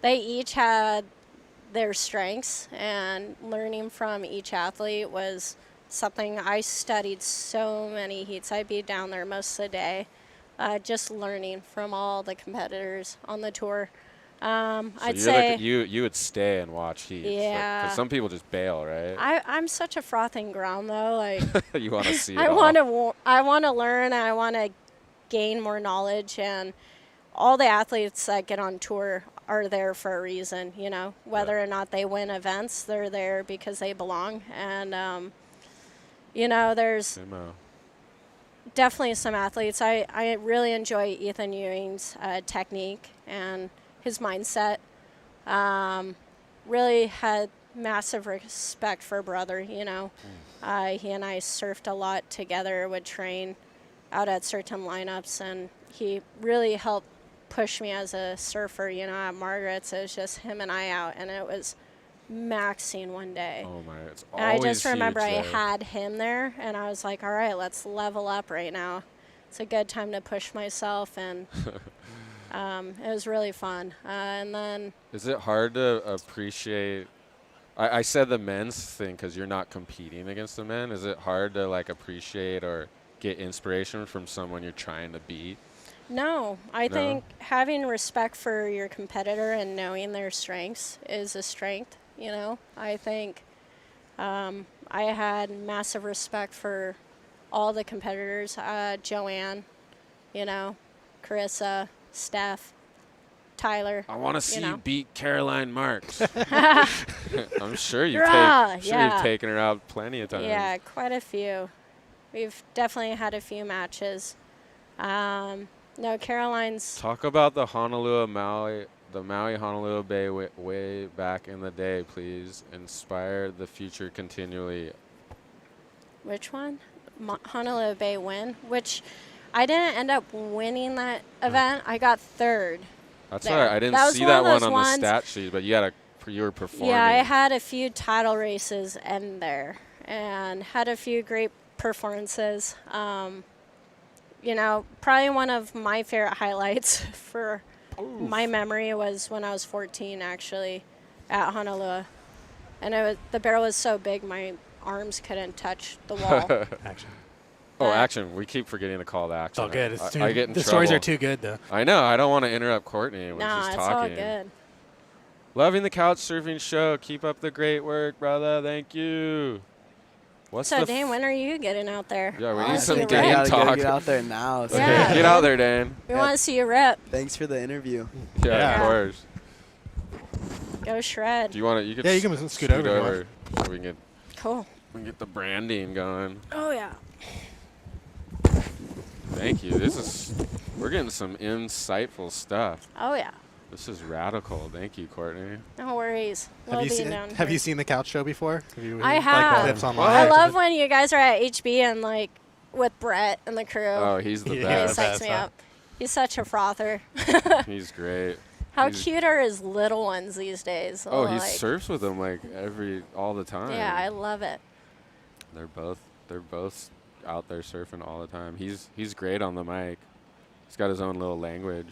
they each had their strengths, and learning from each athlete was something I studied. So many heats. I'd be down there most of the day, just learning from all the competitors on the tour. I'd say you would stay and watch heats. Yeah. Because some people just bail, right? I'm such a frothing ground though. Like you want to see. I want to learn. And I want to gain more knowledge. And all the athletes that get on tour are there for a reason. You know, whether or not they win events, they're there because they belong. And you know, there's definitely some athletes. I really enjoy Ethan Ewing's technique and his mindset. Really had massive respect for brother, you know. He and I surfed a lot together, would train out at certain lineups, and he really helped push me as a surfer. You know, at Margaret's, it was just him and I out, and it was maxing one day. Oh my, it's and always I just remember huge I had him there, and I was like, all right, let's level up right now. It's a good time to push myself, and it was really fun. And then... Is it hard to appreciate... I said the men's thing because you're not competing against the men. Is it hard to like appreciate or get inspiration from someone you're trying to beat? No. I think having respect for your competitor and knowing their strengths is a strength, you know. I think I had massive respect for all the competitors. Joanne, you know, Carissa, Steph, Tyler. I want to see you beat Caroline Marks. I'm sure you've taken her out plenty of times. Yeah, quite a few. We've definitely had a few matches. No, Caroline's... Talk about the Maui Honolulu Bay way back in the day, please. Inspire the future continually. Which one? Honolulu Bay win, which I didn't end up winning that event. I got third. That's all right. I didn't see that one on the stat sheet, but you were performing. Yeah, I had a few title races in there and had a few great performances. You know, probably one of my favorite highlights for my memory was when I was 14, actually, at Honolulu. And the barrel was so big, my arms couldn't touch the wall. Action. Action. We keep forgetting to call the action. Oh, good. I get in the trouble. stories are too good, though. I know. I don't want to interrupt Courtney when she's it's talking. all good. Loving the couch surfing show. Keep up the great work, brother. Thank you. So, Dan, when are you getting out there? Yeah, we need some I Dan gotta talk. get out there now. So. Yeah. Get out there, Dan. We want to see you rip. Thanks for the interview. Yeah, of course. Go shred. Do you want to? You could You can scoot over. So we can Cool. get the branding going. Oh, yeah. Thank you. We're getting some insightful stuff. Oh, yeah. This is radical. Thank you, Courtney. No worries. We'll be down Have here. you seen the couch show before? I have. Tips online? I love when you guys are at HB and like with Brett and the crew. Oh, he's the He best. psychs me up. He's such a frother. He's great. How cute are his little ones these days? Oh, he Like, surfs with them like all the time. Yeah, I love it. They're both out there surfing all the time. He's great on the mic. He's got his own little language.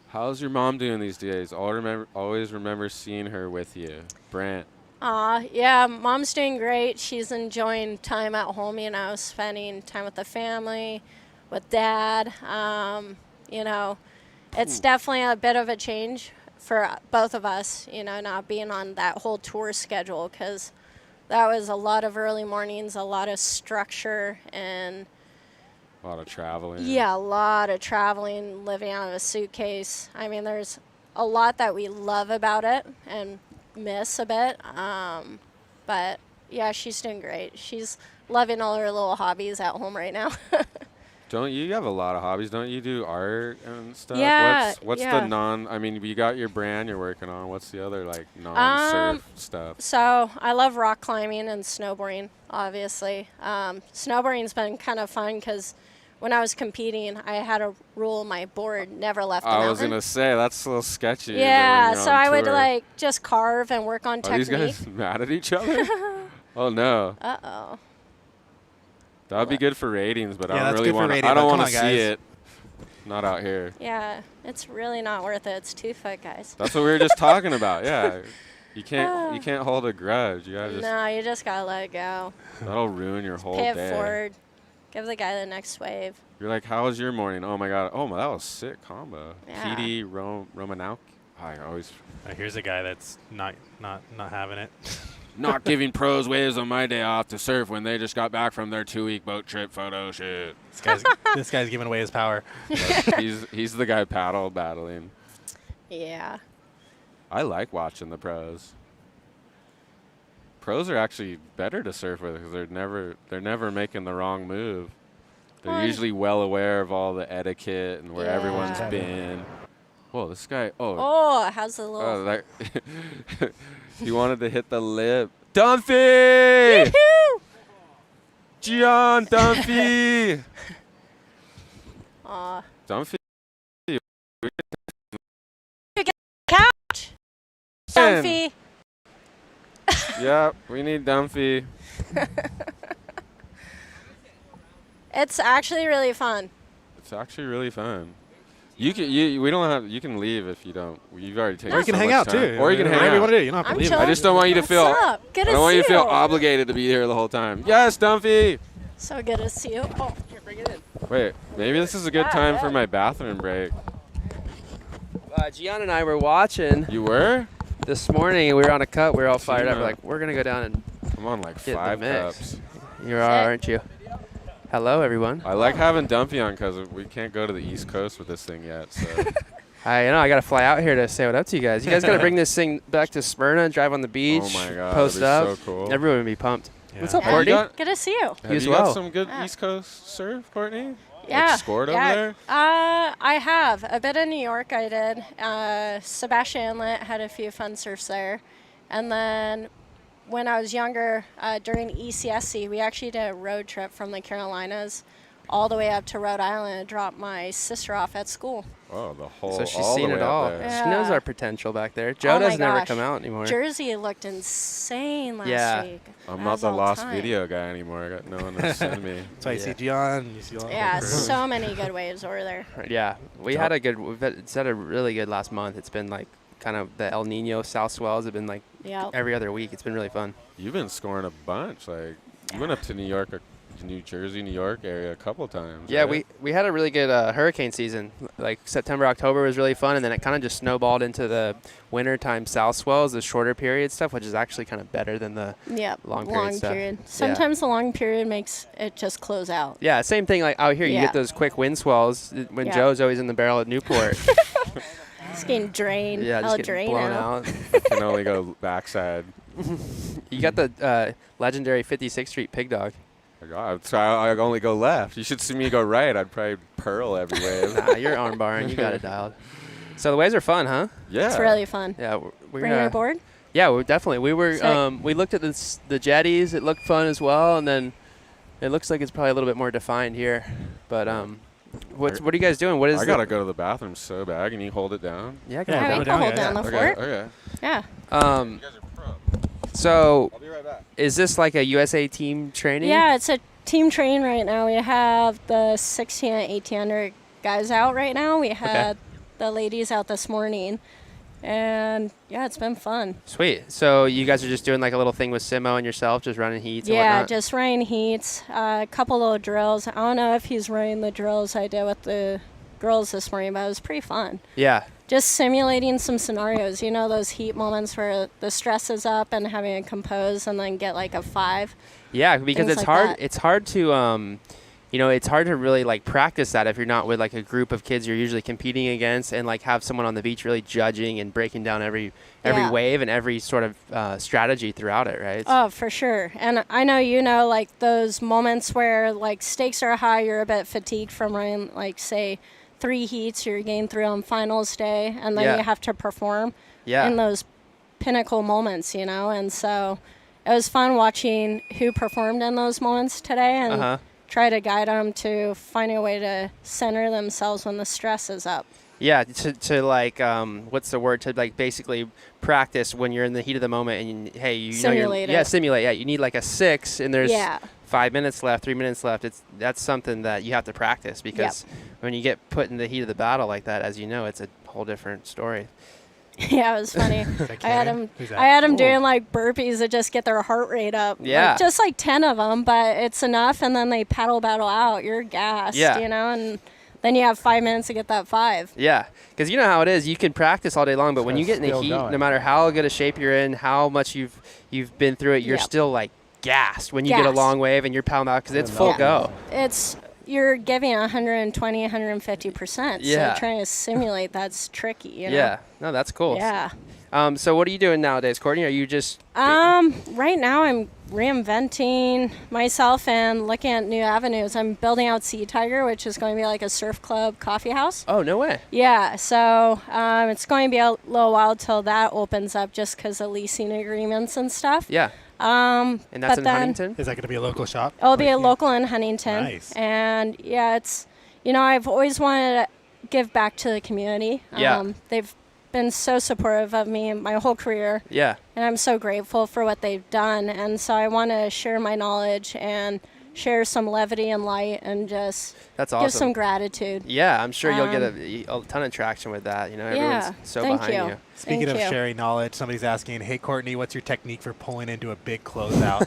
How's your mom doing these days? Always remember seeing her with you, Brant. Yeah, mom's doing great. She's enjoying time at home, you know, spending time with the family, with dad. You know, it's definitely a bit of a change for both of us, you know, not being on that whole tour schedule, because that was a lot of early mornings, a lot of structure, and a lot of traveling. yeah, a lot of traveling, living out of a suitcase. I mean, there's a lot that we love about it and miss a bit. But yeah, she's doing great. She's loving all her little hobbies at home right now. Don't you have a lot of hobbies? Don't you do art and stuff? Yeah. What's the I mean, you got your brand you're working on. What's the other like non-surf stuff? So I love rock climbing and snowboarding, obviously. Snowboarding's been kind of fun because when I was competing, I had a rule my board never left the mountain. I was gonna say that's a little sketchy. Yeah, so I would tour. like just carve and work on Are technique. these guys mad at each other? Oh no. Uh-oh. That would be good for ratings, but Yeah, I that's don't really good for want. ratings, I don't but want come to on, see guys. it. Not out here. Yeah, it's really not worth it. It's 2 foot, guys. That's what we were just talking about. Yeah, you can't hold a grudge. You gotta just. No, you just gotta let it go. That'll ruin your whole Pay it day. forward. Give the guy the next wave. You're like, how was your morning? Oh my god. Oh, that was sick combo. Yeah. PD Romanowski. I always. Here's a guy that's not having it. Not giving pros waves on my day off to surf when they just got back from their 2-week boat trip photo shoot. This guy's giving away his power. He's the guy paddle battling. Yeah. I like watching the pros. Pros are actually better to surf with because they're never making the wrong move. They're usually well aware of all the etiquette and where everyone's been. Whoa, this guy. Oh, how's the little? Oh, that he wanted to hit the lip. Dunphy! Gian Dunphy! Aw. Dunphy. Couch. Dunphy. Yeah, we need Dunphy. It's actually really fun. It's actually really fun. We don't have. You can leave if you don't. You've already taken. Or you can so hang much out time. too. Or you can hang Whatever out. you want to do. You don't have to I'm leave. chilling. I just don't want you to What's feel. up? Good I to don't want see you to feel you. obligated to be here the whole time. Yes, Dunphy. So good to see you. Oh, here, bring it in. Wait, maybe this is a good time for my bathroom break. Gian and I were watching You were? this morning, and we were on a cut. We were all fired up. We're like, we're gonna go down and I'm on like get 5 the mix. cups. You are, aren't you? Hello, everyone. I like having Dunphy on because we can't go to the East Coast with this thing yet. So I gotta fly out here to say what up to you guys. You guys gotta bring this thing back to Smyrna and drive on the beach. Oh my God, post that'd up. be so cool. Everyone would be pumped. Yeah. What's up, Yeah. Courtney? Good to see you. Have as you well. got some good Yeah. East Coast surf, Courtney? Yeah. Like scored over there? I have. A bit in New York I did. Sebastian Inlet had a few fun surfs there. And then when I was younger, during ECSC, we actually did a road trip from the Carolinas all the way up to Rhode Island and dropped my sister off at school. Oh, the whole. So she's all seen the it way up all. there. Yeah. She knows our potential back there. Joe Oh my doesn't ever gosh. come out anymore. Jersey looked insane last Yeah. week. I'm as not the all lost time. video guy anymore. I got no one to send me. So you see Gian, you see all Yeah, the so many good waves over there. Yeah, we've had a really good last month. It's been like kind of the El Nino south swells have been like Yeah. every other week. It's been really fun. You've been scoring a bunch. Like you went up to New York, New Jersey, New York area a couple times. Yeah, right? we had a really good hurricane season. Like September, October was really fun, and then it kind of just snowballed into the wintertime south swells, the shorter period stuff, which is actually kind of better than the Yep. long period stuff. Yeah. Sometimes the long period makes it just close out. Yeah, same thing like out here. You Yeah. get those quick wind swells when Yeah. Joe's always in the barrel at Newport. It's getting drained. Yeah, I'll just drain getting blown out. out. I can only go backside. You got the legendary 56th Street Pig Dog. So I only go left. You should see me go right. I'd probably pearl every wave. Nah, you're arm barring. You got it dialed. So the waves are fun, huh? Yeah. It's really fun. Yeah. Bring your board? Yeah, we definitely. We were. Sick. We looked at the jetties. It looked fun as well, and then it looks like it's probably a little bit more defined here. But what are you guys doing? What is? I gotta go to the bathroom so bad. Can you hold it down? Yeah, I Yeah, we can hold down the fort. Okay. Yeah. So I'll be right back. is this like a USA team training? Yeah, it's a team train right now. We have the 16 and 1800 guys out right now. We had the ladies out this morning. And, yeah, it's been fun. Sweet. So you guys are just doing like a little thing with Simo and yourself, just running heats and Yeah, whatnot? just running heats, a couple little drills. I don't know if he's running the drills I did with the girls this morning, but it was pretty fun. Yeah. Just simulating some scenarios, you know, those heat moments where the stress is up and having to compose and then get like a 5. Yeah, because Things it's like hard. that. It's hard to, it's hard to really like practice that if you're not with like a group of kids you're usually competing against, and like have someone on the beach really judging and breaking down every Yeah. wave and every sort of strategy throughout it, right? Oh, for sure. And I know, you know, like those moments where like stakes are high, you're a bit fatigued from running, like say 3 heats, you're getting through on finals day, and then Yeah. you have to perform Yeah. in those pinnacle moments, you know. And so it was fun watching who performed in those moments today and Uh-huh. try to guide them to finding a way to center themselves when the stress is up. Yeah, to like, what's the word? To like basically practice when you're in the heat of the moment and you Simulate know it. simulate. Yeah, you need like a 6 and there's Yeah. 5 minutes left, 3 minutes left. That's something that you have to practice because when you get put in the heat of the battle like that, as you know, it's a whole different story. Yeah, it was funny. I had Karen? them. Who's that? I had them Ooh. doing like burpees to just get their heart rate up. Yeah. Like, just like 10 of them, but it's enough, and then they battle out. You're gassed, Yeah. you know, and then you have 5 minutes to get that 5. Yeah, because you know how it is. You can practice all day long, but when So you get in the still heat, going. no matter how good a shape you're in, how much you've been through it, you're Yep. still like gassed when you get a Gassed. long wave and you're pounding out because it's Yeah. full Yeah. go. You're giving 120, 150%. Yeah. So trying to simulate that's tricky, you know. Yeah, no, that's cool. Yeah. So what are you doing nowadays, Courtney? Are you just Right now I'm reinventing myself and looking at new avenues. I'm building out Sea Tiger, which is going to be like a surf club coffee house. Oh, no way. Yeah, so it's going to be a little while till that opens up just because of leasing agreements and stuff. Yeah. And And that's in Huntington? Is that going to be a local shop? It'll be a Like, local in Huntington. Nice. And yeah, it's, you know, I've always wanted to give back to the community. Yeah. They've been so supportive of me my whole career. Yeah. And I'm so grateful for what they've done. And so I want to share my knowledge and share some levity and light and just That's give awesome. some gratitude. Yeah, I'm sure you'll get a ton of traction with that. You know, everyone's so thank behind you. Speaking Thank of you. sharing knowledge, somebody's asking, "Hey Courtney, what's your technique for pulling into a big closeout?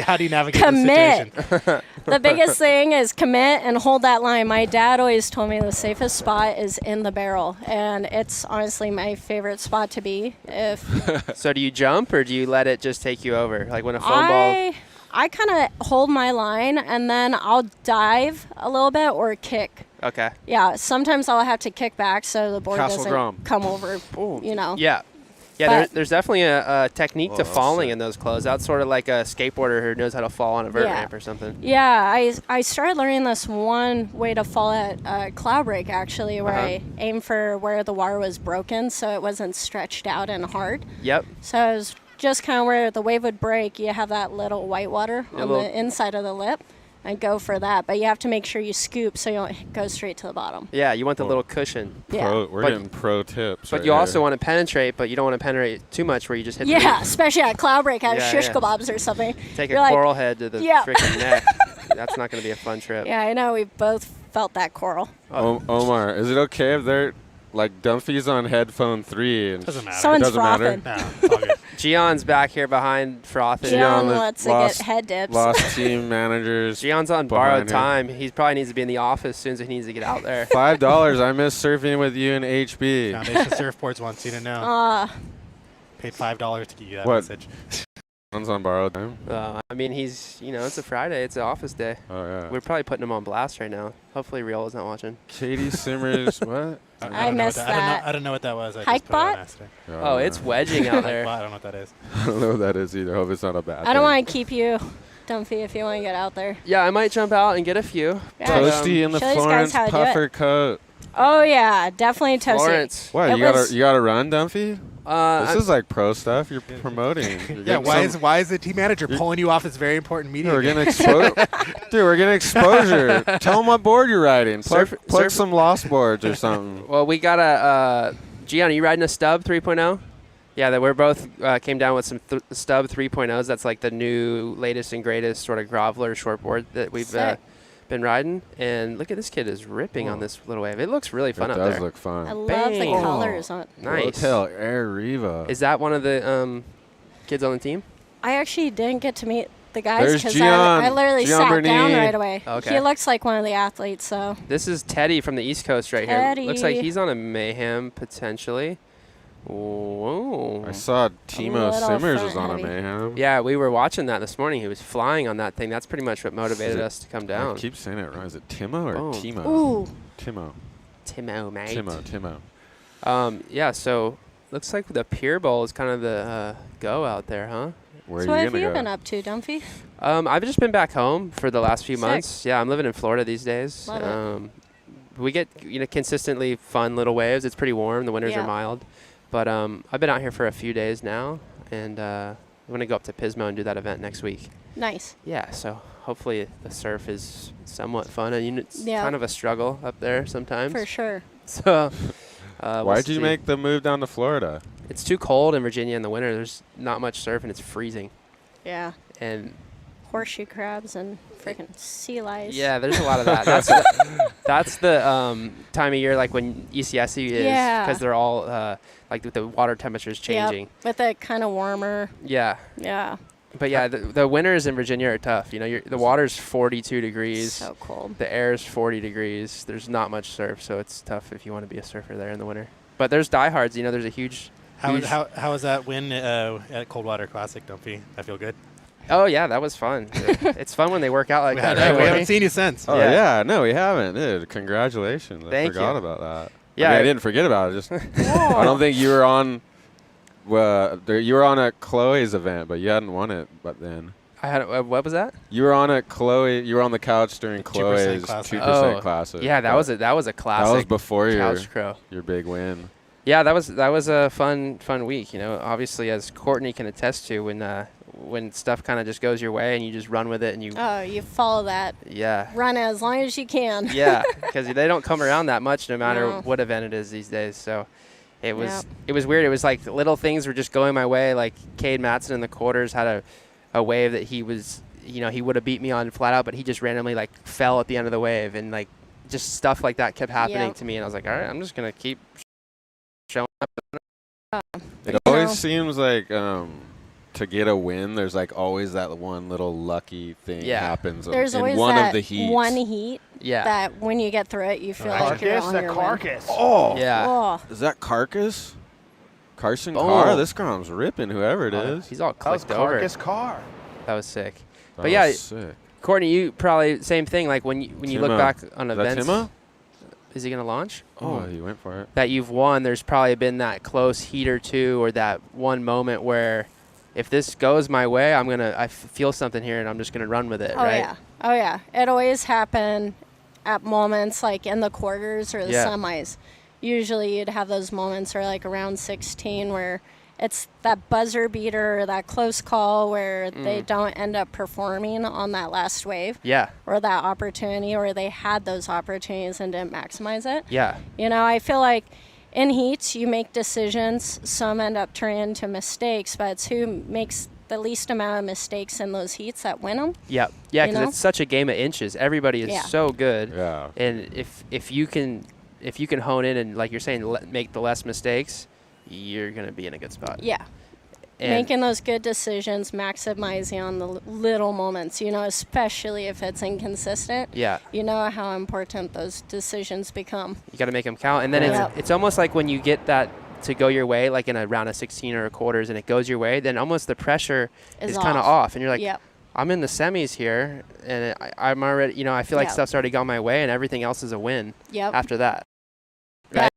How do you navigate Commit. the situation?" The biggest thing is commit and hold that line. My dad always told me the safest spot is in the barrel, and it's honestly my favorite spot to be. So do you jump or do you let it just take you over? Like when a foam ball. I kind of hold my line and then I'll dive a little bit or kick. Okay. Yeah, sometimes I'll have to kick back so the board Castle doesn't Grom. come over. You know. Yeah. Yeah, But- there's definitely a technique to Well, falling sick. in those closeouts, sort of like a skateboarder who knows how to fall on a vert Yeah. ramp or something. Yeah, I started learning this one way to fall at cloud break, actually, where Uh-huh. I aimed for where the water was broken so it wasn't stretched out and hard. Yep. So it was just kind of where the wave would break, you have that little white water Yeah, on little- the inside of the lip. And go for that, but you have to make sure you scoop so you don't go straight to the bottom. Yeah, you want the little cushion. Yeah. We're But- getting pro tips. But right you also here. want to penetrate, but you don't want to penetrate too much where you just hit the Yeah, reef. especially at cloud break at Yeah, shish yeah. kebabs or something. Take You're a like, coral head to the Yeah. freaking neck. That's not going to be a fun trip. Yeah, I know. We both felt that coral. Omar, is it okay if they're like Dunphy's on headphone 3? And Doesn't matter. Someone's doesn't matter. frothing. No, it's all good. Gion's back here behind frothing. Gian Gian lets it lost- get head dips. Lost team managers. Gion's on borrowed behind him. time. He probably needs to be in the office as soon as he needs to get out there. $5. I miss surfing with you and HB. Foundation Surfboards wants you to know. Paid $5 to give you that What? message. John's on borrowed time. I mean, he's, it's a Friday. It's an office day. Oh, yeah. We're probably putting him on blast right now. Hopefully Riola's not watching. Katie Simmers, what? I missed that. I don't know what that was. I Hike just put it on bot? accident. Oh, it's wedging out there. I don't know what that is. I don't know what that is either. Hope it's not a bad I don't thing. want to keep you, Dumpy, if you want to get out there. Yeah, I might jump out and get a few. Yeah, Toasty in the show these guys Florence how to do puffer it. coat. Oh, yeah, definitely toasty. Florence. What, It you gotta run, Dumpy? This is like pro stuff you're promoting. Yeah, why is the team manager pulling you off this very important meeting? We're getting Dude, we're getting exposure. Tell them what board you're riding. Plug some lost boards or something. Well, we got a Gian, are you riding a Stub 3.0? Yeah, that we're both came down with some Stub 3.0s. That's like the new latest and greatest sort of groveler shortboard that we've been riding. And look at this kid is ripping on this little wave. It looks really fun up there. It does look fun. I love the colors on it. Nice. Hotel Air Riva. Is that one of the kids on the team? I actually didn't get to meet the guys because Gian. I literally Gian sat Bernier. down right away. Okay. He looks like one of the athletes, so. This is Teddy from the East Coast right Teddy. here. Looks like he's on a Mayhem potentially. Whoa. I saw Timo Simmers was on a Mayhem. Yeah, we were watching that this morning. He was flying on that thing. That's pretty much what motivated us to come down. I keep saying it wrong. Is it Timo or Timo? Ooh. Timo, mate. Timo. Yeah, so looks like the Pier Bowl is kind of the go out there, huh? So what have you been up to, Dumpy? I've just been back home for the last few Sick. months. Yeah, I'm living in Florida these days. Love it. We get consistently fun little waves. It's pretty warm. The winters are mild. But I've been out here for a few days now, and I'm going to go up to Pismo and do that event next week. Nice. Yeah, so hopefully the surf is somewhat fun. And it's kind of a struggle up there sometimes. For sure. So why'd you make the move down to Florida? It's too cold in Virginia in the winter. There's not much surf, and it's freezing. Yeah. And horseshoe crabs and freaking sea lice. yeah, there's a lot of that. That's the time of year like when ECSE is, because they're all like the water temperature's changing. Yep. With it kind of warmer. Yeah. Yeah. But yeah, the winters in Virginia are tough. The water's 42 degrees. So cold. The air's 40 degrees. There's not much surf, so it's tough if you want to be a surfer there in the winter. But there's diehards. There's a huge. How was that win at Coldwater Classic, Dumpy? I feel good. Oh yeah, that was fun. It's fun when they work out like that. We haven't seen you since. Oh yeah, no, we haven't. Dude, congratulations. I forgot about that. Yeah, I didn't forget about it. Just I don't think you were on. You were on a Chloe's event, but you hadn't won it. But then I had. What was that? You were on a Chloe. You were on the couch during Chloe's 2% Classic. Yeah, that was a classic. That was before your big win. Yeah, that was a fun week. Obviously, as Courtney can attest to, when stuff kind of just goes your way and you just run with it and you. Oh, you follow that. Yeah. Run as long as you can. Yeah, because they don't come around that much, no matter what event it is these days. So, it was weird. It was like little things were just going my way. Like Cade Matson in the quarters had a wave that he was, he would have beat me on flat out, but he just randomly like fell at the end of the wave, and like just stuff like that kept happening to me, and I was like, all right, I'm just gonna keep showing up. It always seems like to get a win, there's like always that one little lucky thing happens there's in always one that of the heats. one heat that when you get through it, you feel like you're on your carcass. win. Oh. Yeah. Oh. Is that Carcass? Carson Boom. Carr? This grom's ripping, whoever it is. He's all clicked over. Carcass Carr. That was sick. That but yeah, was sick. Courtney, you probably same thing. Like when you look back on events. Timo? Is he going to launch? Oh, he went for it. That you've won, there's probably been that close heat or two or that one moment where if this goes my way, I feel something here and I'm just going to run with it, right? Yeah. Oh, yeah. It always happened at moments like in the quarters or the semis. Usually you'd have those moments or like around 16 where it's that buzzer beater or that close call where they don't end up performing on that last wave. Yeah. Or that opportunity, or they had those opportunities and didn't maximize it. Yeah. I feel like in heats you make decisions. Some end up turning into mistakes, but it's who makes the least amount of mistakes in those heats that win them. Yeah. Yeah, because it's such a game of inches. Everybody is so good. Yeah. And if you can hone in and, like you're saying, make the less mistakes, you're going to be in a good spot. Yeah. And making those good decisions, maximizing on the little moments, especially if it's inconsistent. Yeah. You know how important those decisions become. You got to make them count. And then it's almost like when you get that to go your way, like in a round of 16 or a quarters, and it goes your way, then almost the pressure is kind of off, and you're like, I'm in the semis here, and I'm already, you know, I feel like stuff's already gone my way, and everything else is a win after that. Right?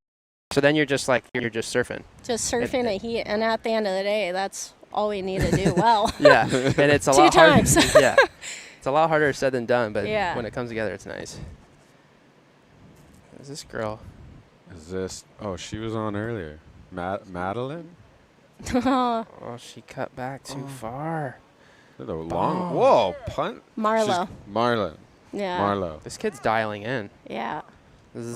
So then you're just like, you're just surfing. Just surfing a heat, and at the end of the day, that's all we need to do well. Yeah, and it's a lot harder. Yeah, it's a lot harder said than done, but when it comes together, it's nice. Who's this girl? Is this? Oh, she was on earlier. Madeline? Oh, she cut back too far. Long. Whoa, punt. Marlo. Marlo. Yeah. Marlo. This kid's dialing in. Yeah.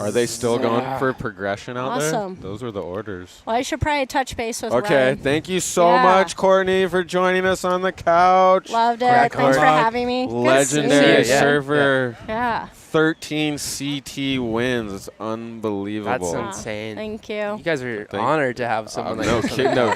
Are they still going for progression out there? Awesome. Those were the orders. Well, I should probably touch base with Okay, Ryan. thank you so much, Courtney, for joining us on the couch. Loved it. Thanks for having me. Legendary surfer. Yeah. 13 CT wins. It's unbelievable. That's insane. Thank you. You guys are honored to have someone like no this. kidding. No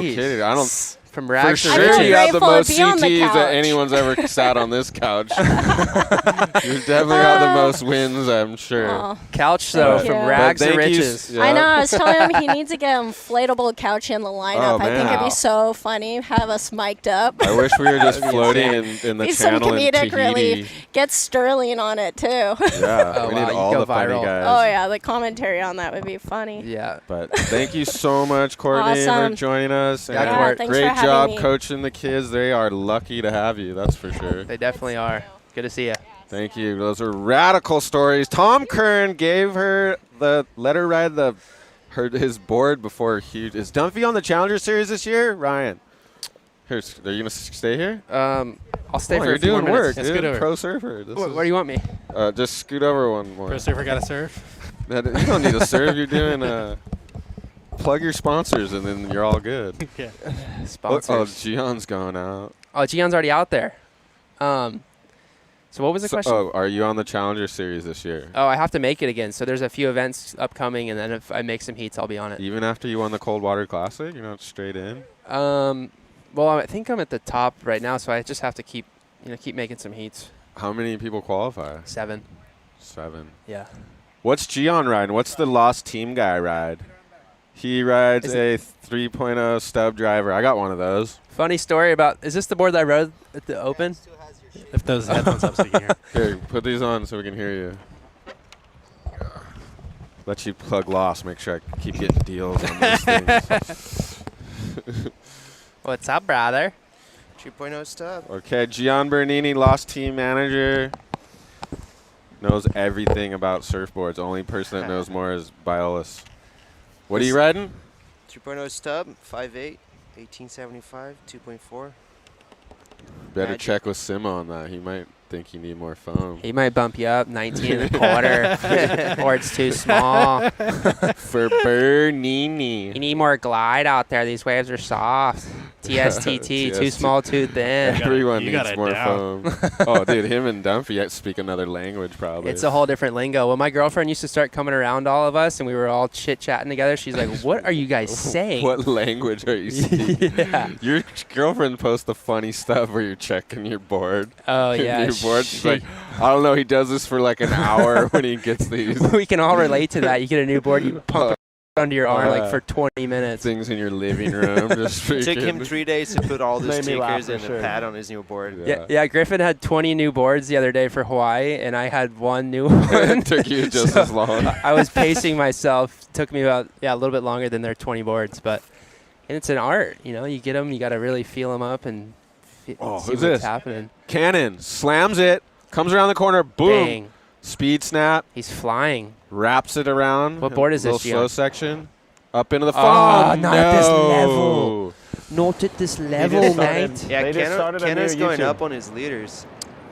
kidding. I don't. From For rags to sure, riches. you have the most CTs the that anyone's ever sat on this couch. You've definitely got the most wins, I'm sure. Couch, though, from rags to riches. I know. I was telling him he needs to get an inflatable couch in the lineup. I think it'd be so funny. Have us mic'd up. I wish we were just floating in the Need channel some in comedic Tahiti. relief. Get Sterling on it, too. Yeah, we need all the funny guys. Oh, yeah. The commentary on that would be funny. Yeah. But thank you so much, Courtney, Awesome. for joining us. Yeah, And thanks great for having job me. coaching the kids. They are lucky to have you, that's for sure. They definitely are. Good to see you. Thank you. Those are radical stories. Tom Kern gave her let her ride his board before is Dunphy on the Challenger Series this year? Ryan. Are you gonna stay here? I'll stay for you're a few doing more work. minutes. Dude. Pro surfer. Where do you want me? Just scoot over one more. Pro surfer got to surf. You don't need to serve. You're doing plug your sponsors and then you're all good. Yeah. Sponsors. Oh, Gion's going out. Oh, Gion's already out there. So what was the question? Oh, are you on the Challenger Series this year? Oh, I have to make it again. So there's a few events upcoming, and then if I make some heats, I'll be on it. Even after you won the Cold Water Classic, you're not straight in? Well, I think I'm at the top right now, so I just have to keep making some heats. How many people qualify? 7. 7. Yeah. What's Gian riding? What's the Lost Team guy ride? He rides a 3.0 stub driver. I got one of those. Funny story about, is this the board that I rode at the Open? Lift those headphones up so you can hear. Here, put these on so we can hear you. Let you plug Lost. Make sure I keep getting deals on these things. What's up, brother? 2.0 stub. Okay, Gian Bernini, Lost Team manager. Knows everything about surfboards. Only person that knows more is Biolis. What are you riding? 2.0 stub, 5'8", 1875, 2.4. Better check with Simo on that. He might think you need more foam. He might bump you up 19 and a quarter, or it's too small. For Bernini. You need more glide out there. These waves are soft. TSTT, too small, too thin. Everyone needs more foam. Oh, dude, him and Dunphy speak another language probably. It's a whole different lingo. When my girlfriend used to start coming around all of us and we were all chit-chatting together, she's like, what are you guys saying? What language are you speaking? Yeah. Your girlfriend posts the funny stuff where you're checking your board. Oh, yeah. Your board. She's like, I don't know. He does this for like an hour when he gets these. We can all relate to that. You get a new board, you pump it under your arm like for 20 minutes. Things in your living room. Just It took him 3 days to put all those Made me laugh stickers for and sure. a pad on his new board. Yeah, Griffin had 20 new boards the other day for Hawaii, and I had one new one. It took you just as long. I was pacing myself. It took me about a little bit longer than their 20 boards, but it's an art. You get them, you got to really feel them up and see who's what's this? happening. Cannon slams it, comes around the corner, boom, Bang. Speed snap. He's flying. Wraps it around. What board is this, Little slow Gian? section. Up into the foam. Oh, not no. at this level. Not at this level, mate. Yeah, They just started a Kenna's new going YouTube. up on his leaders.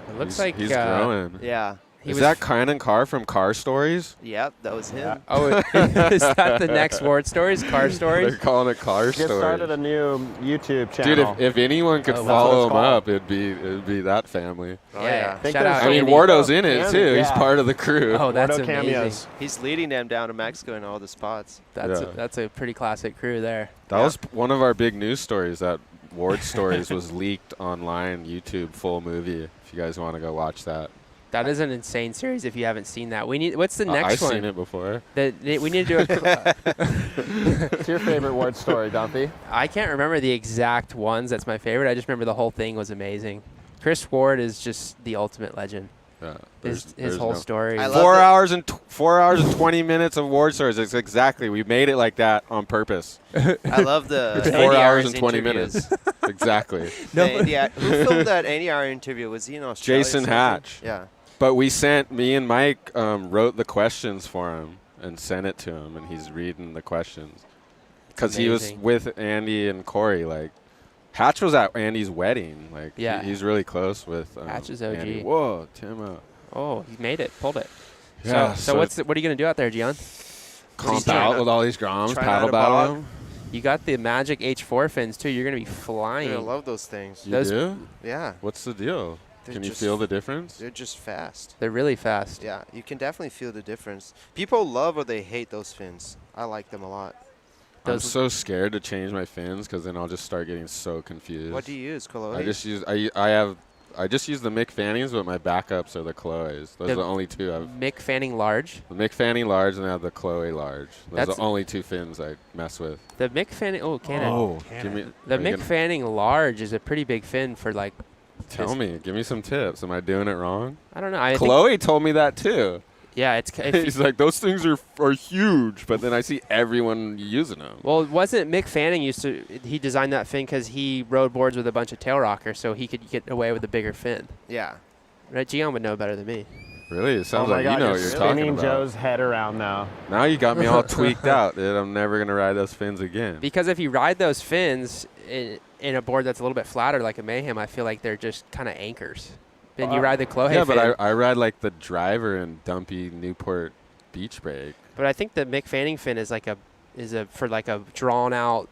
It looks like he's growing. Yeah. Is that Kynan Carr from Car Stories? Yep, that was him. Oh, is that the next word stories? Car stories? They're calling it Car Just Stories. started a new YouTube channel. Dude, if anyone could Oh, wow. follow That's him what it's up, it'd be that family. Oh, yeah. I think Shout there's out. I mean, Andy. Wardo's in it Yeah, too. He's yeah. part of the crew. Oh, that's Wardo amazing. cameos. He's leading them down to Mexico in all the spots. That's a pretty classic crew there. That was one of our big news stories. That Ward Stories was leaked online, YouTube full movie. If you guys want to go watch that. That is an insane series if you haven't seen that. We need. What's the next I've one? seen it before. We need to do a. What's your favorite ward story, Dumpy? I can't remember the exact ones. That's my favorite. I just remember the whole thing was amazing. Chris Ward is just the ultimate legend. Yeah, His whole story. 4 hours and 4 hours and 20 minutes of ward stories. It's exactly. We made it like that on purpose. I love the It's 4 hours and 20 minutes. Exactly. Who filmed that Andy Hour interview? Was he in Australia? Jason or something? Hatch. Yeah. But me and Mike wrote the questions for him and sent it to him, and he's reading the questions. Because he was with Andy and Corey. Like, Hatch was at Andy's wedding. Like, yeah. He's really close with Hatch is OG. Andy. Whoa, Tim. Oh, he made it. Pulled it. Yeah. So what are you going to do out there, Gian? Comp out with all these groms, paddle battle them. You got the magic H4 fins, too. You're going to be flying. I love those things. You do? Yeah. What's the deal? They're Can you feel the difference? They're just fast. They're really fast. Yeah, you can definitely feel the difference. People love or they hate those fins. I like them a lot. I'm so scared to change my fins because then I'll just start getting so confused. What do you use, Chloe? I just use the Mick Fannings, but my backups are the Chloes. Those are the only two I've. Mick Fanning Large? The Mick Fanning Large and I have the Chloe Large. Those are the only two fins I mess with. The Mick Fanning, Canon. Oh, the Mick Fanning Large is a pretty big fin for like. Tell me, give me some tips. Am I doing it wrong? I don't know. Chloe told me that too. Yeah, he's like, those things are huge, but then I see everyone using them. Well, wasn't Mick Fanning he designed that fin because he rode boards with a bunch of tail rockers, so he could get away with a bigger fin. Yeah. Right, Gian would know better than me. Really? It sounds like God, you know what you're talking spinning about. Joe's head around now. Now you got me all tweaked out, dude. I'm never going to ride those fins again. Because if you ride those fins in a board that's a little bit flatter like a Mayhem, I feel like they're just kind of anchors. Then you ride the Chloe Yeah, fin. but I ride like the driver and dumpy Newport beach brake. But I think the Mick Fanning fin is for like a drawn out,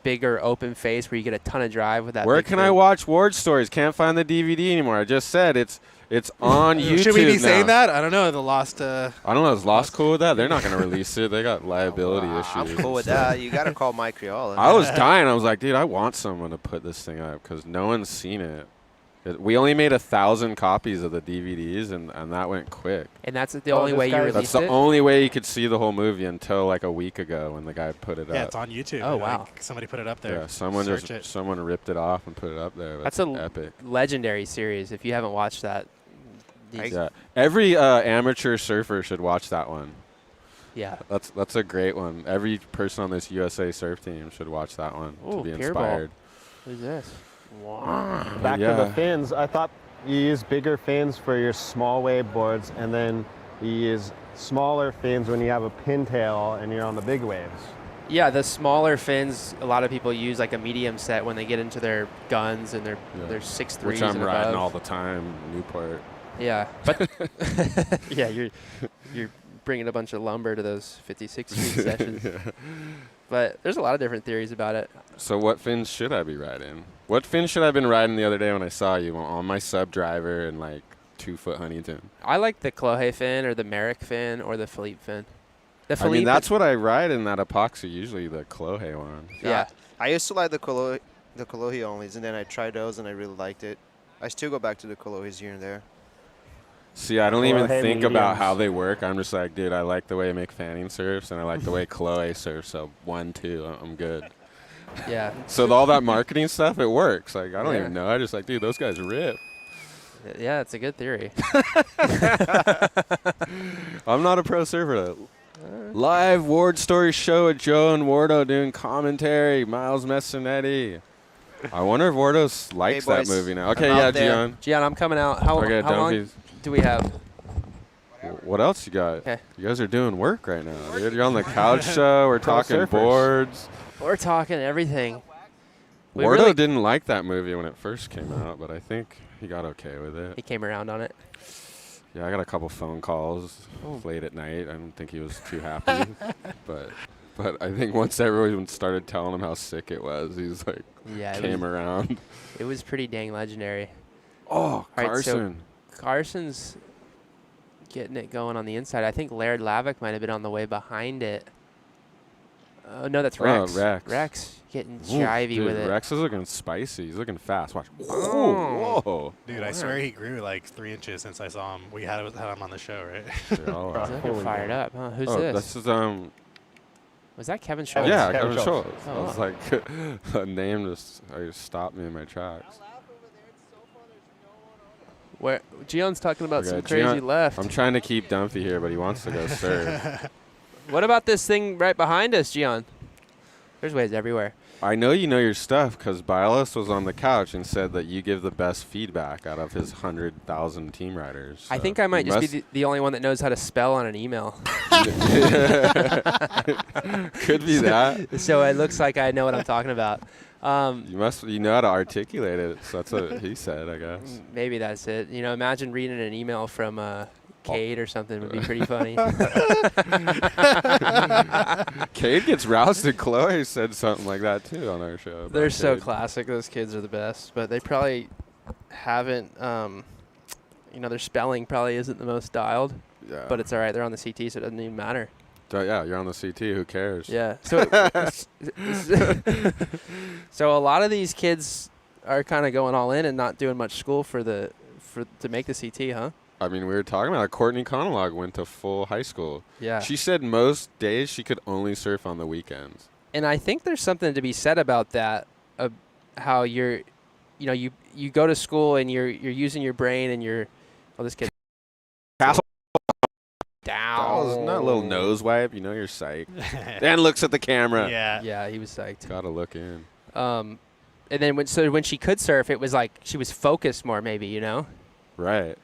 bigger open face where you get a ton of drive with that. Where big can fin. I watch Ward Stories? Can't find the DVD anymore. I just said it's on YouTube. Should we be now. saying that? I don't know. The lost. I don't know. Is Lost cool with that? They're not going to release it. They got liability issues. I'm cool with that. You got to call Mike Riola. I was dying. I was like, dude, I want someone to put this thing up because no one's seen it. We only made 1,000 copies of the DVDs, and that went quick. And that's the only way you released That's the only way you could see the whole movie until like a week ago when the guy put it up. Yeah, it's on YouTube. Oh, wow. Like, somebody put it up there. Yeah, someone ripped it off and put it up there. That's epic. Legendary series. If you haven't watched that. Yeah. Every amateur surfer should watch that one. Yeah. That's a great one. Every person on this USA surf team should watch that one to be inspired. Who's this? Wow. Back to the fins. I thought you use bigger fins for your small wave boards, and then you use smaller fins when you have a pintail and you're on the big waves. Yeah, the smaller fins, a lot of people use like a medium set when they get into their guns and their 6.3s Which I'm and riding above. all the time, Newport. Yeah, but yeah, you're bringing a bunch of lumber to those 56 Street sessions. Yeah. But there's a lot of different theories about it. So what fins should I be riding? What fin should I have been riding the other day when I saw you on my sub driver and like 2-foot Huntington? I like the Chloe fin or the Merrick fin or the Philippe fin. I mean, that's what I ride in that epoxy, usually the Chloe one. Yeah. I used to like the Chloe onlys, and then I tried those, and I really liked it. I still go back to the Chloes here and there. See, I don't even Chloe think about mediums. how they work. I'm just like, dude, I like the way Mick Fanning surfs, and I like the way Chloe surfs, so 1, 2, I'm good. Yeah. So all that marketing stuff, it works. Like, I don't even know. I just like, dude, those guys rip. Yeah, it's a good theory. I'm not a pro surfer, though. Live Ward Story show with Joe and Wardo doing commentary. Miles Messinetti. I wonder if Wardo likes that boys. movie now. Okay, I'm yeah, out there. Gian. Gian, I'm coming out. How Okay, long Dunphy's. do we have? What else you got? Okay. You guys are doing work right now, dude. You're on the couch show. We're talking surfers. boards. We're talking everything. We Wardo really- didn't like that movie when it first came out, but I think he got okay with it. He came around on it. Yeah, I got a couple phone calls late at night. I don't think he was too happy, but I think once everyone started telling him how sick it was, he's like, came around. It was pretty dang legendary. Oh, All right, Carson. so Carson's getting it going on the inside. I think Laird Lavick might have been on the way behind it. No, that's Rex. Oh, Rex. Rex getting Ooh, jivey dude, with it. Rex is looking spicy. He's looking fast. Watch. Oh. Whoa. Dude, I swear he grew like 3 inches since I saw him. We had him on the show, right? They're all He's looking fired up. Huh? Who's oh, this? This is Was that Kevin Schultz? Yeah, Kevin Kevin Schultz. Schultz. Oh, I was wow. like, a name just stopped me in my tracks. Where Gion's talking about some Okay, crazy Gian- left. I'm trying to keep Dumpy here, but he wants to go serve. What about this thing right behind us, Gian? There's waves everywhere. I know you know your stuff because Biolis was on the couch and said that you give the best feedback out of his 100,000 team riders. I So think I might you just be the only one that knows how to spell on an email. Could be that. So it looks like I know what I'm talking about. You know how to articulate it. So that's what he said, I guess. Maybe that's it. You know, imagine reading an email from Cade or something would be pretty funny. Cade gets rousted. Chloe said something like that too on our show. about They're so Cade. classic. Those kids are the best, but they probably haven't. Their spelling probably isn't the most dialed. Yeah. But it's all right. They're on the CT, so it doesn't even matter. Yeah, you're on the CT. Who cares? Yeah. So, so a lot of these kids are kind of going all in and not doing much school to make the CT, huh? I mean, we were talking about it. Courtney Conalog went to full high school. Yeah. She said most days she could only surf on the weekends. And I think there's something to be said about that. How you go to school and you're using your brain and this kid. Castle. Down. Not a little nose wipe. You know you're psyched. Dan looks at the camera. Yeah, he was psyched. Gotta look in. And then when she could surf, it was like she was focused more, maybe, you know? Right.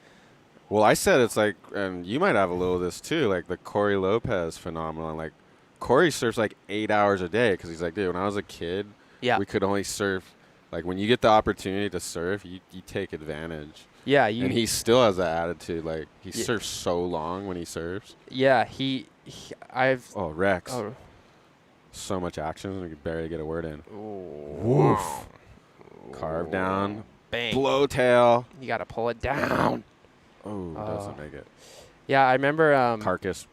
Well, I said it's like, and you might have a little of this too, like the Corey Lopez phenomenon. Like, Corey surfs like 8 hours a day because he's like, dude, when I was a kid, we could only surf. Like, when you get the opportunity to surf, you take advantage. Yeah. And he still has that attitude. Like, he surfs so long when he surfs. Yeah, Oh, Rex. Oh. So much action, we could barely get a word in. Woof. Carve down. Bang. Blow tail. You got to pull it down. Oh, doesn't make it. Yeah, I remember. Carcass.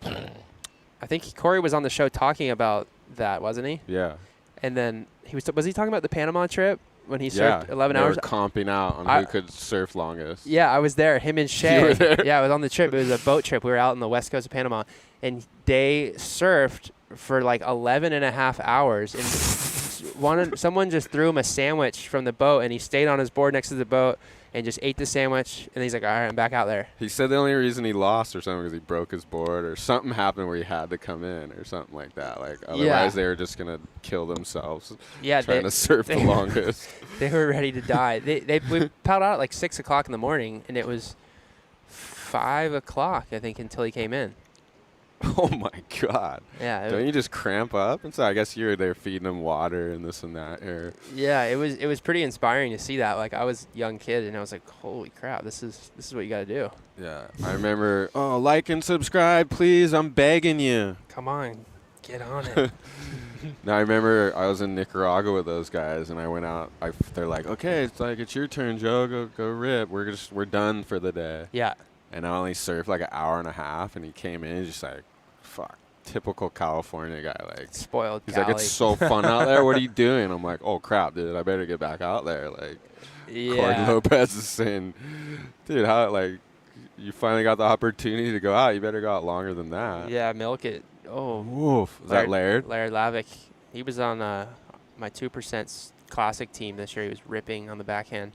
I think Corey was on the show talking about that, wasn't he? Yeah. And then was he talking about the Panama trip when he surfed 11 hours? They were comping out on who could surf longest. Yeah, I was there. Him and Shay. You were there? Yeah, I was on the trip. It was a boat trip. We were out on the west coast of Panama, and they surfed for like 11 and a half hours. And someone just threw him a sandwich from the boat, and he stayed on his board next to the boat and just ate the sandwich. And he's like, all right, I'm back out there. He said the only reason he lost or something was he broke his board or something happened where he had to come in or something like that. Like, otherwise they were just going to kill themselves trying to surf the longest. They were ready to die. We paddled out at like 6 o'clock in the morning, and it was 5 o'clock, I think, until he came in. Oh, my God. Yeah. Don't you just cramp up? And so I guess you were there feeding him water and this and that. Yeah, it was pretty inspiring to see that. Like, I was a young kid, and I was like, holy crap, this is what you got to do. Yeah. I remember, like and subscribe, please. I'm begging you. Come on. Get on it. Now, I remember I was in Nicaragua with those guys, and I went out. They're like, okay, it's your turn, Joe. Go rip. We're done for the day. Yeah. And I only surfed like an hour and a half, and he came in just like, fuck, typical California guy. Like, spoiled He's Cali. like, it's so fun out there. What are you doing? I'm like, oh, crap, dude. I better get back out there. Like, Corey Lopez is saying, dude, how, like, you finally got the opportunity to go out. You better go out longer than that. Yeah, milk it. Oh. Woof. Is that Laird? Laird Lavick. He was on my 2% classic team this year. He was ripping on the backhand.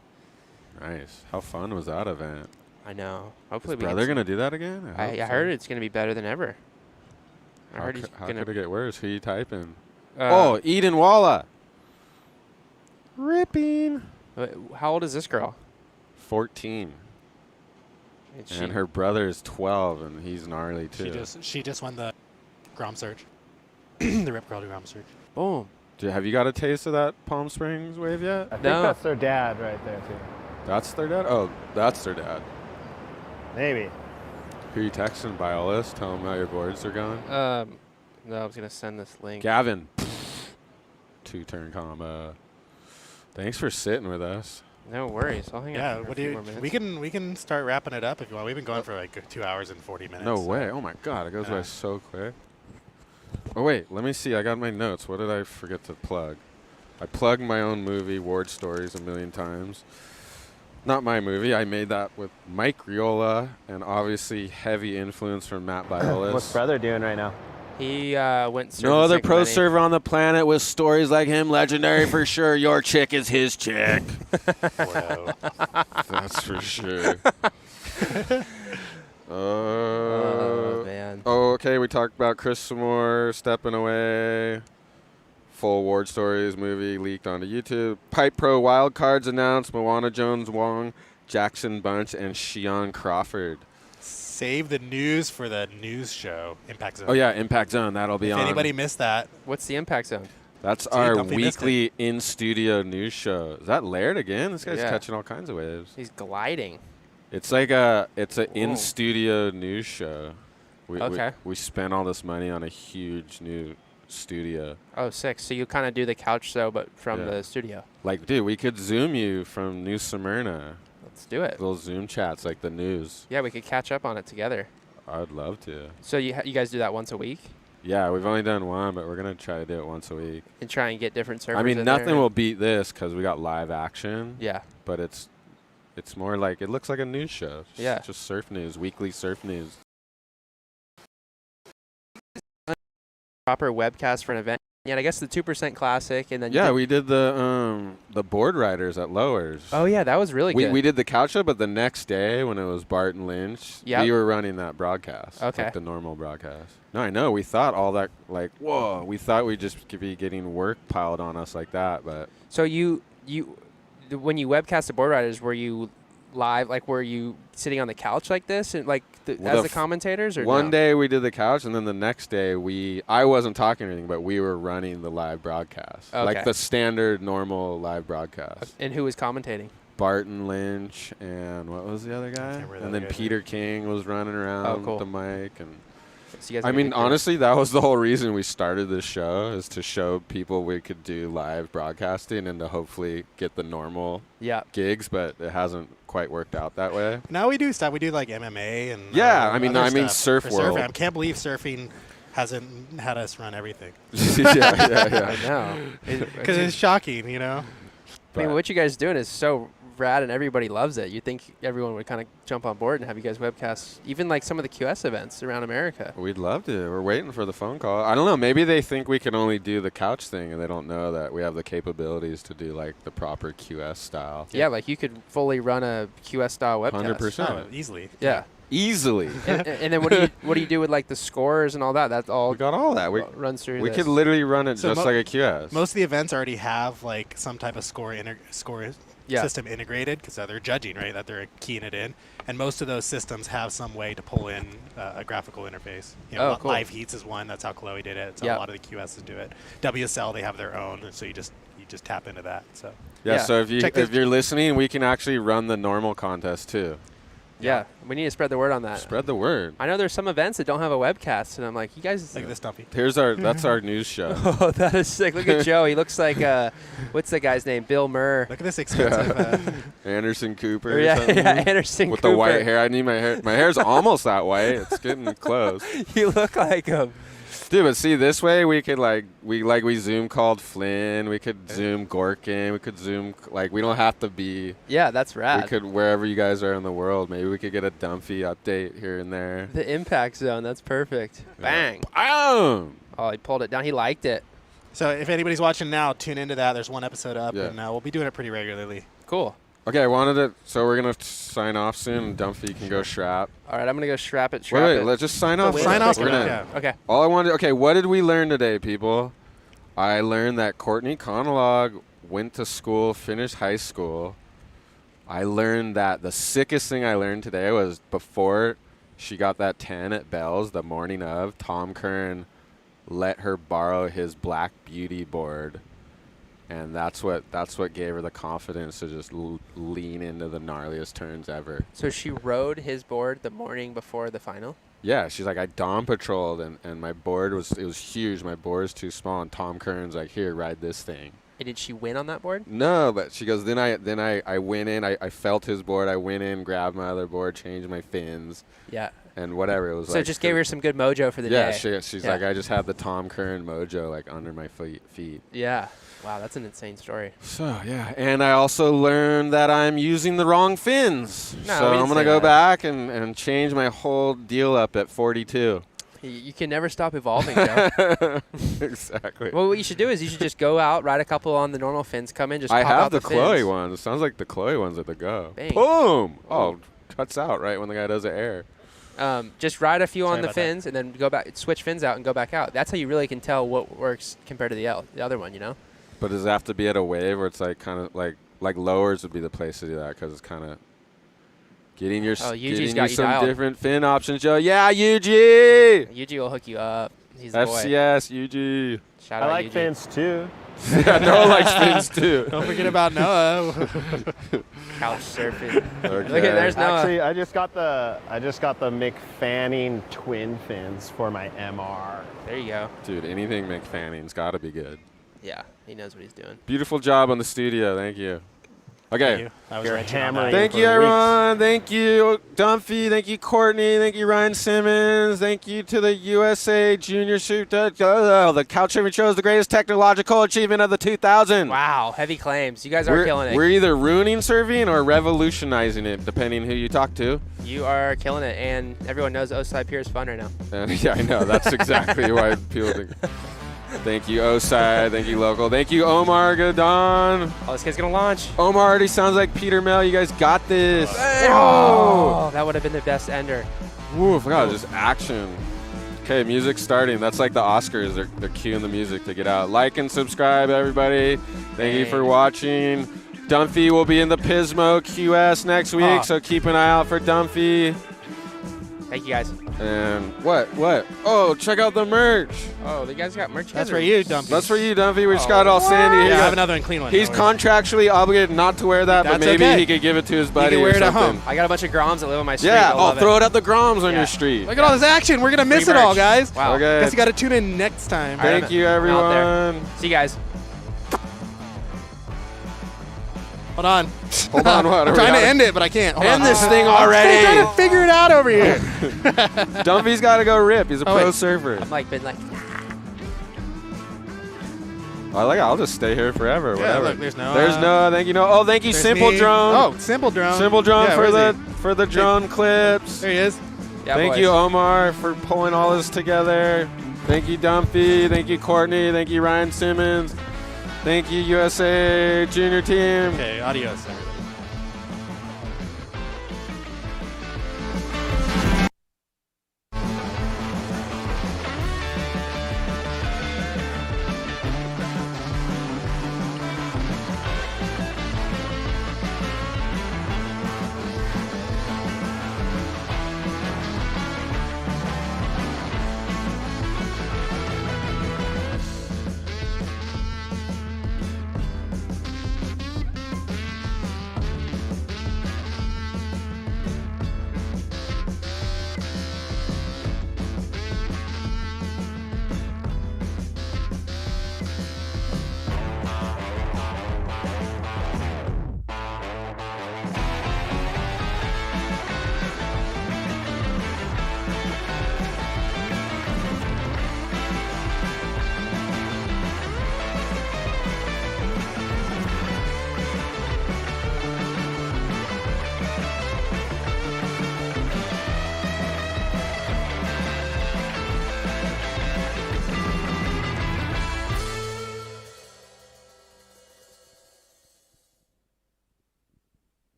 Nice. How fun was that event? I know. Hopefully, Is brother gonna do that again? I heard it's gonna be better than ever. How could it get worse? Who you typing? Oh, Eden Walla. Ripping. How old is this girl? 14. And her brother is 12, and he's gnarly too. She just won the Grom Search, the Rip Curl Grom Search. Boom. Have you got a taste of that Palm Springs wave yet? I think that's their dad right there too. That's their dad? Oh, that's their dad. Maybe. Who you texting? Biolis? Tell them how your boards are going? No, I was going to send this link. Gavin. 2-turn combo. Thanks for sitting with us. No worries. I'll hang out for a few more minutes. We can start wrapping it up if you want. We've been going for like 2 hours and 40 minutes. No way. Oh, my God. It goes by so quick. Oh, wait. Let me see. I got my notes. What did I forget to plug? I plugged my own movie, Ward Stories, a million times. Not my movie. I made that with Mike Riola and obviously heavy influence from Matt Biolas. What's brother doing right now? He went surfing. No other St. pro Benny. server on the planet with stories like him. Legendary for sure. Your chick is his chick. Wow. That's for sure. Oh, man. Oh, okay. We talked about Chris Moore stepping away. Full Ward Stories movie leaked onto YouTube. Pipe Pro wildcards announced. Moana Jones Wong, Jackson Bunch, and Shion Crawford. Save the news for the news show, Impact Zone. Oh, yeah, Impact Zone. That'll be if on. anybody missed that. What's the Impact Zone? That's See, our Dumpy missed weekly in-studio news show. Is that Laird again? This guy's Yeah. catching all kinds of waves. He's gliding. It's like it's an in-studio news show. Okay. We spent all this money on a huge new studio. Oh, sick. So you kind of do the couch show, but from Yeah. the studio. Like, dude, we could Zoom you from New Smyrna. Let's do it. Little Zoom chats like the news. Yeah, we could catch up on it together. I'd love to. So you guys do that once a week? Yeah, we've only done one, but we're going to try to do it once a week. And try and get different servers I mean, in nothing there? will beat this because we got live action. Yeah. But it's more like, it looks like a news show. Yeah. Just surf news, weekly surf news. Proper webcast for an event. Yeah, I guess the 2% Classic, and then Yeah, we did the board riders at Lowers. Oh yeah, that was really good. We did the couch show, but the next day when it was Barton Lynch, Yep. we were running that broadcast. Okay. Like the normal broadcast. No, I know. We thought all that, like, whoa. We thought we'd just be getting work piled on us like that, but So when you webcast the board riders, were you live? Like, were you sitting on the couch like this, and like as the commentators, or one no? day we did the couch, and then the next day I wasn't talking or anything, but we were running the live broadcast, Okay. like the standard normal live broadcast. And who was commentating? Barton Lynch and what was the other guy? remember the And then other guy's Peter King was running around Oh, cool. with the mic. And So you guys I made a mean, good crew. honestly, that was the whole reason we started this show, is to show people we could do live broadcasting and to hopefully get the normal gigs, but it hasn't quite worked out that way. Now we do stuff. We do like MMA and Yeah, I mean other stuff surf for world. surfing. I can't believe surfing hasn't had us run everything. yeah. I know. Because it's shocking, you know. I mean, what you guys doing is so rad, and everybody loves it. You think everyone would kind of jump on board and have you guys webcast, even like some of the QS events around America. We'd love to. We're waiting for the phone call. I don't know. Maybe they think we can only do the couch thing, and they don't know that we have the capabilities to do like the proper QS style. Yeah, like you could fully run a QS style webcast. 100%. Oh, easily. Yeah. Easily. and then what do you do with like the scores and all that? That's all. We got all that. We runs through. We this. could literally run it just like a QS. Most of the events already have like some type of score Yeah. system integrated, because they're judging, right? That they're keying it in, and most of those systems have some way to pull in a graphical interface. You know, Oh, cool. Live Heats is one. That's how Chloe did it. It's how Yeah. a lot of the QSs do it. WSL, they have their own, and so you just tap into that. So Yeah. So Check if you're listening, we can actually run the normal contest too. Yeah, we need to spread the word on that. Spread the word. I know there's some events that don't have a webcast, and I'm like, you guys. Like this, Dumpy. That's our news show. Oh, that is sick! Look at Joe. He looks like what's the guy's name? Bill Murr. Look at this expensive. Anderson Cooper. Yeah, or something. yeah, Anderson with Cooper. the white hair. I need my hair. My hair's almost that white. It's getting close. You look like him. Dude, but see, this way we could we Zoom called Flynn. We could Zoom Gorkin. We could Zoom we don't have to be. Yeah, that's rad. We could wherever you guys are in the world. Maybe we could get a Dumpy update here and there. The impact zone. That's perfect. Yeah. Bang. Boom. Oh, he pulled it down. He liked it. So if anybody's watching now, tune into that. There's one episode up, Yeah. and we'll be doing it pretty regularly. Cool. Okay, so we're gonna sign off soon. And Dumpy can go strap. All right, I'm gonna go strap it. Wait, let's just sign off. Sign off. We're done. Yeah. Okay. All I wanted. Okay, what did we learn today, people? I learned that Courtney Conalog went to school, finished high school. I learned that the sickest thing I learned today was before she got that 10 at Bell's the morning of, Tom Kern let her borrow his Black Beauty board. And that's what gave her the confidence to just lean into the gnarliest turns ever. So she rode his board the morning before the final? Yeah, she's like, I dawn patrolled, and my board was huge. My board is too small, and Tom Kern's like, here, ride this thing. And did she win on that board? No, but she goes, then I went in, I felt his board, I went in, grabbed my other board, changed my fins. Yeah. and whatever. It was So like. just gave her some good mojo for the day. Yeah, she's like, I just had the Tom Curran mojo like under my feet. Yeah. Wow, that's an insane story. So, yeah. And I also learned that I'm using the wrong fins. No, so we I'm didn't going to say go that. back and change my whole deal up at 42. You can never stop evolving, Joe. Exactly. Well, what you should do is you should just go out, ride a couple on the normal fins, come in, just I pop have out the the Chloe fins. ones. Sounds like the Chloe ones at the go. Bang. Boom! Oh, cuts out right when the guy does the air. Just ride a few Sorry on the about that. fins and then go back, switch fins out and go back out. That's how you really can tell what works compared to the other one, you know? But does it have to be at a wave where it's like kind of like lowers would be the place to do that because it's kind of getting your Oh, Yuji's getting you got you some dialed. different fin options, Joe. Yeah, Yuji! Yuji will hook you up. He's the boy. FCS, Yuji. Shout I out like Yuji. fins too. Yeah, Noah likes fins too. Don't forget about Noah. Couch surfing. Okay. Look at there's Noah. Actually, I just got the McFanning twin fins for my MR. There you go. Dude, anything McFanning's got to be good. Yeah, he knows what he's doing. Beautiful job on the studio. Thank you. Okay. Thank you. I was You're wrenching on hammering. that. Thank for you, weeks. everyone. Thank you, Dumphy. Thank you, Courtney. Thank you, Ryan Simmons. Thank you to the USA Junior Shoot. The couch surfing show is the greatest technological achievement of the 2000. Wow, heavy claims. You guys are killing it. We're either ruining surfing or revolutionizing it, depending who you talk to. You are killing it, and everyone knows OCEANSIDE pier is fun right now. And yeah, I know. That's exactly why people think. Thank you, OCEANSIDE. Thank you, Local. Thank you, Omar Gadon. Oh, this kid's going to launch. Omar already sounds like Peter Mel. You guys got this. Oh, that would have been the best ender. Woo, I forgot. Just action. Okay, music's starting. That's like the Oscars. They're cueing the music to get out. Like and subscribe, everybody. Thank you for watching. Dumphy will be in the Pismo QS next week, so keep an eye out for Dumphy. Thank you, guys. And what? Oh, check out the merch. Oh, the guys got merch. That's for you, Dumpy. That's for you, Dumphy. We just got it all sandy. Here you Yeah, I go. have another one, clean one. He's Don't worry. contractually obligated not to wear that, but That's maybe okay. he could give it to his buddy can wear or it at something. home. I got a bunch of groms that live on my street. Yeah, They'll love throw it at the groms on Yeah. your street. Look at all this action. We're going to miss Free it all, merch. guys. Wow. Okay. Guess you got to tune in next time. All right, Thank you, I'm out there. everyone. See you guys. Hold on. Hold on, what? I'm trying to end it, but I can't. Hold End on. this thing I'm already. trying to figure it out over here. Dumphy's got to go rip. He's a Oh, pro wait. surfer. I'm like, been like, I'll just stay here forever. Yeah, Whatever. look, there's Noah. There's Noah. Thank you, Noah. Oh, thank you, There's Simple me. Drone. Oh, Simple Drone. Simple Drone Yeah, for where's the drone clips. There he is. yeah, Thank boys. you, Omar, for pulling all this together. Thank you, Dumphy. Thank you, Courtney. Thank you, Ryan Simmons. Thank you, USA Junior Team. Okay, adios, everybody.